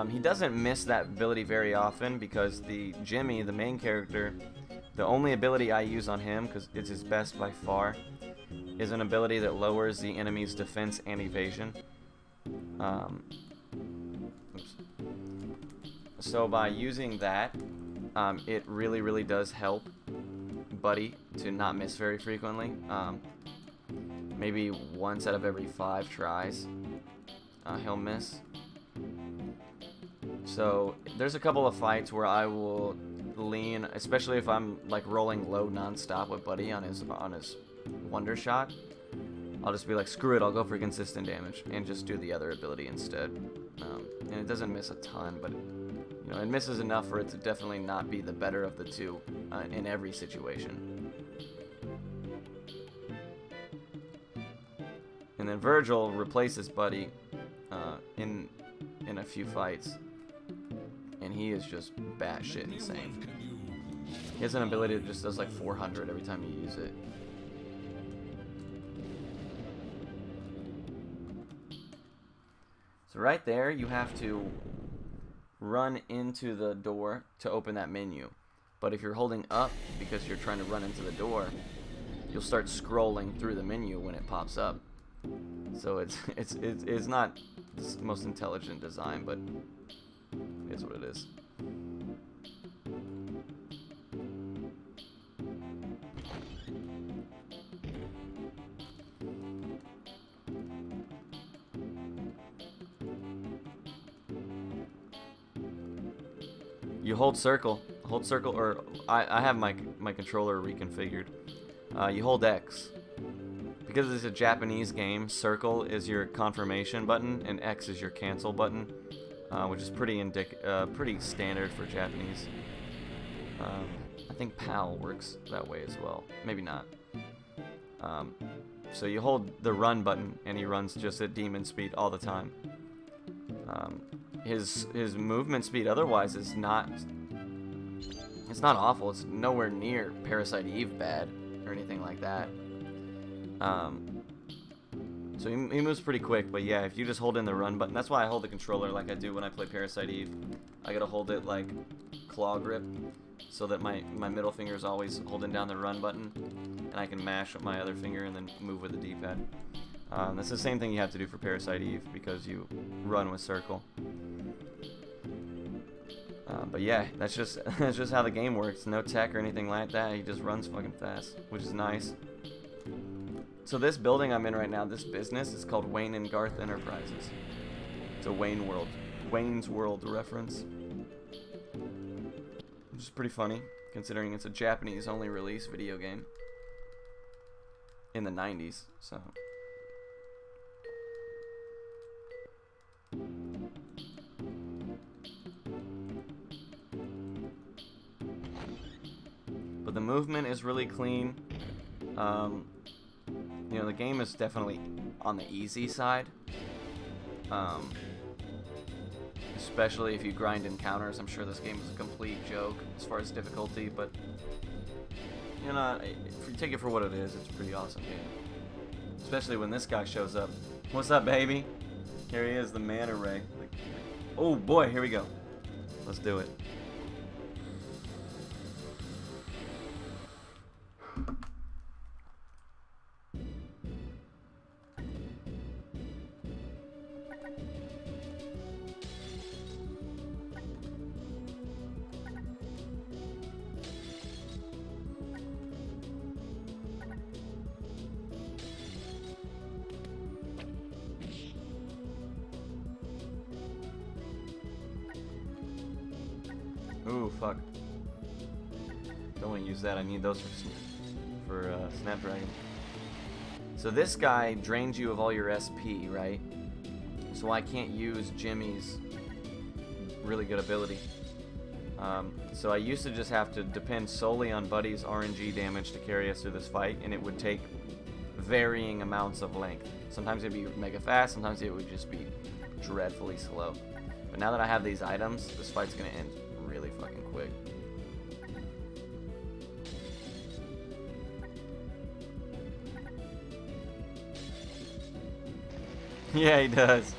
He doesn't miss that ability very often because Jimmy, the main character, the only ability I use on him, because it's his best by far, is an ability that lowers the enemy's defense and evasion. So by using that, it really, really does help Buddy to not miss very frequently. Maybe once out of every 5 tries, he'll miss. So there's a couple of fights where I will lean, especially if I'm like rolling low non-stop with Buddy on his wonder shot. I'll just be like, screw it, I'll go for consistent damage and just do the other ability instead. And it doesn't miss a ton, but you know, it misses enough for it to definitely not be the better of the two in every situation. And then Virgil replaces Buddy in a few fights, and he is just batshit insane. He has an ability that just does like 400 every time you use it. So right there, you have to run into the door to open that menu. But if you're holding up because you're trying to run into the door, you'll start scrolling through the menu when it pops up. So it's not the most intelligent design, but it is what it is. You hold circle, or I have my controller reconfigured. You hold X. Because it's a Japanese game, circle is your confirmation button and X is your cancel button, which is pretty standard for Japanese. I think PAL works that way as well. Maybe not. So you hold the run button and he runs just at demon speed all the time. His movement speed otherwise is not, it's not awful. It's nowhere near Parasite Eve bad or anything like that. So he moves pretty quick, but yeah, if you just hold in the run button, that's why I hold the controller like I do when I play Parasite Eve. I gotta hold it like claw grip, so that my middle finger is always holding down the run button, and I can mash with my other finger and then move with the D-pad. That's the same thing you have to do for Parasite Eve because you run with circle. But yeah, that's just that's just how the game works. No tech or anything like that. He just runs fucking fast, which is nice. So this building I'm in right now, this business, is called Wayne and Garth Enterprises. It's a Wayne's World reference. Which is pretty funny, considering it's a Japanese-only release video game. In the 90s, so... But the movement is really clean. You know, the game is definitely on the easy side. Especially if you grind encounters. I'm sure this game is a complete joke as far as difficulty, but you know, if you take it for what it is, it's a pretty awesome game. Especially when this guy shows up. What's up, baby? Here he is, the manta ray. Oh boy, here we go. Let's do it. Ooh, fuck. Don't want to use that. I need those for Snapdragon. So this guy drains you of all your SP, right? So I can't use Jimmy's really good ability. So I used to just have to depend solely on Buddy's RNG damage to carry us through this fight, and it would take varying amounts of length. Sometimes it'd be mega fast, sometimes it would just be dreadfully slow. But now that I have these items, this fight's gonna end really fucking quick. Yeah, he does.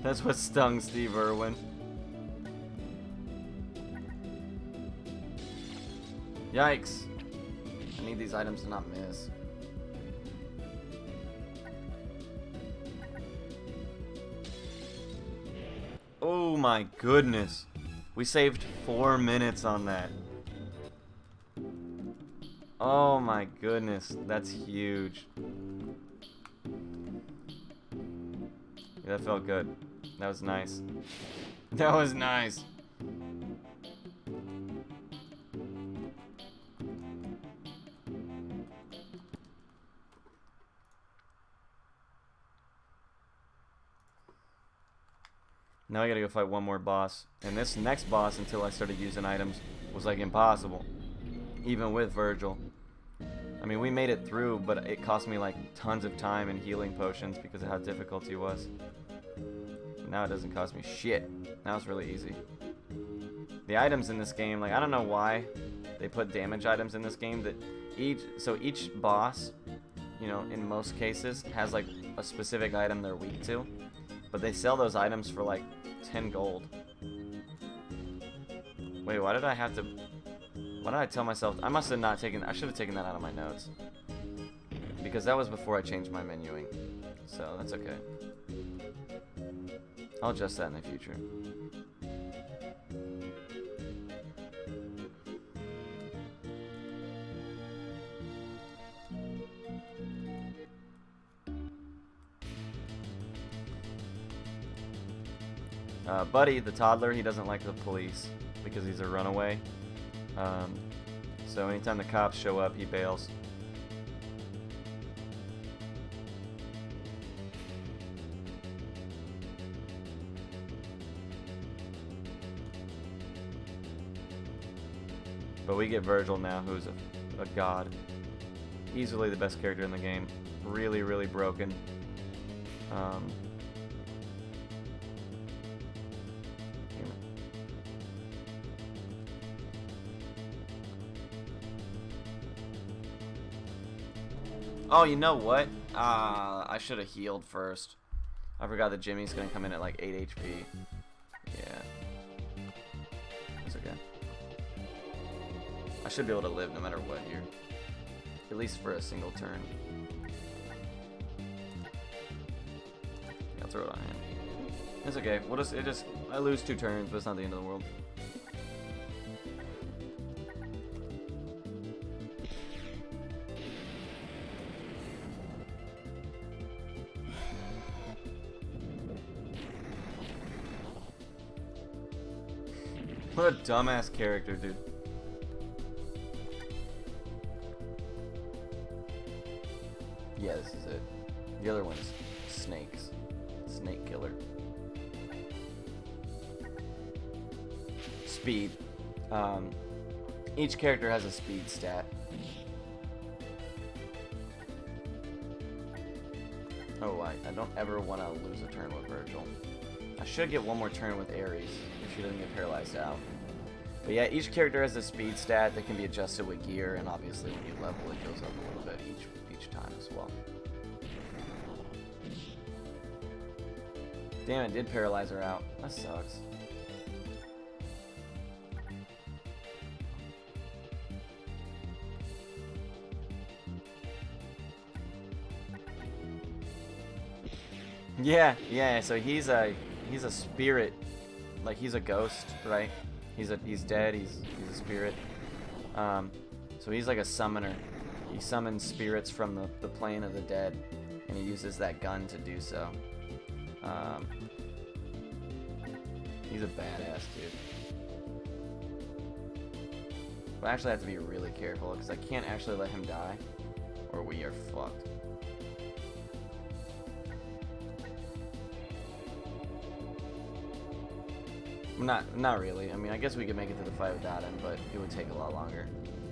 That's what stung Steve Irwin. Yikes. I need these items to not miss. Oh my goodness. We saved 4 minutes on that. Oh my goodness. That's huge. Yeah, that felt good. That was nice. That was nice. Now I gotta go fight one more boss. And this next boss, until I started using items, was like impossible. Even with Virgil. I mean, we made it through, but it cost me like tons of time and healing potions because of how difficult he was. Now it doesn't cost me shit. Now it's really easy. The items in this game, like, I don't know why they put damage items in this game. That each boss, you know, in most cases, has like a specific item they're weak to. But they sell those items for like 10 gold. Wait, why did I have to... Why did I tell myself... I must have not taken... I should have taken that out of my notes. Because that was before I changed my menuing. So, that's okay. I'll adjust that in the future. Buddy, the toddler, he doesn't like the police because he's a runaway. So anytime the cops show up, he bails. But we get Virgil now, who's a god. Easily the best character in the game. Really, really broken. Damn it. Oh, you know what? I should have healed first. I forgot that Jimmy's gonna come in at like 8 HP. Yeah. That's okay. I should be able to live no matter what here. At least for a single turn. Yeah, I'll throw it on him. It's okay. I lose 2 turns, but it's not the end of the world. What a dumbass character, dude. Yeah, this is it. The other one's snakes. Snake killer. Speed. Each character has a speed stat. Oh, I don't ever want to lose a turn with Virgil. I should get one more turn with Ares if she doesn't get paralyzed out. But yeah, each character has a speed stat that can be adjusted with gear, and obviously when you level, it goes up a little bit each time as well. Damn, it did paralyze her out. That sucks. Yeah. So he's a spirit, like he's a ghost, right? He's dead. He's a spirit. So he's like a summoner. He summons spirits from the plane of the dead, and he uses that gun to do so. He's a badass dude. But I actually have to be really careful because I can't actually let him die, or we are fucked. Not really. I mean, I guess we could make it to the fight without him, but it would take a lot longer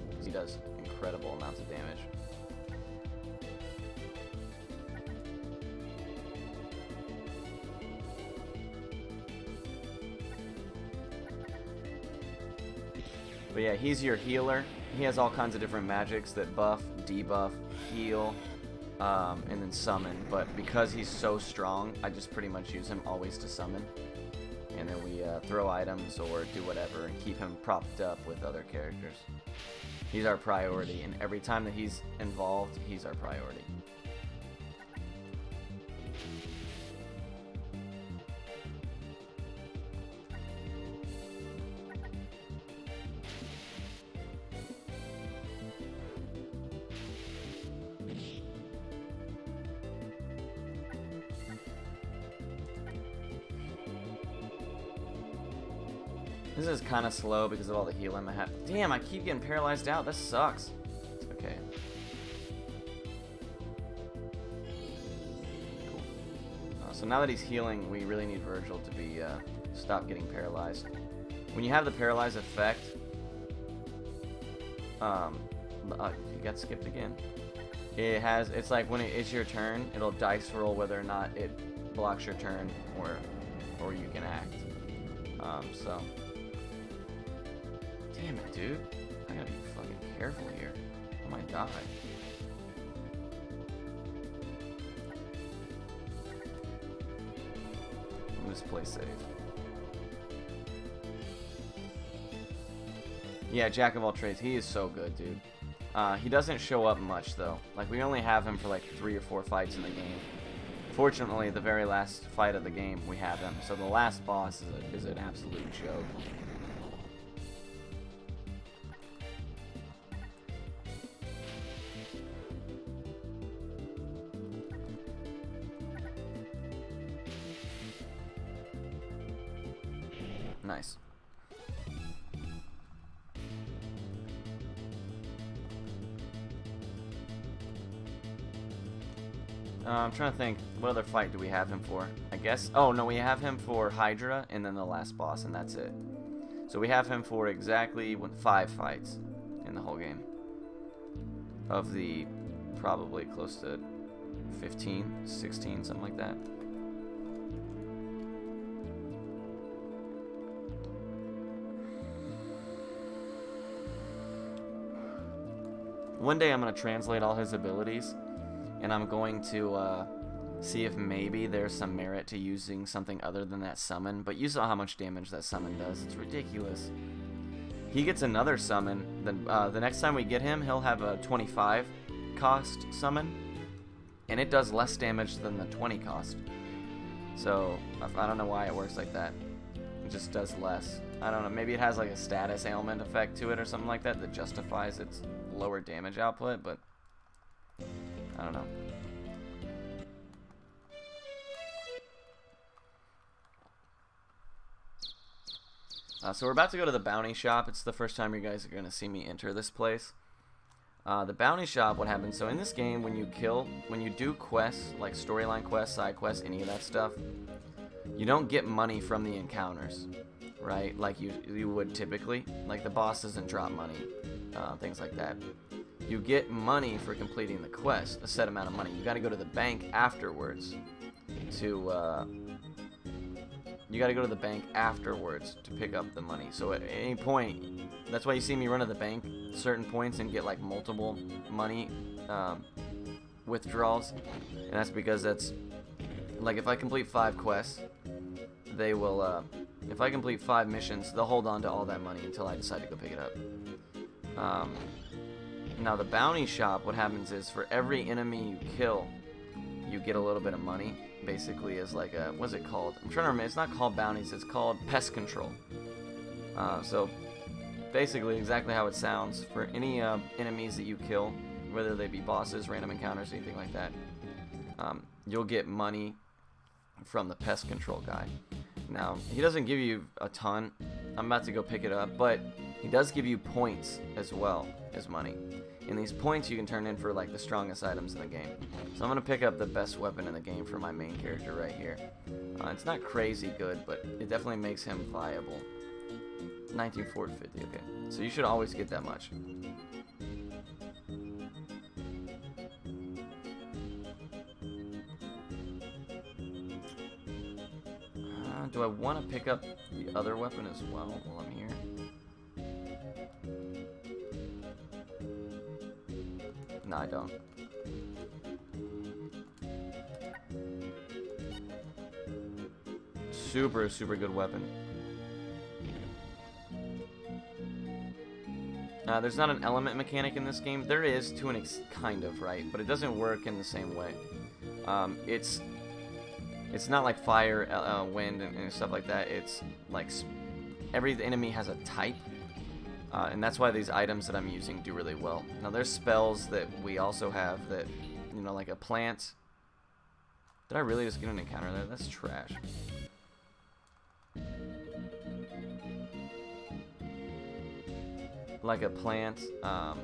because he does incredible amounts of damage. But yeah, he's your healer. He has all kinds of different magics that buff, debuff, heal, and then summon. But because he's so strong, I just pretty much use him always to summon. And then we throw items or do whatever and keep him propped up with other characters. He's our priority, and every time that he's involved, he's our priority. This is kind of slow because of all the healing I have. Damn, I keep getting paralyzed out. This sucks. Okay. Cool. So now that he's healing, we really need Virgil to be stop getting paralyzed. When you have the paralyzed effect, you got skipped again. It's like when it's your turn, it'll dice roll whether or not it blocks your turn or you can act. So. Damn it, dude. I gotta be fucking careful here. I might die. I'm just play safe. Yeah, Jack of all trades. He is so good, dude. He doesn't show up much, though. Like, we only have him for like 3 or 4 fights in the game. Fortunately, the very last fight of the game, we have him. So the last boss is an absolute joke. Nice. I'm trying to think, what other fight do we have him for? I guess, oh no, we have him for Hydra and then the last boss, and that's it. So we have him for exactly 5 fights in the whole game. Of the probably close to 15, 16, something like that. One day I'm going to translate all his abilities, and I'm going to see if maybe there's some merit to using something other than that summon. But you saw how much damage that summon does. It's ridiculous. He gets another summon. Then the next time we get him, he'll have a 25 cost summon, and it does less damage than the 20 cost. So I don't know why it works like that. It just does less. I don't know. Maybe it has like a status ailment effect to it or something like that that justifies its lower damage output, but I don't know. So we're about to go to the bounty shop. It's the first time you guys are going to see me enter this place. The bounty shop, what happens, so in this game, when you do quests, like storyline quests, side quests, any of that stuff, you don't get money from the encounters, right? Like you would typically. Like the boss doesn't drop money, things like that. You get money for completing the quest, a set amount of money. You got to go to the bank afterwards to pick up the money. So at any point, that's why you see me run to the bank certain points and get like multiple money withdrawals. And that's because that's like if I complete 5 quests, they will if I complete 5 missions, they'll hold on to all that money until I decide to go pick it up. Now the bounty shop, what happens is for every enemy you kill, you get a little bit of money. Basically is like a, what's it called? I'm trying to remember. It's not called bounties. It's called pest control. So basically exactly how it sounds. For any enemies that you kill, whether they be bosses, random encounters, anything like that, you'll get money from the pest control guy. Now, he doesn't give you a ton. I'm about to go pick it up, but he does give you points as well as money. And these points you can turn in for like the strongest items in the game. So I'm going to pick up the best weapon in the game for my main character right here. It's not crazy good, but it definitely makes him viable. 19,450, okay. So you should always get that much. Do I want to pick up the other weapon as well while I'm here? No, I don't. Super, super good weapon. There's not an element mechanic in this game. There is, to an kind of, right? But it doesn't work in the same way. It's not like fire, wind, and stuff like that. It's like every enemy has a type. And that's why these items that I'm using do really well. Now there's spells that we also have that, you know, like a plant. Did I really just get an encounter there? That's trash. Like a plant, the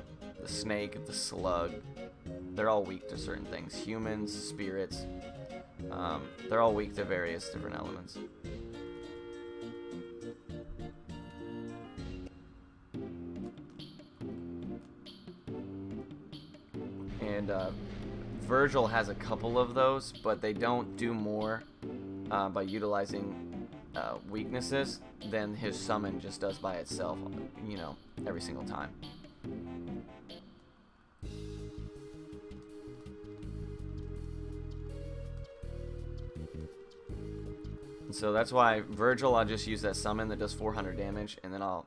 snake, the slug, they're all weak to certain things. Humans, spirits, they're all weak to various different elements. And Virgil has a couple of those, but they don't do more by utilizing weaknesses than his summon just does by itself, you know, every single time. And so that's why Virgil, I'll just use that summon that does 400 damage, and then I'll,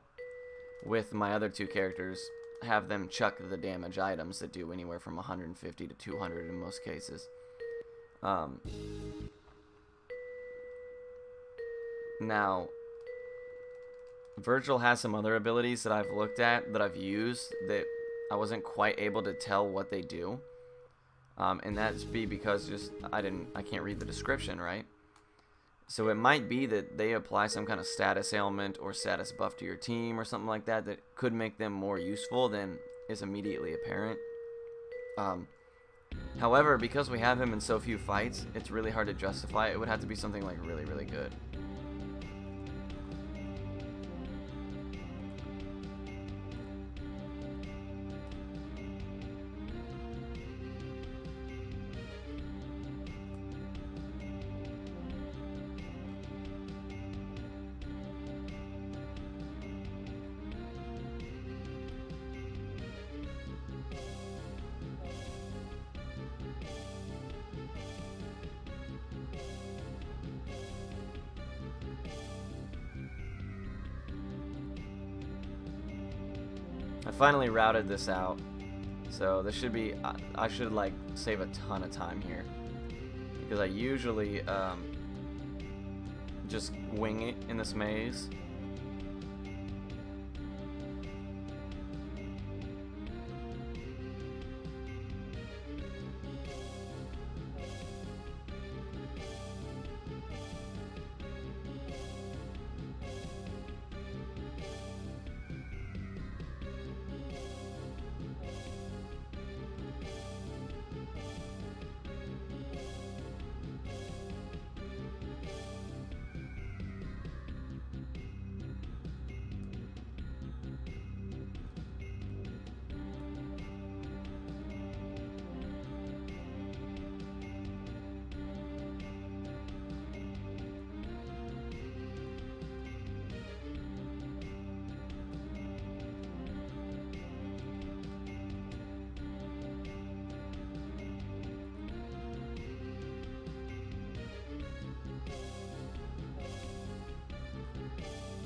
with my other 2 characters, have them chuck the damage items that do anywhere from 150 to 200 in most cases. Now, Virgil has some other abilities that I've looked at, that I've used, that I wasn't quite able to tell what they do. And that's because just I can't read the description, right? So it might be that they apply some kind of status ailment or status buff to your team or something like that that could make them more useful than is immediately apparent. However, because we have him in so few fights, it's really hard to justify. It would have to be something like really, really good. I finally routed this out, so this should be, I should like save a ton of time here, because I usually just wing it in this maze.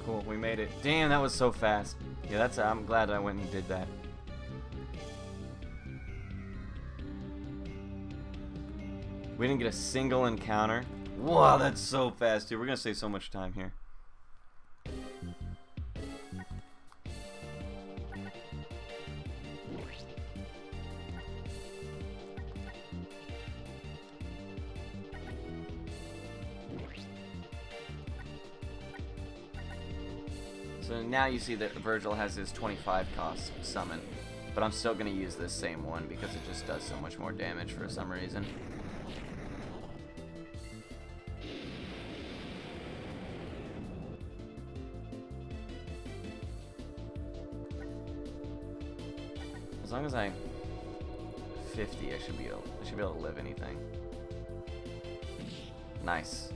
Cool, we made it. Damn, that was so fast. Yeah, I'm glad I went and did that. We didn't get a single encounter. Wow, that's so fast, dude. We're gonna save so much time here. So now you see that Virgil has his 25 cost summon, but I'm still going to use this same one because it just does so much more damage for some reason. As long as I 50, I should be able to live anything. Nice.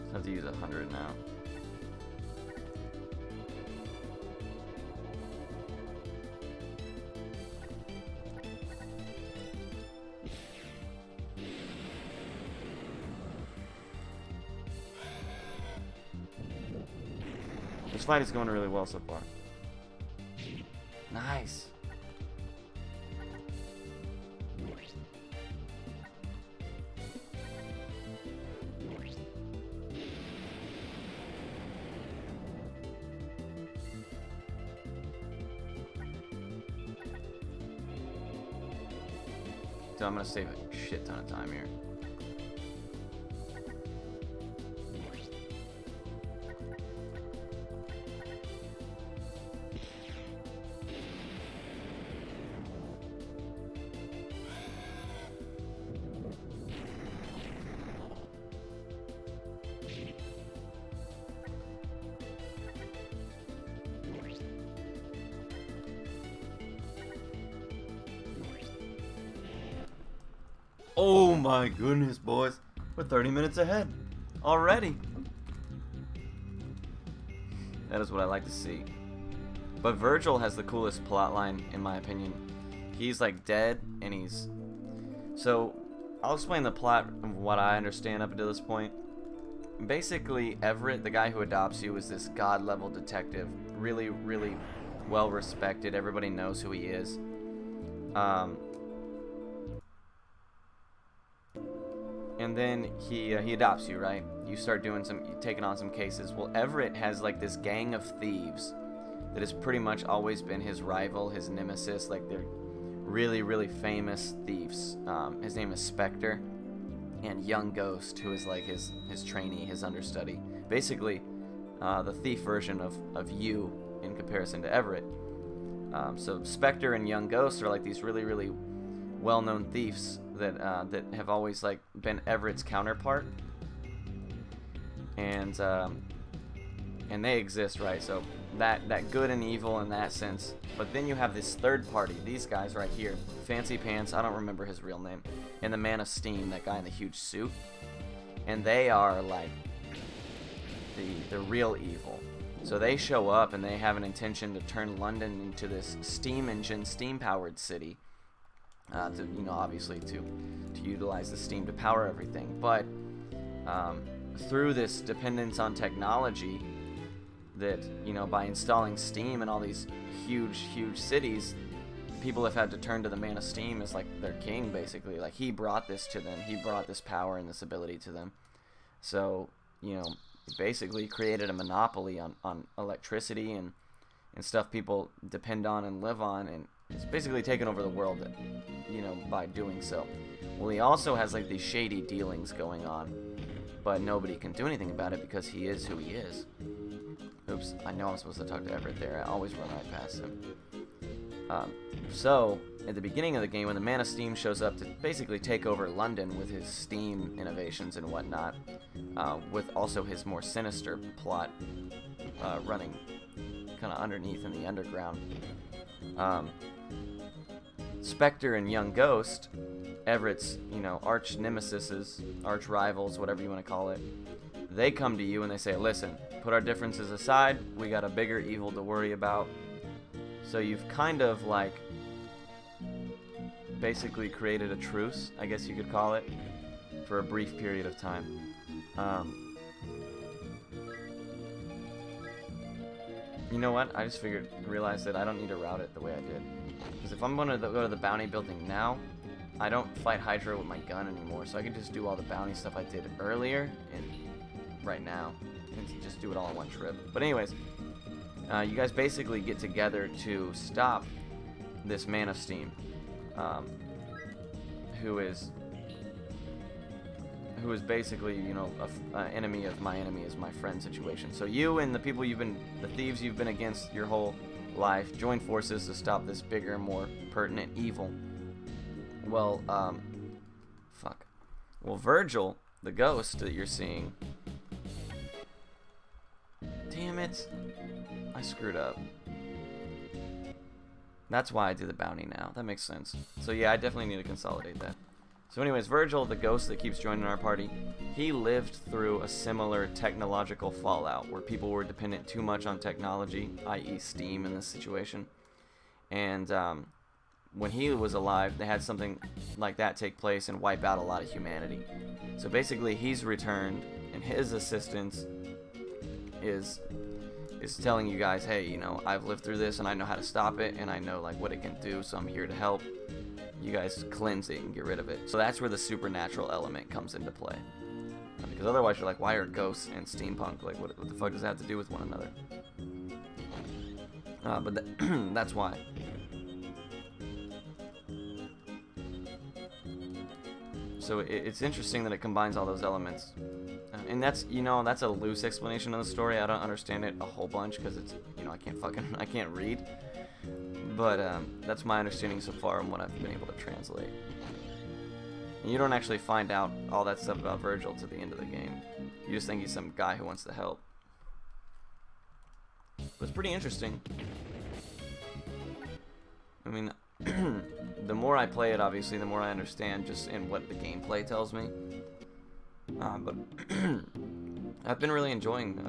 I have to use 100 now. This fight is going really well so far. Nice. So I'm gonna save a shit ton of time here. Oh my goodness, boys. We're 30 minutes ahead already. That is what I like to see. But Virgil has the coolest plotline, in my opinion. He's like dead, and he's... So, I'll explain the plot of what I understand up until this point. Basically, Everett, the guy who adopts you, is this god-level detective. Really, really well-respected. Everybody knows who he is. And then he adopts you, right? You start doing taking on some cases. Well, Everett has like this gang of thieves that has pretty much always been his rival, his nemesis. Like they're really, really famous thieves. His name is Spectre, and Young Ghost, who is like his trainee, his understudy. Basically, the thief version of you in comparison to Everett. So Spectre and Young Ghost are like these really, really well-known thieves that have always like been Everett's counterpart, and they exist, right? So that good and evil in that sense. But then you have this third party, these guys right here, Fancy Pants, I don't remember his real name, and the Man of Steam, that guy in the huge suit, and they are like the real evil. So they show up and they have an intention to turn London into this steam engine, steam powered city, to, you know, obviously to utilize the steam to power everything. But through this dependence on technology, that, you know, by installing steam in all these huge cities, people have had to turn to the Man of Steam as like their king, basically. Like, he brought this to them, he brought this power and this ability to them. So, you know, basically created a monopoly on electricity and stuff people depend on and live on, and it's basically taken over the world, you know, by doing so. Well, he also has like these shady dealings going on, but nobody can do anything about it because he is who he is. Oops, I know I'm supposed to talk to Everett there. I always run right past him. So, at the beginning of the game, when the Man of Steam shows up to basically take over London with his steam innovations and whatnot, with also his more sinister plot running kind of underneath in the underground, Spectre and Young Ghost, Everett's, you know, arch nemesises, arch rivals, whatever you want to call it, they come to you and they say, listen, put our differences aside, we got a bigger evil to worry about. So you've kind of like basically created a truce, I guess you could call it, for a brief period of time. You know what? I just realized that I don't need to route it the way I did. Because if I'm going to go to the bounty building now, I don't fight Hydra with my gun anymore. So I can just do all the bounty stuff I did earlier and right now, and just do it all in one trip. But anyways, you guys basically get together to stop this Man of Steam, who is basically, you know, an enemy of my enemy is my friend situation. So you and the people the thieves you've been against your whole life, join forces to stop this bigger, more pertinent evil. Well, Well, Virgil, the ghost that you're seeing. Damn it. I screwed up. That's why I do the bounty now. That makes sense. So yeah, I definitely need to consolidate that. So anyways, Virgil, the ghost that keeps joining our party, he lived through a similar technological fallout where people were dependent too much on technology, i.e. steam in this situation. And when he was alive, they had something like that take place and wipe out a lot of humanity. So basically, he's returned, and his assistance is telling you guys, hey, you know, I've lived through this and I know how to stop it and I know like what it can do, so I'm here to help. You guys cleanse it and get rid of it. So that's where the supernatural element comes into play. Because otherwise you're like, why are ghosts and steampunk? Like, what the fuck does that have to do with one another? But that's why. So it's interesting that it combines all those elements. And that's, you know, that's a loose explanation of the story. I don't understand it a whole bunch because it's, you know, I can't read. But that's my understanding so far and what I've been able to translate. And you don't actually find out all that stuff about Virgil to the end of the game. You just think he's some guy who wants to help. But it's pretty interesting. I mean, the more I play it, obviously, the more I understand just in what the gameplay tells me. But I've been really enjoying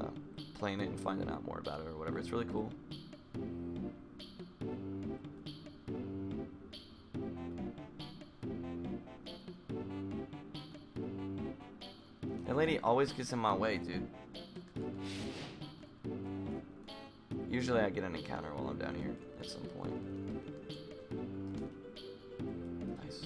playing it and finding out more about it or whatever. It's really cool. That lady always gets in my way, dude. Usually I get an encounter while I'm down here at some point. Nice.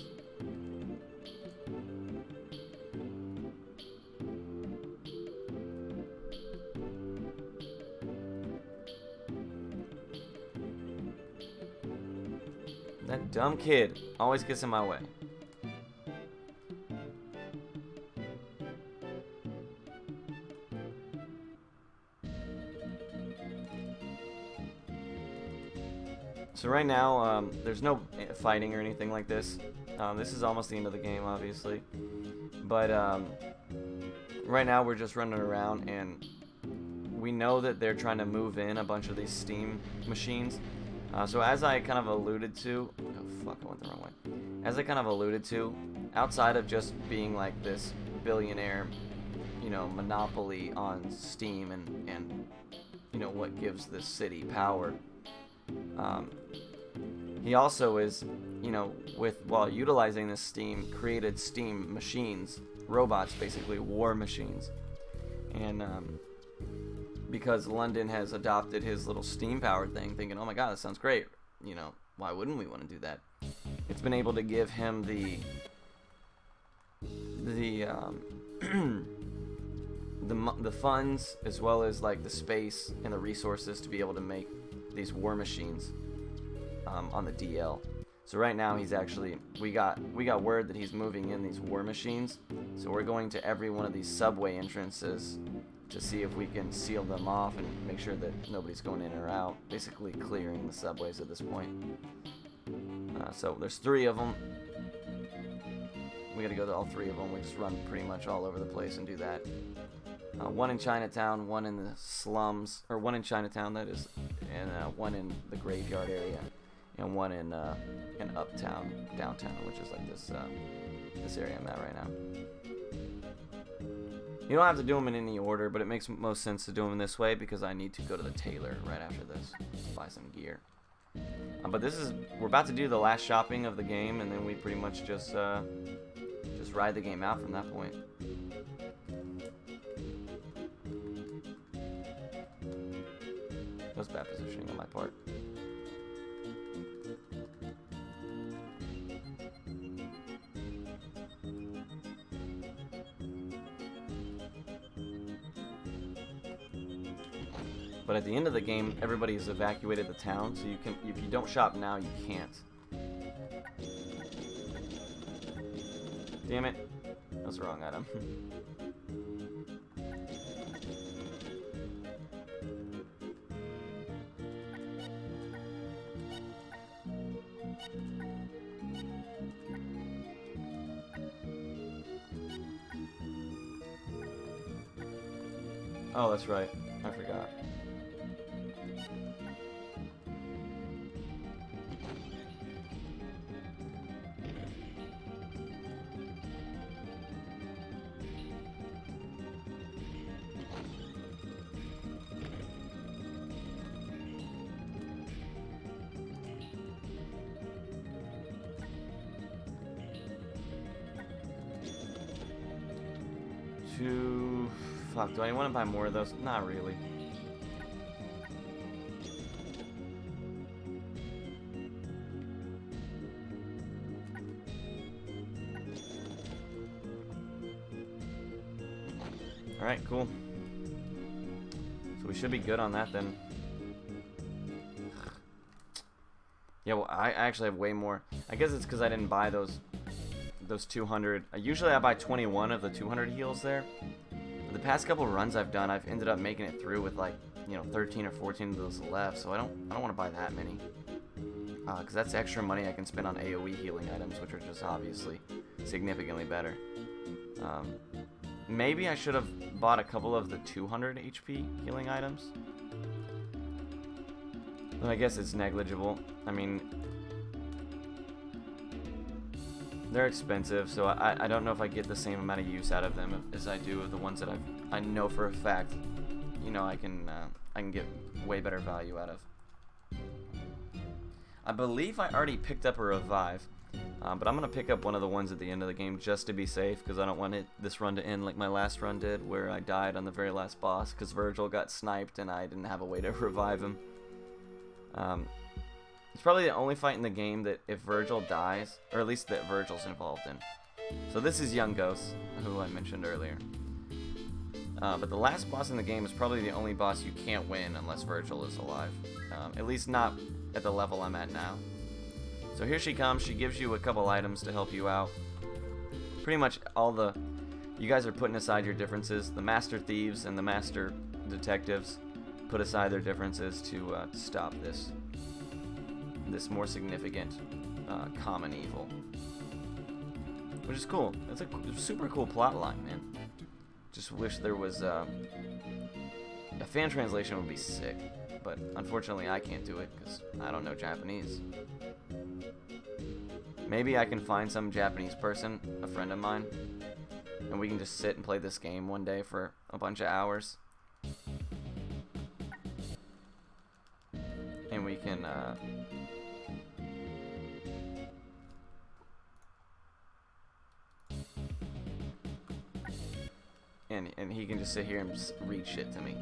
That dumb kid always gets in my way. So right now, there's no fighting or anything like this. This is almost the end of the game, obviously. But right now we're just running around, and we know that they're trying to move in a bunch of these steam machines. So as I kind of alluded to, oh fuck, I went the wrong way. As I kind of alluded to, outside of just being like this billionaire, you know, monopoly on steam and you know what gives this city power, he also is, you know, while utilizing this steam, created steam machines, robots, basically war machines, and because London has adopted his little steam powered thing, thinking, oh my god, that sounds great, you know, why wouldn't we want to do that? It's been able to give him the funds, as well as like the space and the resources to be able to make these war machines on the DL. So right now he's actually, we got word that he's moving in these war machines. So we're going to every one of these subway entrances to see if we can seal them off and make sure that nobody's going in or out. Basically clearing the subways at this point. So there's 3 of them. We gotta go to all 3 of them. We just run pretty much all over the place and do that. One in Chinatown, one in the slums, or one in Chinatown, that is, and one in the graveyard area, and one in uptown, downtown, which is like this area I'm at right now. You don't have to do them in any order, but it makes most sense to do them this way because I need to go to the tailor right after this to buy some gear. But we're about to do the last shopping of the game, and then we pretty much just ride the game out from that point. That was bad positioning on my part. But at the end of the game, everybody's evacuated the town, so you can, if you don't shop now, you can't. Damn it. That's the wrong item. Oh, that's right. I forgot. Fuck, do I want to buy more of those? Not really. Alright, cool. So we should be good on that then. Yeah, well, I actually have way more. I guess it's because I didn't buy those 200. Usually I buy 21 of the 200 heals there. But the past couple runs I've done, I've ended up making it through with like, you know, 13 or 14 of those left. So I don't want to buy that many. Because that's extra money I can spend on AoE healing items, which are just obviously significantly better. Maybe I should have bought a couple of the 200 HP healing items. But I guess it's negligible. I mean, they're expensive, so I don't know if I get the same amount of use out of them as I do of the ones that I know for a fact, you know, I can get way better value out of. I believe I already picked up a revive, but I'm gonna pick up one of the ones at the end of the game just to be safe, because I don't want this run to end like my last run did, where I died on the very last boss because Virgil got sniped and I didn't have a way to revive him. It's probably the only fight in the game that if Virgil dies, or at least that Virgil's involved in. So this is Young Ghost, who I mentioned earlier. But the last boss in the game is probably the only boss you can't win unless Virgil is alive. At least not at the level I'm at now. So here she comes. She gives you a couple items to help you out. Pretty much you guys are putting aside your differences. The Master Thieves and the Master Detectives put aside their differences to stop this more significant common evil, which is cool. It's a super cool plot line, man. Just wish there was a fan translation would be sick, but unfortunately I can't do it because I don't know Japanese. Maybe I can find some Japanese person, a friend of mine, and we can just sit and play this game one day for a bunch of hours. And we can, and he can just sit here and just read shit to me.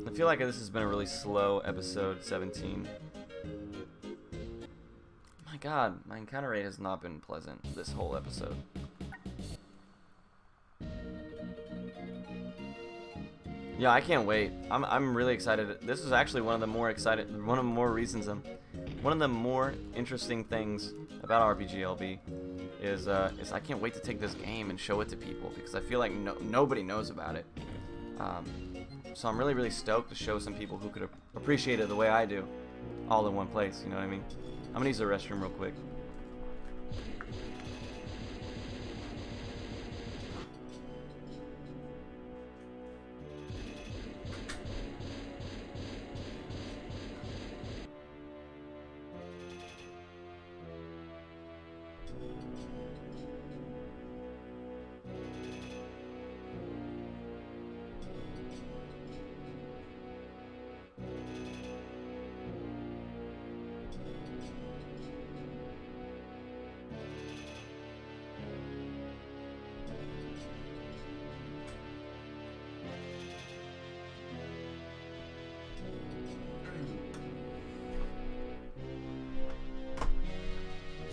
I feel like this has been a really slow episode 17. My god, my encounter rate has not been pleasant this whole episode. Yeah, I can't wait. I'm really excited. This is actually one of the more interesting things about RPGLB is I can't wait to take this game and show it to people because I feel like nobody knows about it. So I'm really, really stoked to show some people who could appreciate it the way I do, all in one place, you know what I mean? I'm gonna use the restroom real quick.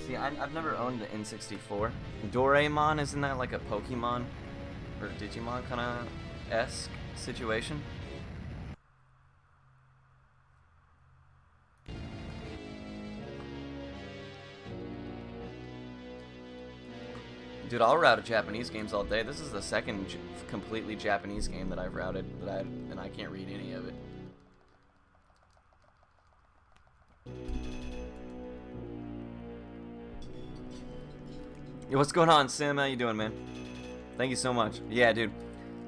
See, I've never owned the N64. Doraemon, isn't that like a Pokemon or Digimon kind of esque situation? Dude, I'll route Japanese games all day. This is the second completely Japanese game that I've routed and I can't read any of it. Yo, what's going on, Sim? How you doing, man? Thank you so much. Yeah, dude.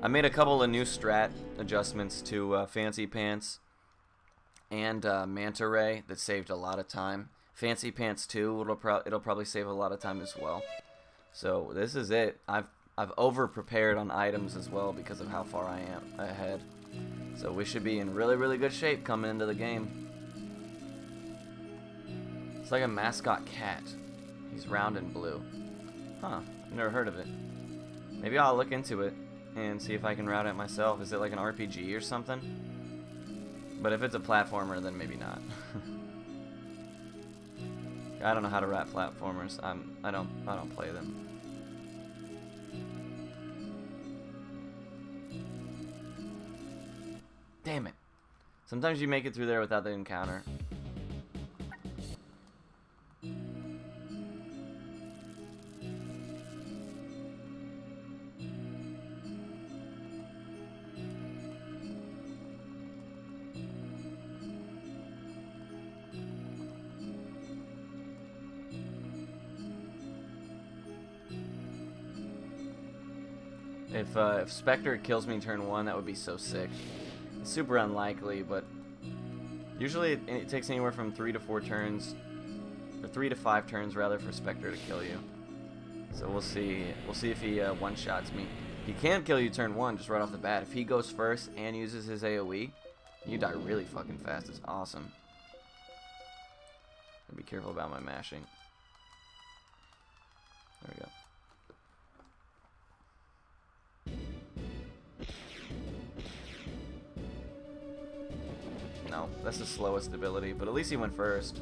I made a couple of new strat adjustments to Fancy Pants and Manta Ray that saved a lot of time. Fancy Pants 2, it'll probably save a lot of time as well. So this is it. I've over prepared on items as well because of how far I am ahead. So we should be in really, really good shape coming into the game. It's like a mascot cat. He's round and blue. Huh, I've never heard of it. Maybe I'll look into it and see if I can route it myself. Is it like an RPG or something? But if it's a platformer, then maybe not. I don't know how to route platformers. I don't play them. Damn it. Sometimes you make it through there without the encounter. If Spectre kills me turn 1, that would be so sick. It's super unlikely, but usually it takes anywhere from 3 to 4 turns, or 3 to 5 turns rather, for Spectre to kill you. So we'll see. We'll see if he one-shots me. He can kill you turn 1 just right off the bat. If he goes first and uses his AoE, you die really fucking fast. It's awesome. Be careful about my mashing. There we go. No, that's the slowest ability, but at least he went first.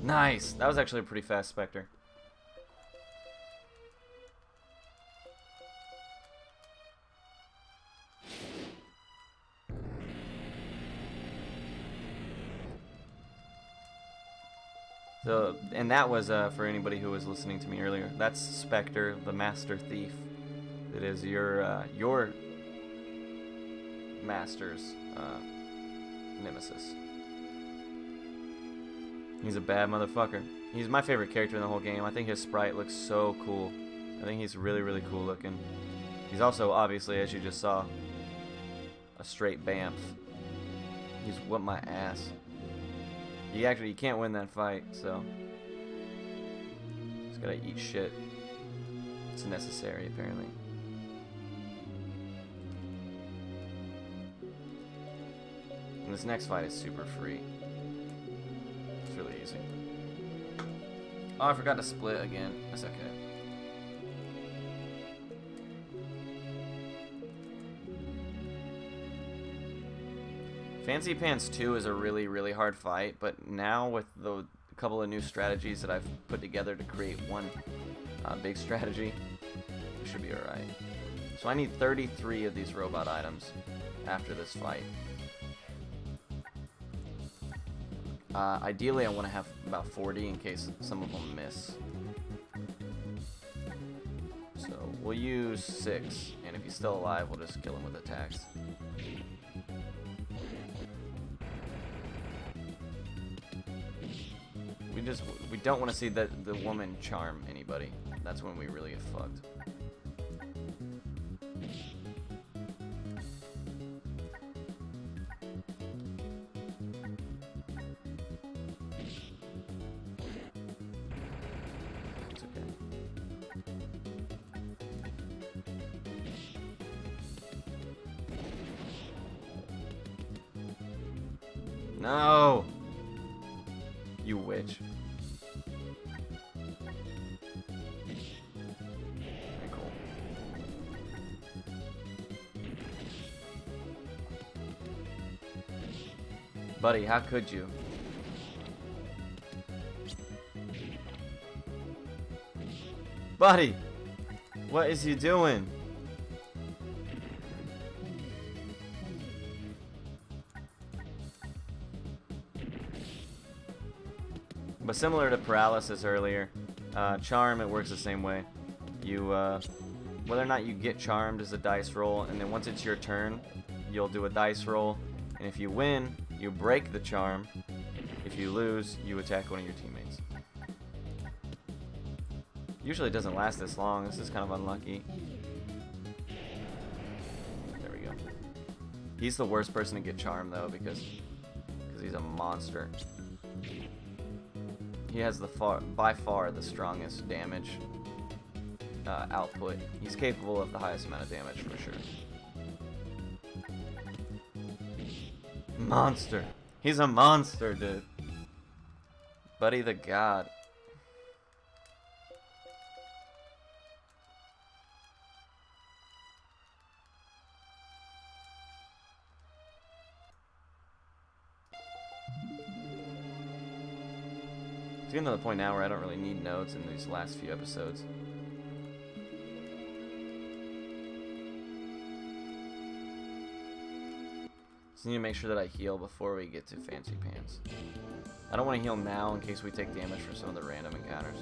Nice! That was actually a pretty fast Spectre. So, and that was, for anybody who was listening to me earlier, that's Spectre, the Master Thief. It is your master's nemesis. He's a bad motherfucker. He's my favorite character in the whole game. I think his sprite looks so cool. I think he's really, really cool looking. He's also, obviously, as you just saw, a straight bamf. He's whooped my ass. You can't win that fight, so just gotta eat shit. It's necessary, apparently. And this next fight is super free. It's really easy. Oh, I forgot to split again. That's okay. Fancy Pants 2 is a really, really hard fight, but now with the couple of new strategies that I've put together to create one big strategy, we should be alright. So I need 33 of these robot items after this fight. Ideally, I want to have about 40 in case some of them miss. So we'll use 6, and if he's still alive, we'll just kill him with attacks. We don't want to see the woman charm anybody. That's when we really get fucked. It's okay. No! You witch. Very cool. Buddy, how could you? Buddy! What is he doing? But similar to paralysis earlier, charm, it works the same way. You, whether or not you get charmed is a dice roll, and then once it's your turn, you'll do a dice roll, and if you win, you break the charm. If you lose, you attack one of your teammates. Usually it doesn't last this long. This is kind of unlucky. There we go. He's the worst person to get charmed though because he's a monster. He has by far the strongest damage output. He's capable of the highest amount of damage for sure. Monster. He's a monster, dude. Buddy the God. It's getting to the point now where I don't really need notes in these last few episodes. Just need to make sure that I heal before we get to Fancy Pants. I don't want to heal now in case we take damage from some of the random encounters.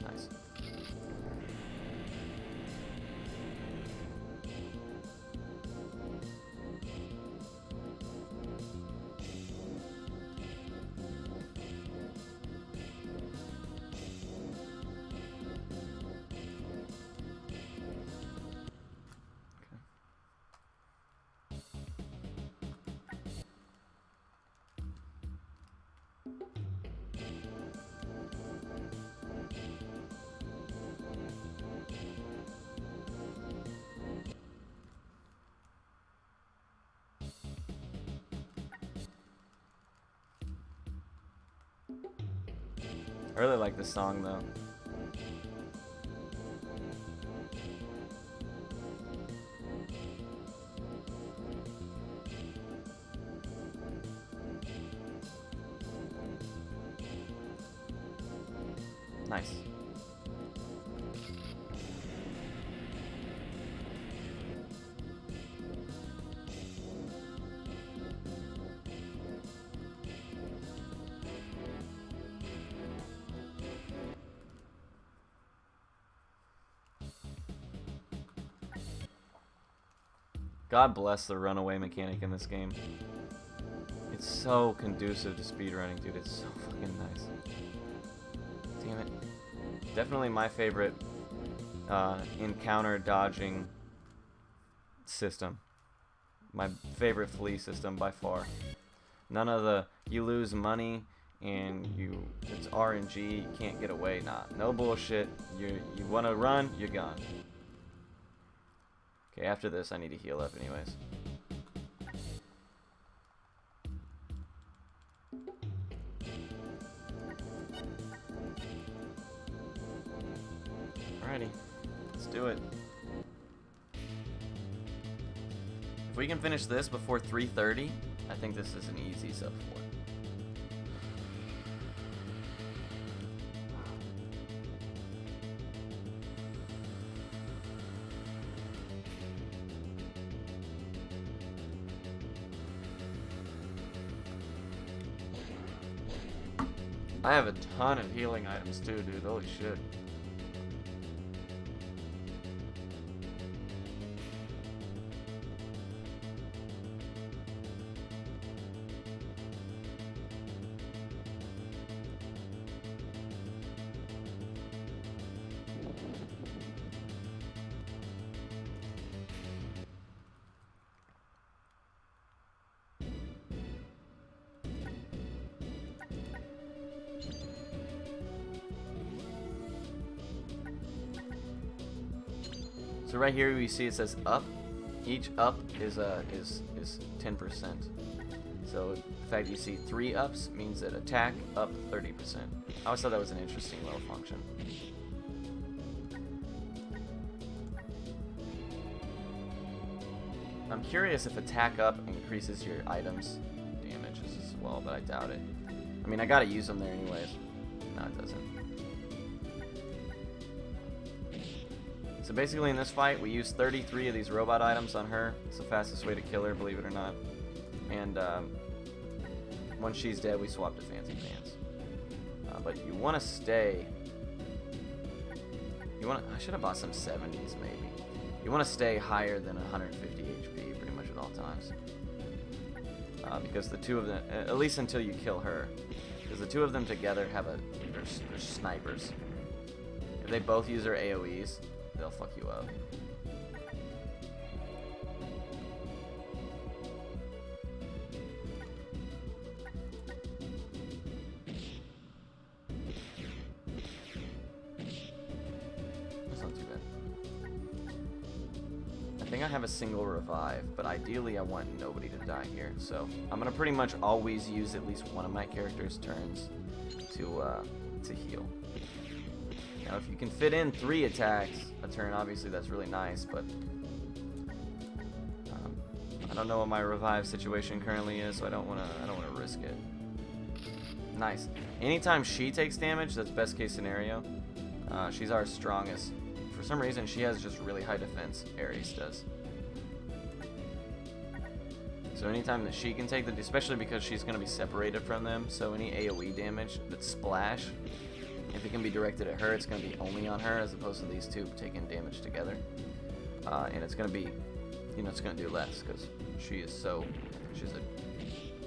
Nice. I really like this song though. Nice. God bless the runaway mechanic in this game. It's so conducive to speedrunning, dude. It's so fucking nice. Damn it. Definitely my favorite encounter dodging system. My favorite flee system by far. None of the you lose money and it's RNG, you can't get away. Nah, no bullshit. You want to run, you're gone. Okay, after this I need to heal up anyways. Alrighty, let's do it. If we can finish this before 3:30, I think this is an easy sub 4. I have a ton of healing items too, dude. Holy shit. So right here we see it says up. Each up is 10%. So the fact you see 3 ups means that attack up 30%. I always thought that was an interesting little function. I'm curious if attack up increases your items damages as well, but I doubt it. I mean, I gotta use them there anyways. No, it doesn't. So basically in this fight, we used 33 of these robot items on her. It's the fastest way to kill her, believe it or not. And once she's dead, we swap to Fancy Pants. But you want to stay... I should have bought some 70s maybe. You want to stay higher than 150 HP pretty much at all times. Because the two of them, at least until you kill her, because the two of them together have they're snipers. If they both use their AoEs, they'll fuck you up. That's not too bad. I think I have a single revive, but ideally I want nobody to die here. So I'm gonna pretty much always use at least one of my characters' turns to heal. Now, if you can fit in 3 attacks a turn, obviously that's really nice, but I don't know what my revive situation currently is, so I don't want to risk it. Nice. Anytime she takes damage, that's best case scenario. She's our strongest. For some reason, she has just really high defense. Ares does. So anytime that she can take the, especially because she's going to be separated from them, so any AoE damage that's splash, if it can be directed at her, it's going to be only on her as opposed to these two taking damage together. And it's going to be, it's going to do less because she's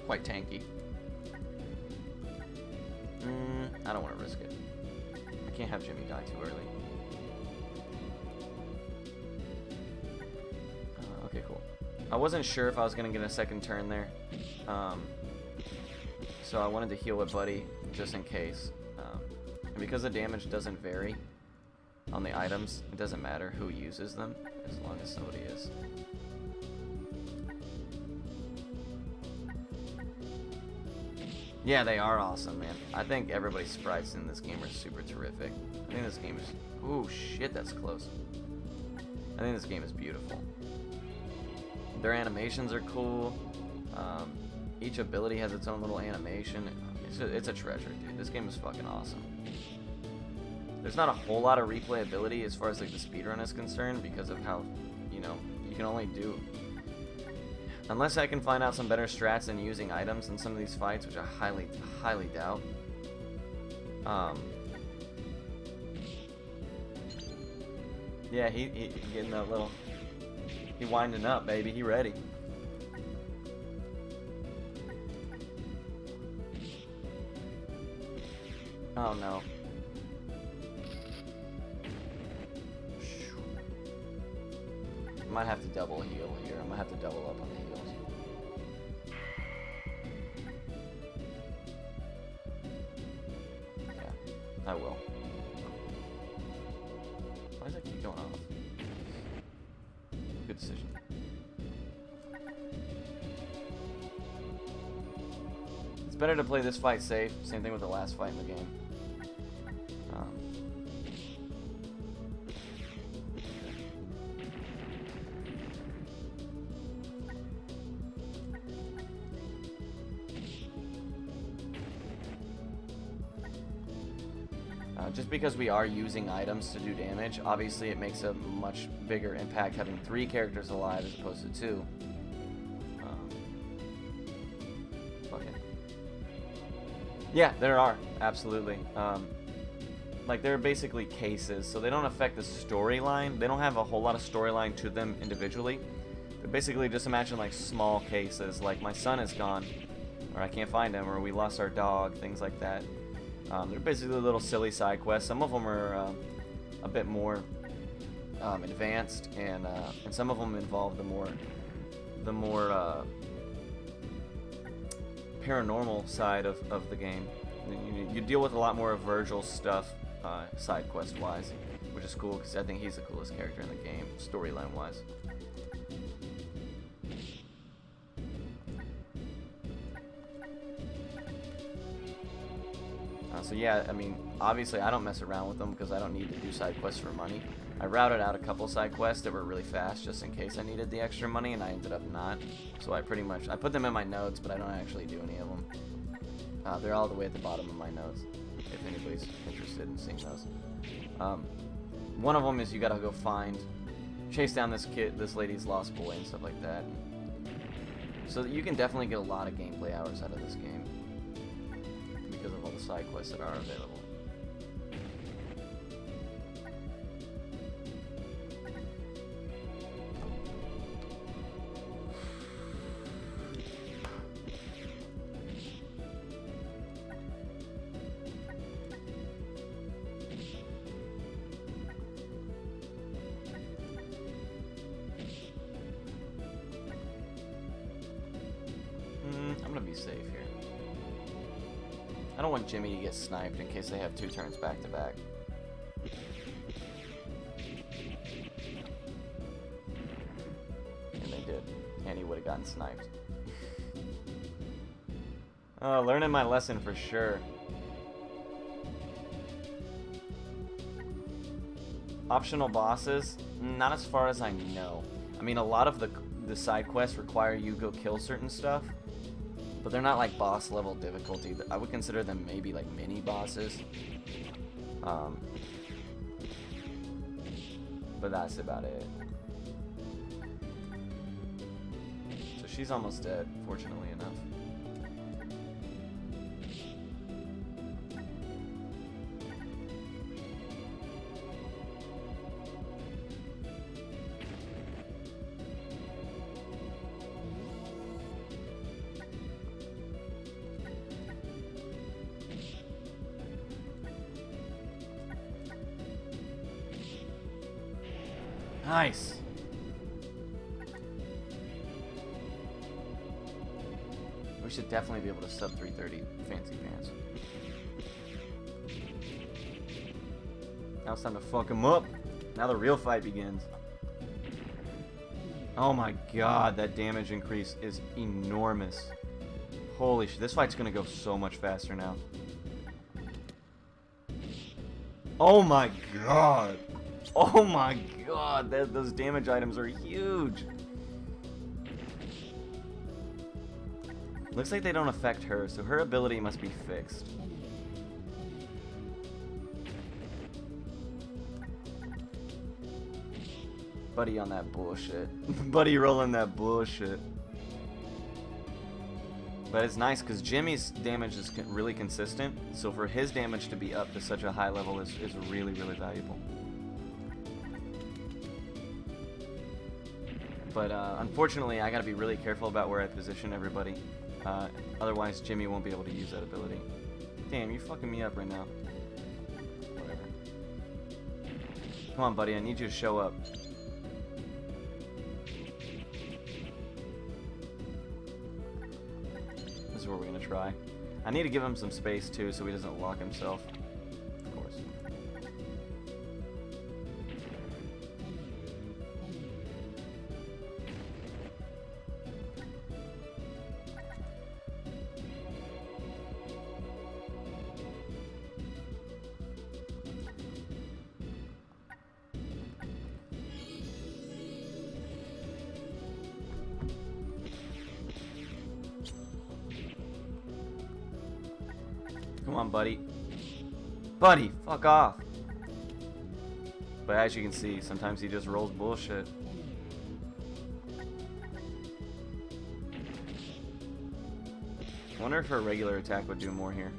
quite tanky. I don't want to risk it. I can't have Jimmy die too early. Okay, cool. I wasn't sure if I was going to get a second turn there. So I wanted to heal with Buddy just in case. And because the damage doesn't vary on the items, it doesn't matter who uses them, as long as somebody is. Yeah, they are awesome, man. I think everybody's sprites in this game are super terrific. I think this game is... Ooh, shit, that's close. I think this game is beautiful. Their animations are cool. Each ability has its own little animation. It's a treasure, dude. This game is fucking awesome. There's not a whole lot of replayability as far as like the speedrun is concerned because of how, you can only do... Unless I can find out some better strats than using items in some of these fights, which I highly, highly doubt. Yeah, he getting that little... He winding up, baby. He ready. Oh no. I might have to double heal here. I might have to double up on the heals. Yeah, I will. Why does that keep going off? Good decision. It's better to play this fight safe. Same thing with the last fight in the game. Just because we are using items to do damage, obviously it makes a much bigger impact having 3 characters alive as opposed to 2. Fuck it. Yeah, there are, absolutely. Like, they're basically cases, so they don't affect the storyline. They don't have a whole lot of storyline to them individually. They're basically, just imagine like small cases, like my son is gone, or I can't find him, or we lost our dog, things like that. They're basically little silly side quests. Some of them are a bit more advanced, and some of them involve the more paranormal side of the game. You deal with a lot more of Virgil's stuff side quest wise, which is cool because I think he's the coolest character in the game storyline wise. So yeah, I mean, obviously I don't mess around with them because I don't need to do side quests for money. I routed out a couple side quests that were really fast just in case I needed the extra money, and I ended up not. So I put them in my notes, but I don't actually do any of them. They're all the way at the bottom of my notes, if anybody's interested in seeing those. One of them is you gotta go chase down this lady's lost boy and stuff like that. So you can definitely get a lot of gameplay hours out of this game because of all the side quests that are available. I'm gonna be safe here. I don't want Jimmy to get sniped in case they have 2 turns back to back. And they did. And he would have gotten sniped. Oh, learning my lesson for sure. Optional bosses? Not as far as I know. I mean, a lot of the side quests require you go kill certain stuff, but they're not like boss level difficulty. I would consider them maybe like mini bosses. But that's about it. So she's almost dead, fortunately enough. Nice. We should definitely be able to sub 330 fancy pants. Now it's time to fuck him up. Now the real fight begins. Oh my god, that damage increase is enormous. Holy shit, this fight's gonna go so much faster now. Oh my god. Oh my god, those damage items are huge. Looks like they don't affect her, so her ability must be fixed. Buddy on that bullshit. Buddy rolling that bullshit. But it's nice because Jimmy's damage is really consistent, so for his damage to be up to such a high level is really, really valuable. But unfortunately, I gotta be really careful about where I position everybody. Otherwise, Jimmy won't be able to use that ability. Damn, you're fucking me up right now. Whatever. Come on, buddy, I need you to show up. This is where we're gonna try. I need to give him some space too, so he doesn't lock himself. Of course. Come on, buddy. Buddy, fuck off. But as you can see, sometimes he just rolls bullshit. I wonder if her regular attack would do more here.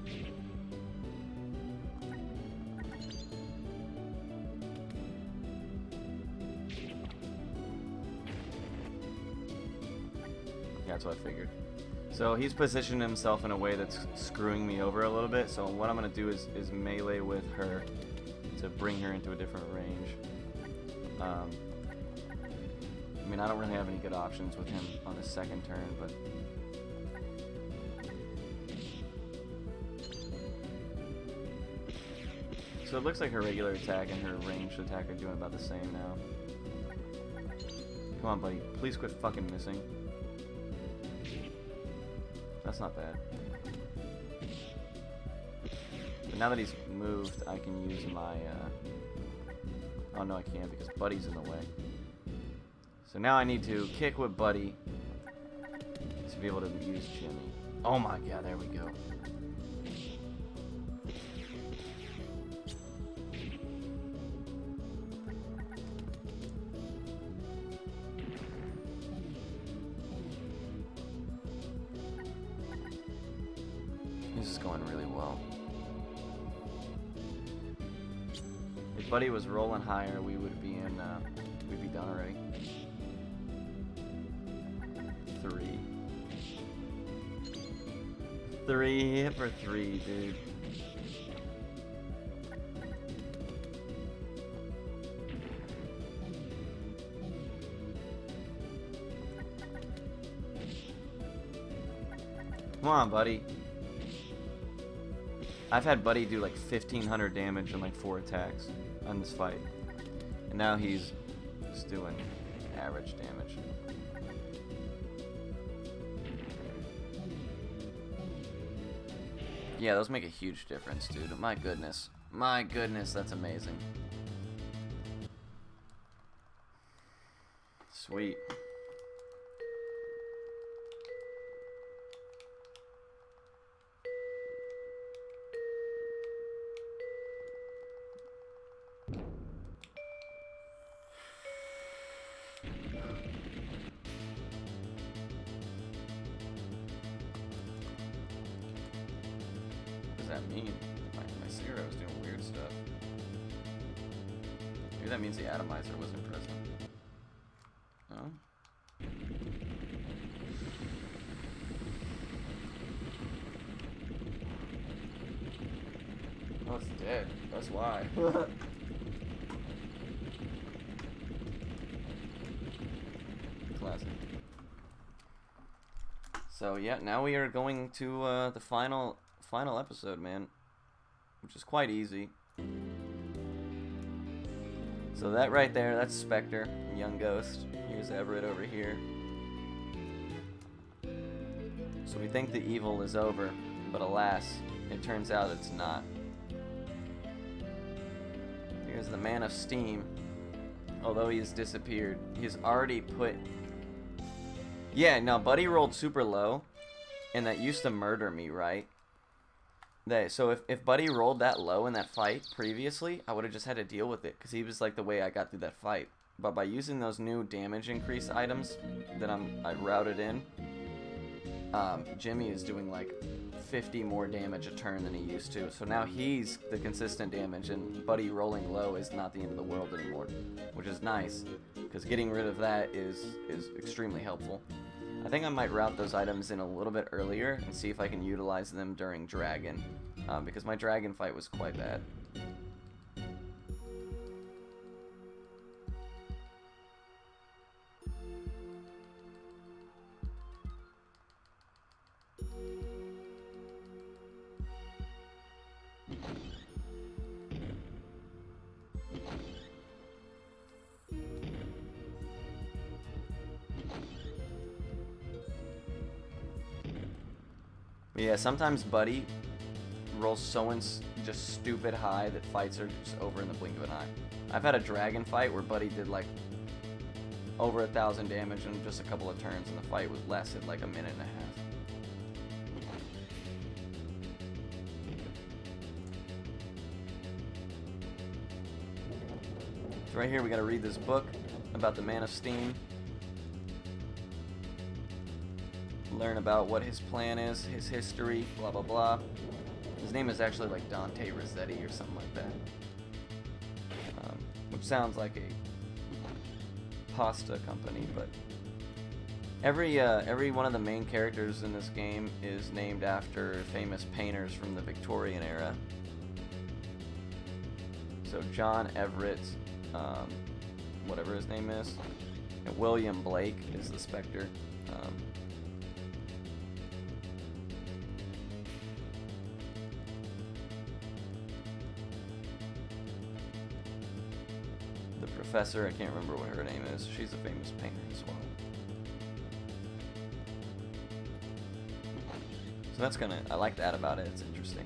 Yeah, that's what I figured. So he's positioned himself in a way that's screwing me over a little bit. So what I'm going to do is melee with her to bring her into a different range. I mean, I don't really have any good options with him on the second turn, but... So it looks like her regular attack and her ranged attack are doing about the same now. Come on, buddy. Please quit fucking missing. That's not bad. But now that he's moved, I can use my, oh no, I can't because Buddy's in the way. So now I need to kick with Buddy to be able to use Jimmy. Oh my god, there we go. This is going really well. If Buddy was rolling higher, we would be in, we'd be done already. 3 hit for 3, dude. Come on, Buddy. I've had Buddy do like 1,500 damage in like 4 attacks on this fight. And now he's just doing average damage. Yeah, those make a huge difference, dude. My goodness. My goodness, that's amazing. Sweet. What does that mean? My Seirei was doing weird stuff. Maybe that means the atomizer wasn't present. Oh? Oh, it's dead. That's why. Classic. So yeah, now we are going to the final episode, man, which is quite easy. So that right there, that's Spectre, Young Ghost. Here's Everett over here. So we think the evil is over, but alas, it turns out it's not. Here's the Man of Steam. Although he has disappeared, he's already put... Yeah, now Buddy rolled super low, and that used to murder me, right? So if Buddy rolled that low in that fight previously, I would have just had to deal with it, because he was like the way I got through that fight. But by using those new damage increase items that I routed in, Jimmy is doing like 50 more damage a turn than he used to. So now he's the consistent damage, and Buddy rolling low is not the end of the world anymore, which is nice, because getting rid of that is extremely helpful. I think I might route those items in a little bit earlier and see if I can utilize them during Dragon, because my Dragon fight was quite bad. But yeah, sometimes Buddy rolls so just stupid high that fights are just over in the blink of an eye. I've had a Dragon fight where Buddy did like over 1,000 damage in just a couple of turns, and the fight lasted like a minute and a half. So right here we got to read this book about the Man of Steam. Learn about what his plan is, his history, blah blah blah. His name is actually like Dante Rossetti or something like that, which sounds like a pasta company. But every one of the main characters in this game is named after famous painters from the Victorian era. So John Everett, whatever his name is, and William Blake is the Spectre. The professor, I can't remember what her name is. She's a famous painter as well. So that's I like that about it. It's interesting.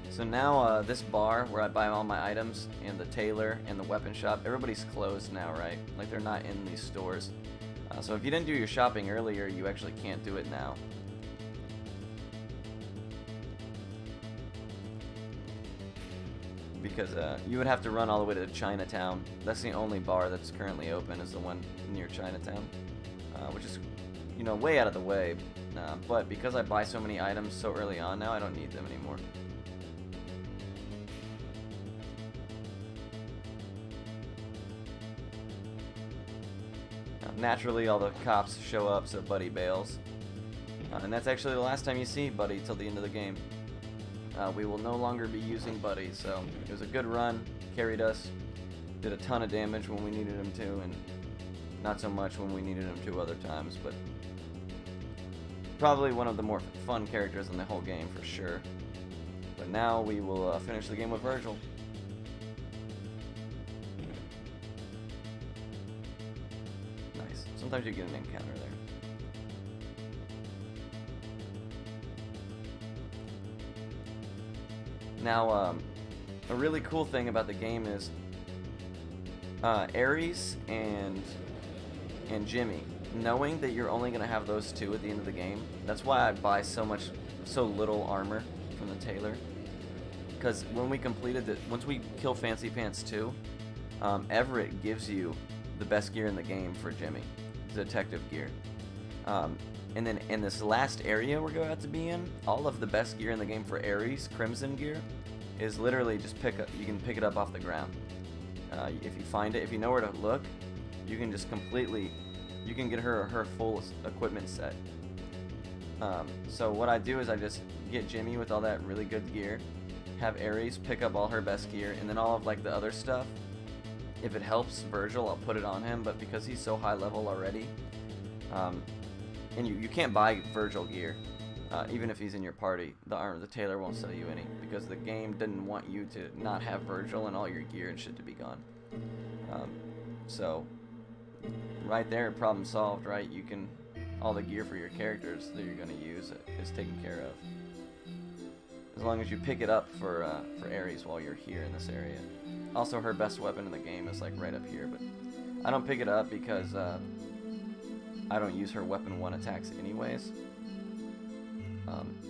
So now this bar where I buy all my items, and the tailor and the weapon shop, everybody's closed now, right? Like they're not in these stores. So if you didn't do your shopping earlier, you actually can't do it now. Because you would have to run all the way to Chinatown. That's the only bar that's currently open, is the one near Chinatown, which is, you know, way out of the way. But because I buy so many items so early on now, I don't need them anymore. Naturally, all the cops show up, so Buddy bails. And that's actually the last time you see Buddy till the end of the game. We will no longer be using Buddy, so it was a good run, carried us, did a ton of damage when we needed him to, and not so much when we needed him to other times, but probably one of the more fun characters in the whole game for sure. But now we will finish the game with Virgil. Nice. Sometimes you get an encounter there. Now, a really cool thing about the game is Ares and Jimmy. Knowing that you're only gonna have those two at the end of the game, that's why I buy so little armor from the tailor. Because when we once we kill Fancy Pants 2, Everett gives you the best gear in the game for Jimmy, detective gear. And then in this last area we're going to be in, all of the best gear in the game for Ares, Crimson gear, is literally just you can pick it up off the ground. If you find it, if you know where to look, you can just you can get her full equipment set. So what I do is I just get Jimmy with all that really good gear, have Ares pick up all her best gear, and then all of like the other stuff, if it helps Virgil, I'll put it on him, but because he's so high level already, and you can't buy Virgil gear, even if he's in your party, the tailor won't sell you any, because the game didn't want you to not have Virgil and all your gear and shit to be gone. So right there, problem solved, right? You can, all the gear for your characters that you're going to use is taken care of, as long as you pick it up for Ares while you're here in this area. Also, her best weapon in the game is like right up here, but I don't pick it up because I don't use her weapon 1 attacks anyways.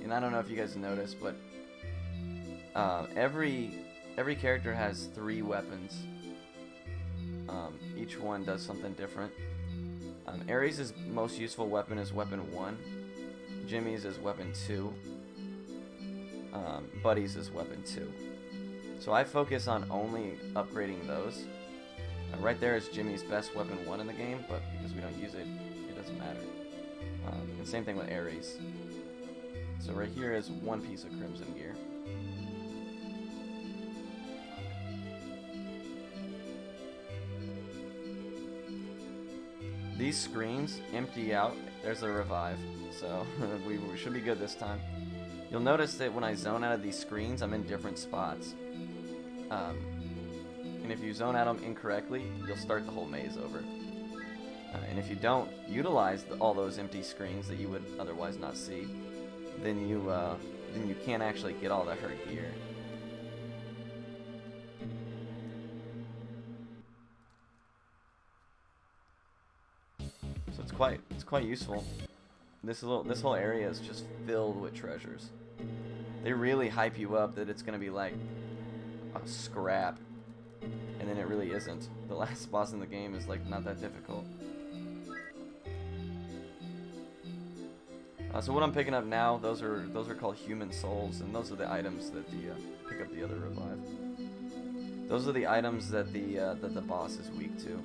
And I don't know if you guys noticed, but Every character has 3 weapons. Each one does something different. Ares' most useful weapon is weapon 1. Jimmy's is weapon 2. Buddy's is weapon 2. So I focus on only upgrading those. Right there is Jimmy's best weapon 1 in the game, but because we don't use it, it doesn't matter. And same thing with Ares. So right here is 1 piece of Crimson Gear. These screens empty out. There's a revive, so we should be good this time. You'll notice that when I zone out of these screens, I'm in different spots. And if you zone out them incorrectly, you'll start the whole maze over. And if you don't utilize all those empty screens that you would otherwise not see, then you can't actually get all the her gear. So it's quite useful. This whole area is just filled with treasures. They really hype you up that it's gonna be like a scrap, and then it really isn't. The last boss in the game is like not that difficult. So what I'm picking up now, those are called human souls, and those are the items that pick up the other revive. Those are the items that the boss is weak to.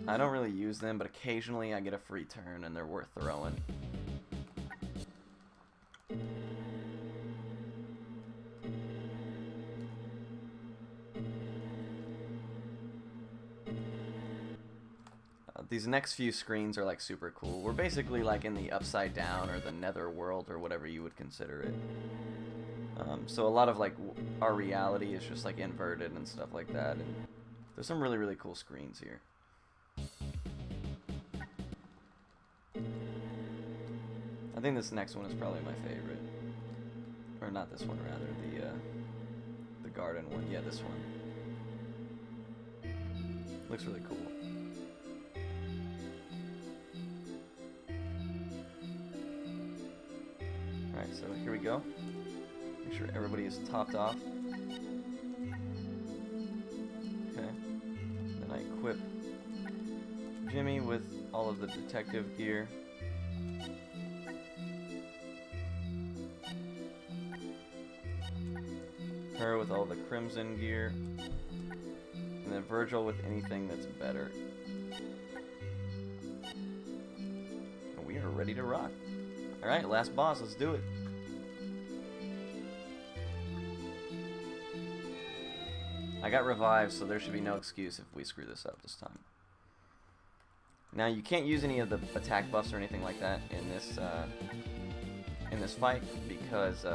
I don't really use them, but occasionally I get a free turn and they're worth throwing. These next few screens are like super cool. We're basically like in the upside down or the nether world or whatever you would consider it. So a lot of like our reality is just like inverted and stuff like that. And there's some really, really cool screens here. I think this next one is probably my favorite. Or not this one, rather. The garden one. Yeah, this one. Looks really cool. Alright, so here we go. Make sure everybody is topped off. Okay. Then I equip Jimmy with all of the detective gear. Her with all the crimson gear. And then Virgil with anything that's better. And we are ready to rock. Alright, last boss, let's do it. I got revived, so there should be no excuse if we screw this up this time. Now, you can't use any of the attack buffs or anything like that in this fight, because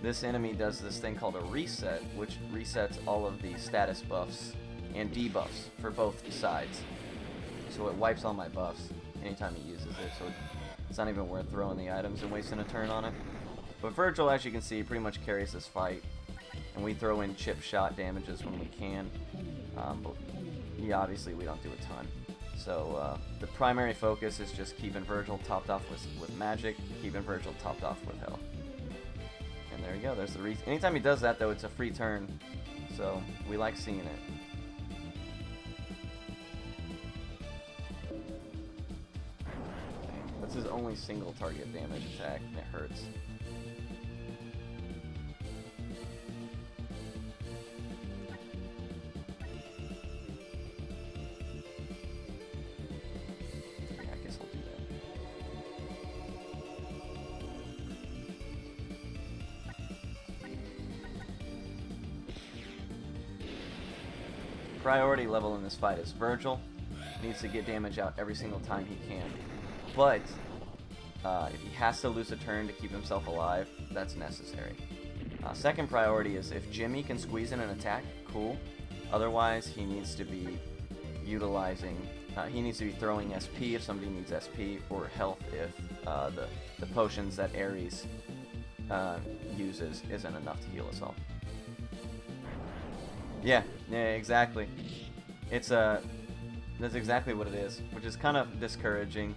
this enemy does this thing called a reset, which resets all of the status buffs and debuffs for both sides. So it wipes all my buffs anytime he uses it, so it's not even worth throwing the items and wasting a turn on it. But Virgil, as you can see, pretty much carries this fight, and we throw in chip shot damages when we can, but yeah, obviously we don't do a ton. So the primary focus is just keeping Virgil topped off with magic, keeping Virgil topped off with health. And there you go, there's the reason. Anytime he does that, though, it's a free turn, so we like seeing it. That's his only single target damage attack, and it hurts. Yeah, I guess I'll do that. Priority level in this fight is Virgil. Needs to get damage out every single time he can. But if he has to lose a turn to keep himself alive, that's necessary. Second priority is if Jimmy can squeeze in an attack, cool. Otherwise, he needs to be utilizing, he needs to be throwing SP if somebody needs SP, or health if the potions that Ares uses isn't enough to heal us all. Yeah, exactly. It's that's exactly what it is, which is kind of discouraging,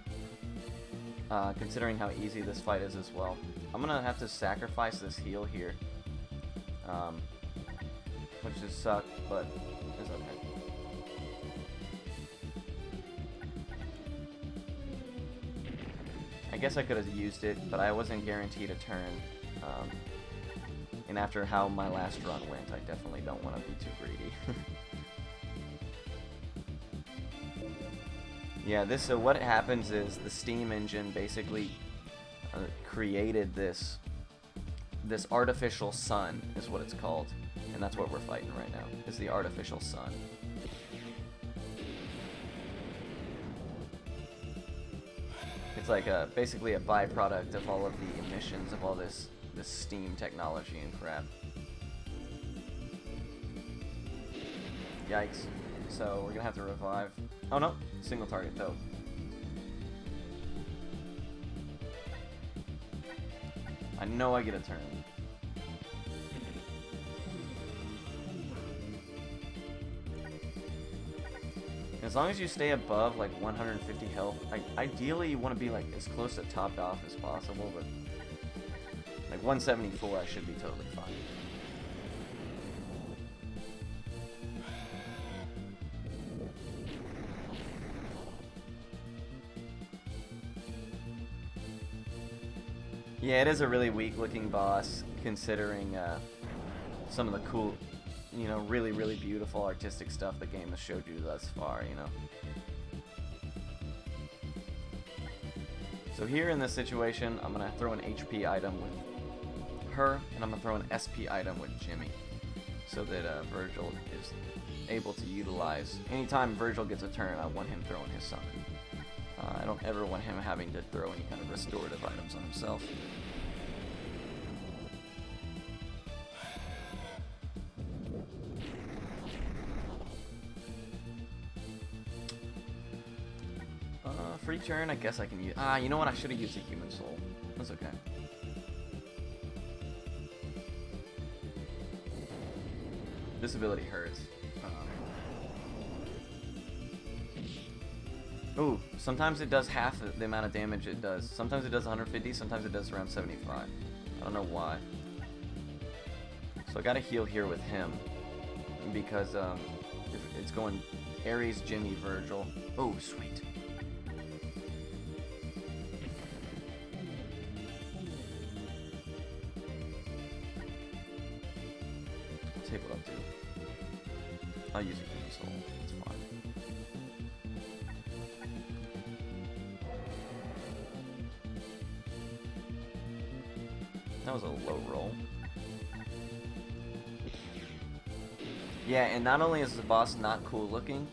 considering how easy this fight is as well. I'm gonna have to sacrifice this heal here which just sucked, but it's okay. I guess I could have used it, but I wasn't guaranteed a turn. And after how my last run went, I definitely don't want to be too greedy. Yeah, so what happens is the Steam engine basically created this artificial sun, is what it's called. And that's what we're fighting right now, is the artificial sun. It's like basically a byproduct of all of the emissions of all this steam technology and crap. Yikes. So we're gonna have to revive. Oh no, single target though. I know I get a turn. As long as you stay above like 150 health, ideally you want to be like as close to topped off as possible, but like 174 I should be totally fine. Yeah, it is a really weak looking boss considering some of the cool, you know, really, really beautiful artistic stuff the game has showed you thus far, you know. So here in this situation, I'm going to throw an HP item with her, and I'm going to throw an SP item with Jimmy, so that Virgil is able to utilize, anytime Virgil gets a turn, I want him throwing his summon. I don't ever want him having to throw any kind of restorative items on himself. Free turn, I guess I can use... you know what? I should have used a human soul. That's okay. This ability hurts. Ooh, sometimes it does half the amount of damage it does. Sometimes it does 150, sometimes it does around 75. I don't know why. So I gotta heal here with him. Because, if it's going Ares, Jimmy, Virgil. Oh, sweet. I'll take what I'll do. I'll use a human soul. It's fine. That was a low roll. Yeah, and not only is the boss not cool looking,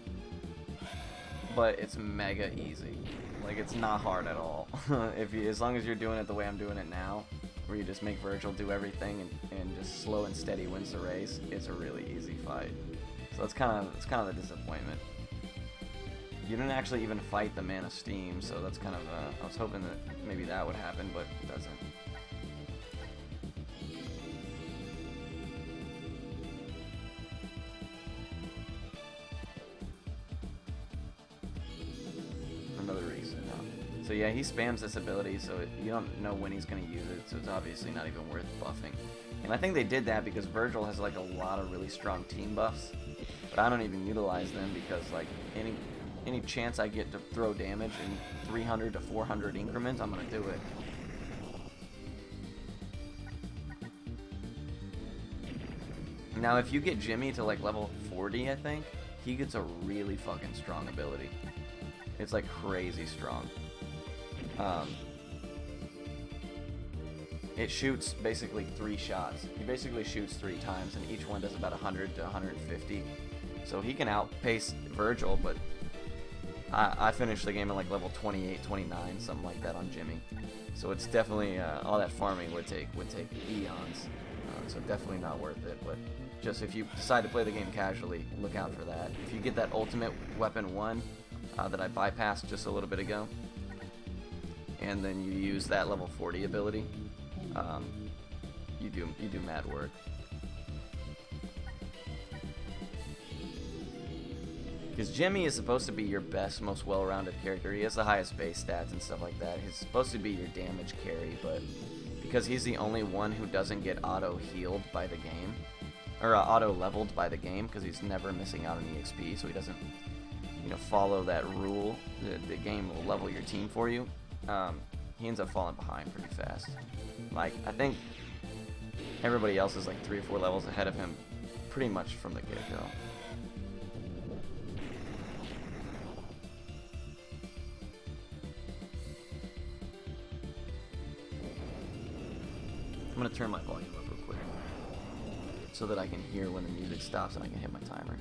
but it's mega easy. Like, it's not hard at all. As long as you're doing it the way I'm doing it now, where you just make Virgil do everything and just slow and steady wins the race, it's a really easy fight. So it's kind of a disappointment. You didn't actually even fight the Man of Steam, so that's kind of I was hoping that maybe that would happen, but it doesn't. Another reason. So yeah, he spams this ability, so you don't know when he's going to use it, so it's obviously not even worth buffing. And I think they did that because Virgil has like a lot of really strong team buffs, but I don't even utilize them because like any chance I get to throw damage in 300 to 400 increments, I'm going to do it. Now if you get Jimmy to like level 40, I think, he gets a really fucking strong ability. It's like crazy strong. It shoots basically 3 shots. He basically shoots 3 times, and each one does about 100 to 150. So he can outpace Virgil, but I finished the game at like level 28, 29, something like that on Jimmy. So it's definitely all that farming would take eons. So definitely not worth it. But just if you decide to play the game casually, look out for that. If you get that ultimate weapon 1 that I bypassed just a little bit ago, and then you use that level 40 ability, you do mad work. Because Jimmy is supposed to be your best, most well-rounded character. He has the highest base stats and stuff like that. He's supposed to be your damage carry, but if because he's the only one who doesn't get auto-healed by the game, or auto-leveled by the game, because he's never missing out on EXP, so he doesn't, you know, follow that rule. The game will level your team for you. He ends up falling behind pretty fast. Like, I think everybody else is like 3 or 4 levels ahead of him pretty much from the get-go. I'm gonna turn my volume up real quick so that I can hear when the music stops and I can hit my timer.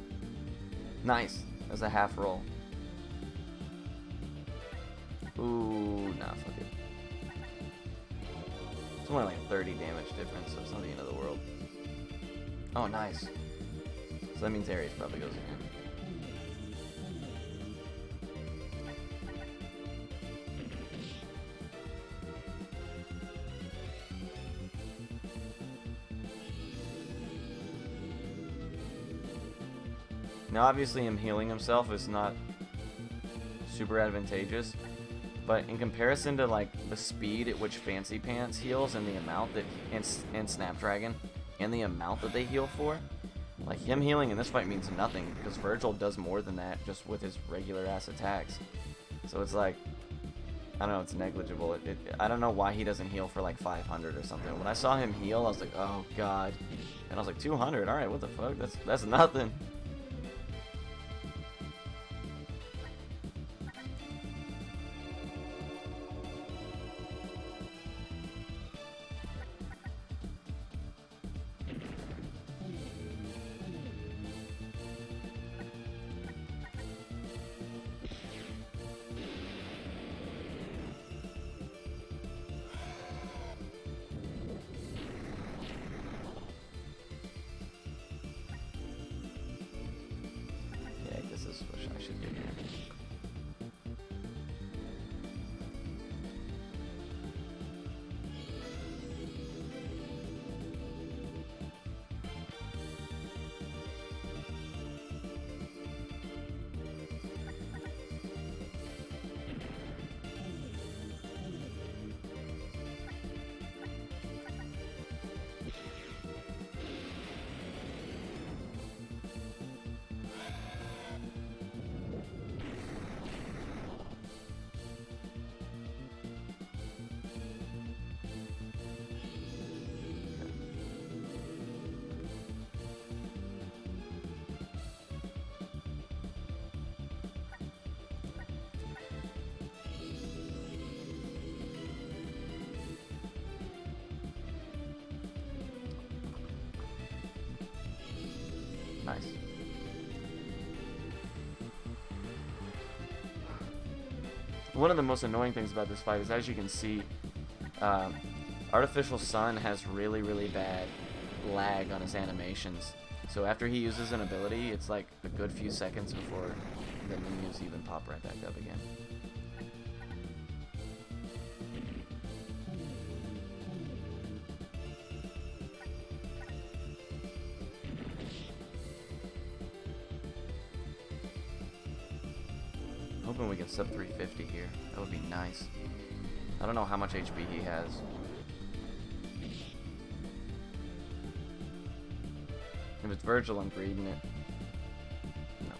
Nice. That's a half roll. Ooh, nah, fuck it. It's only like a 30 damage difference, so it's not the end of the world. Oh, nice. So that means Ares probably goes again. Now obviously him healing himself is not super advantageous, but in comparison to like the speed at which Fancy Pants heals and the amount that and Snapdragon and the amount that they heal for, like him healing in this fight means nothing because Virgil does more than that just with his regular ass attacks. So it's like, I don't know, it's negligible. I don't know why he doesn't heal for like 500 or something. When I saw him heal, I was like, oh god, and I was like 200. All right, what the fuck? That's nothing. I should do here. Nice. One of the most annoying things about this fight is, as you can see, Artificial Sun has really, really bad lag on his animations. So after he uses an ability, it's like a good few seconds before the menus even pop right back up again. Hoping we can sub 350 here. That would be nice. I don't know how much HP he has. If it's Virgil, I'm breeding it. No.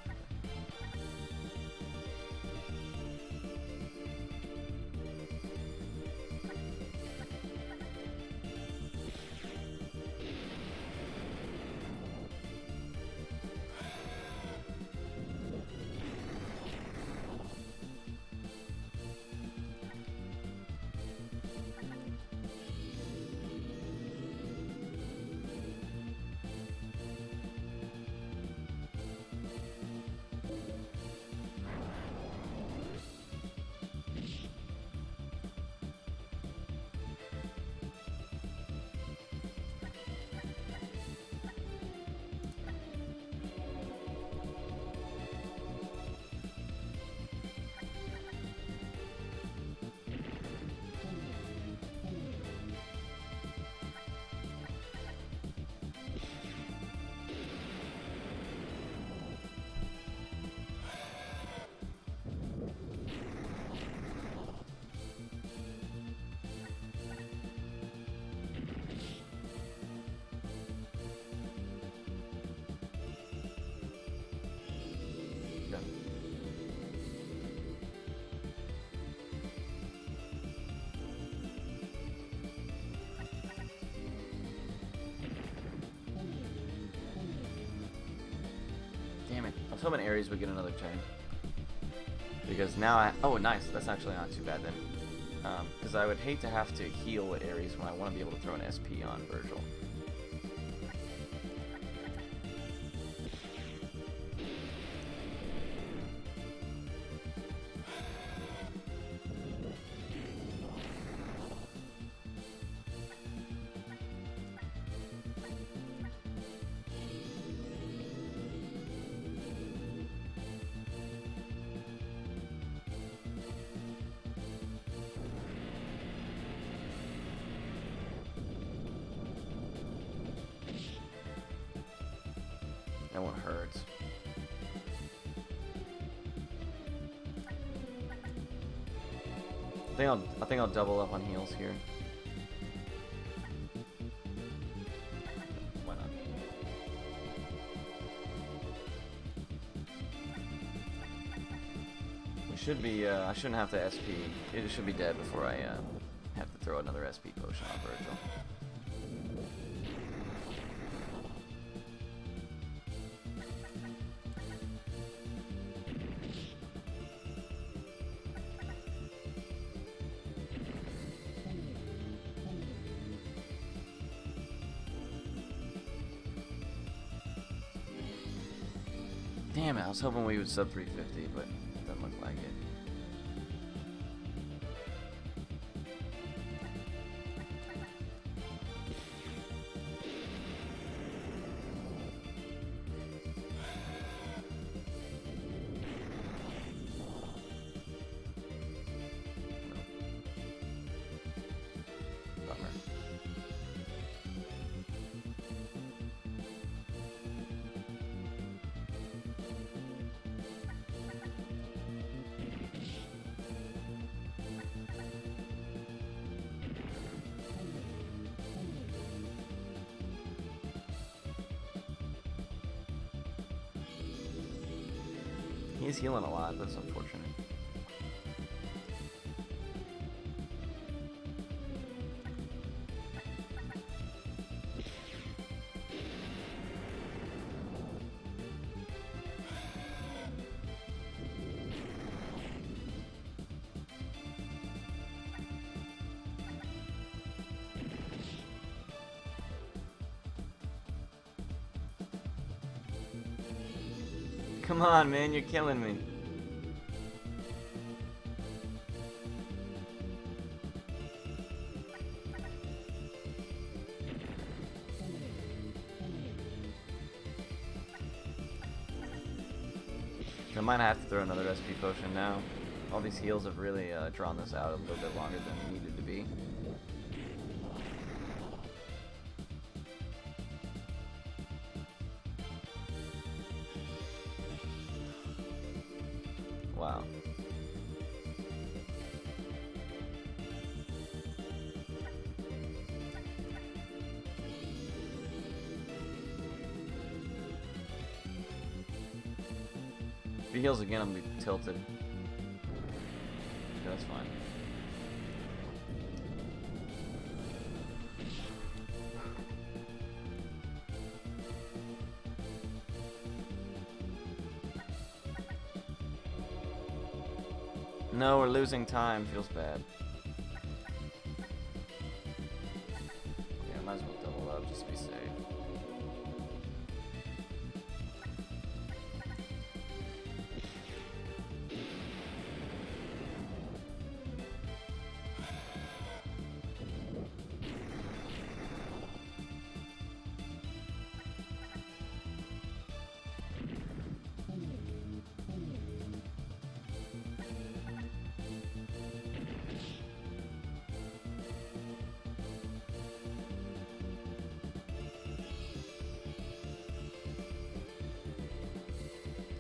was hoping Ares would get another turn. Because now oh, nice. That's actually not too bad then. Because I would hate to have to heal with Ares when I want to be able to throw an SP on Virgil. That one hurts. I think I'll double up on heals here. Why not? We should be. I shouldn't have to SP. It should be dead before I have to throw another SP potion on Virgil. Damn it, I was hoping we would sub 350, but it doesn't look like it. Bummer. He's healing a lot, that's unfortunate. Come on, man, you're killing me. I might have to throw another SP potion now. All these heals have really drawn this out a little bit longer than it needed to be. Wow. If he heals again, I'm gonna be tilted. Okay, that's fine. No, we're losing time. Feels bad. Yeah, might as well double up just to be safe.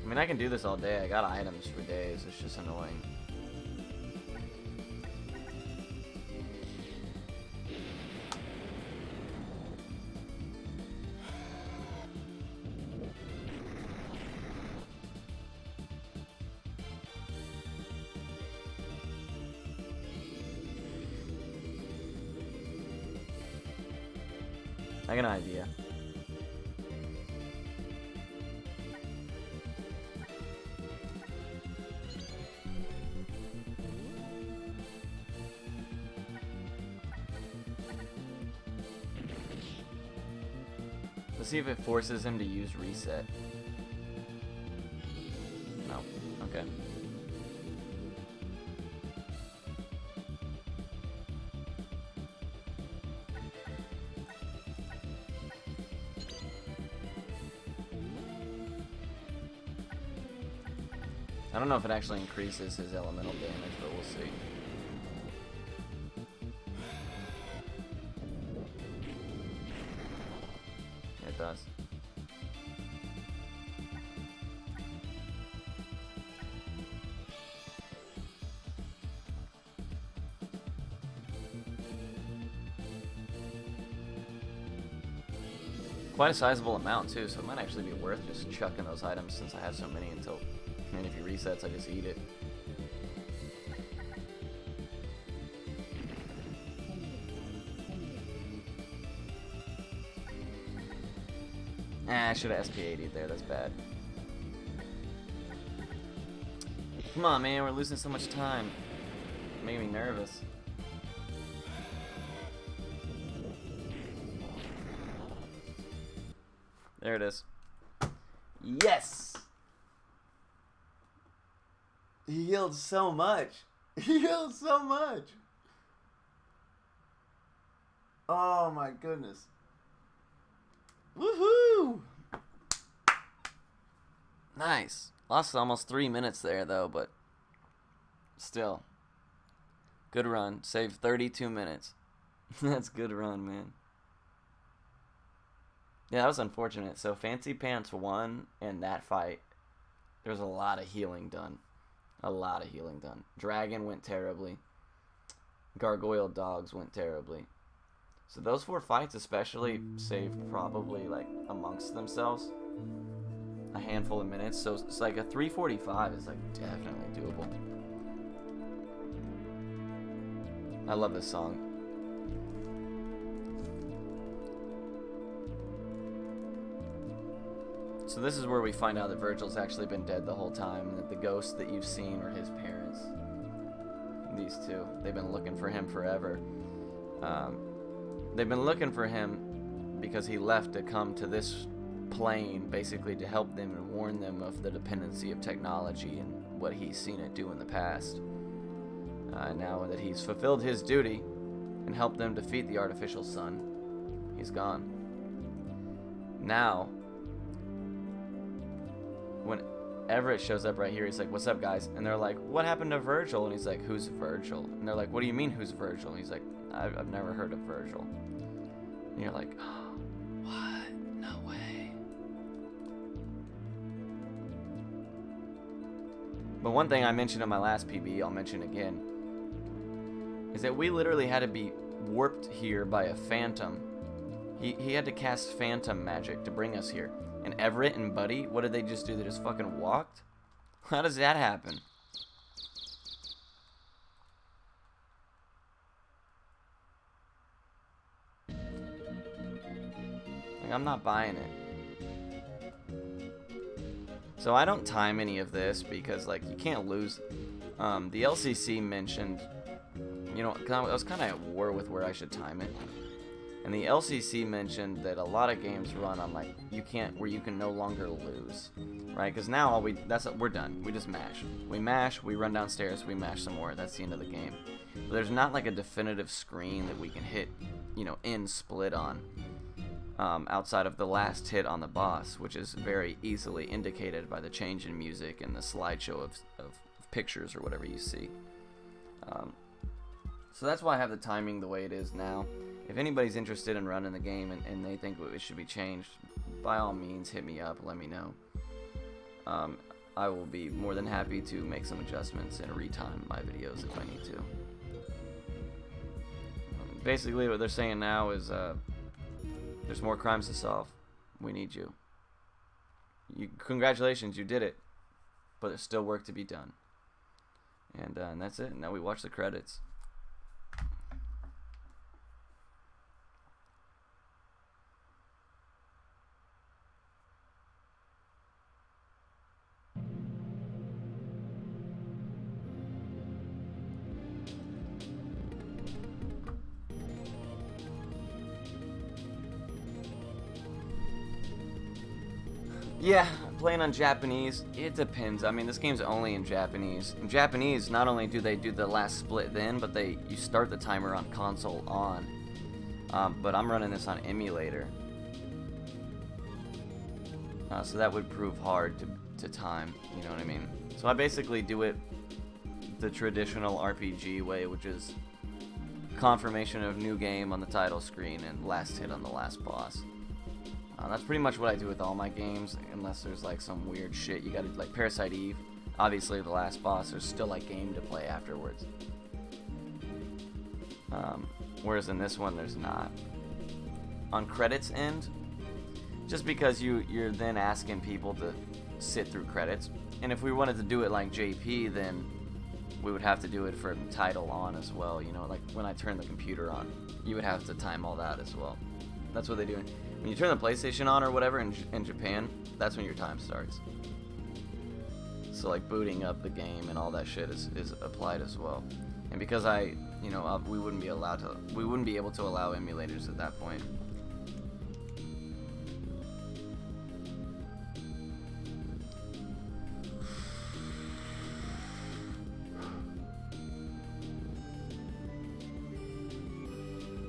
I mean, I can do this all day. I got items for days. It's just annoying. I got an idea. Let's see if it forces him to use reset. No. Okay. I don't know if it actually increases his elemental damage, but we'll see. It does. Quite a sizable amount too, so it might actually be worth just chucking those items since I have so many until, and if he resets, I just eat it. I should have SP80'd there, that's bad. Come on, man, we're losing so much time. Making me nervous. There it is. Yes! He healed so much. He healed so much. Oh my goodness. Woohoo! Nice. Lost almost 3 minutes there though, but still. Good run. Saved 32 minutes. That's good run, man. Yeah, that was unfortunate. So Fancy Pants won in that fight. There was a lot of healing done. A lot of healing done. Dragon went terribly. Gargoyle Dogs went terribly. So those 4 fights especially saved probably like amongst themselves a handful of minutes. So it's like a 345 is like definitely doable. I love this song. So this is where we find out that Virgil's actually been dead the whole time, and that the ghosts that you've seen are his parents. These two. They've been looking for him forever. They've been looking for him because he left to come to this plane, basically to help them and warn them of the dependency of technology and what he's seen it do in the past. Now that he's fulfilled his duty and helped them defeat the artificial sun, he's gone. Now, when Everett shows up right here, he's like, "What's up, guys?" And they're like, "What happened to Virgil?" And he's like, "Who's Virgil?" And they're like, "What do you mean, who's Virgil?" And he's like, I've never heard of Virgil." And you're like, "Oh, what? No way." But one thing I mentioned in my last PB, I'll mention again, is that we literally had to be warped here by a phantom. He had to cast phantom magic to bring us here. And Everett and Buddy, what did they just do? They just fucking walked? How does that happen? Like, I'm not buying it. So I don't time any of this because, like, you can't lose. The LCC mentioned, you know, I was kind of at war with where I should time it. And the LCC mentioned that a lot of games run on, like, where you can no longer lose, right? Because now we're done. We just mash. We mash, we run downstairs, we mash some more. That's the end of the game. But there's not like a definitive screen that we can hit, you know, end split on, outside of the last hit on the boss, which is very easily indicated by the change in music and the slideshow of pictures or whatever you see. So that's why I have the timing the way it is now. If anybody's interested in running the game and they think it should be changed, by all means, hit me up, let me know. I will be more than happy to make some adjustments and retime my videos if I need to. Basically, what they're saying now is there's more crimes to solve. We need you. Congratulations, you did it. But there's still work to be done. And that's it. Now we watch the credits. Yeah, playing on Japanese, it depends. I mean, this game's only in Japanese. In Japanese, not only do they do the last split then, but you start the timer on console on. But I'm running this on emulator. So that would prove hard to time, you know what I mean? So I basically do it the traditional RPG way, which is confirmation of new game on the title screen and last hit on the last boss. That's pretty much what I do with all my games, unless there's like some weird shit you gotta, like Parasite Eve, obviously the last boss, there's still like game to play afterwards. Whereas in this one there's not. On credits end, just because you're then asking people to sit through credits, and if we wanted to do it like JP, then we would have to do it for the title on as well, you know, like when I turn the computer on, you would have to time all that as well. That's what they do. When you turn the PlayStation on or whatever in Japan, that's when your time starts. So like booting up the game and all that shit is applied as well. And because we wouldn't be able to allow emulators at that point.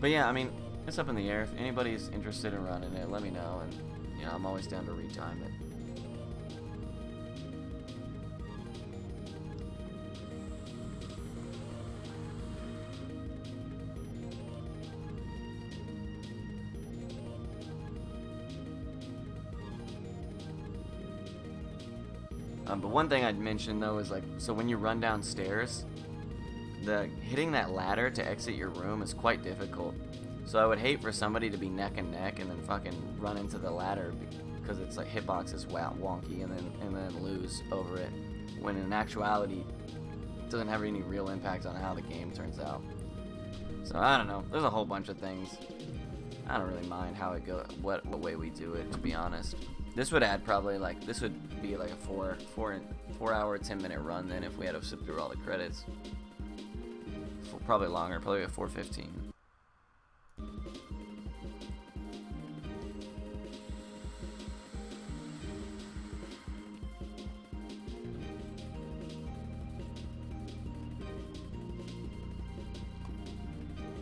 But yeah, I mean, it's up in the air. If anybody's interested in running it, let me know, and I'm always down to retime it. But one thing I'd mention though is like, so when you run downstairs, hitting that ladder to exit your room is quite difficult. So I would hate for somebody to be neck and neck and then fucking run into the ladder because it's like hitbox is wonky and then lose over it. When in actuality, it doesn't have any real impact on how the game turns out. So I don't know. There's a whole bunch of things. I don't really mind how it goes, what way we do it, to be honest. This would add probably like, this would be like a 4 hour 10-minute run then if we had to sit through all the credits. Probably longer, probably at 4:15.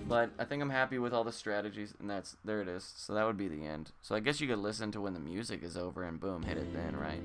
But I think I'm happy with all the strategies, and there it is. So that would be the end. So I guess you could listen to when the music is over and boom, hit it then, right?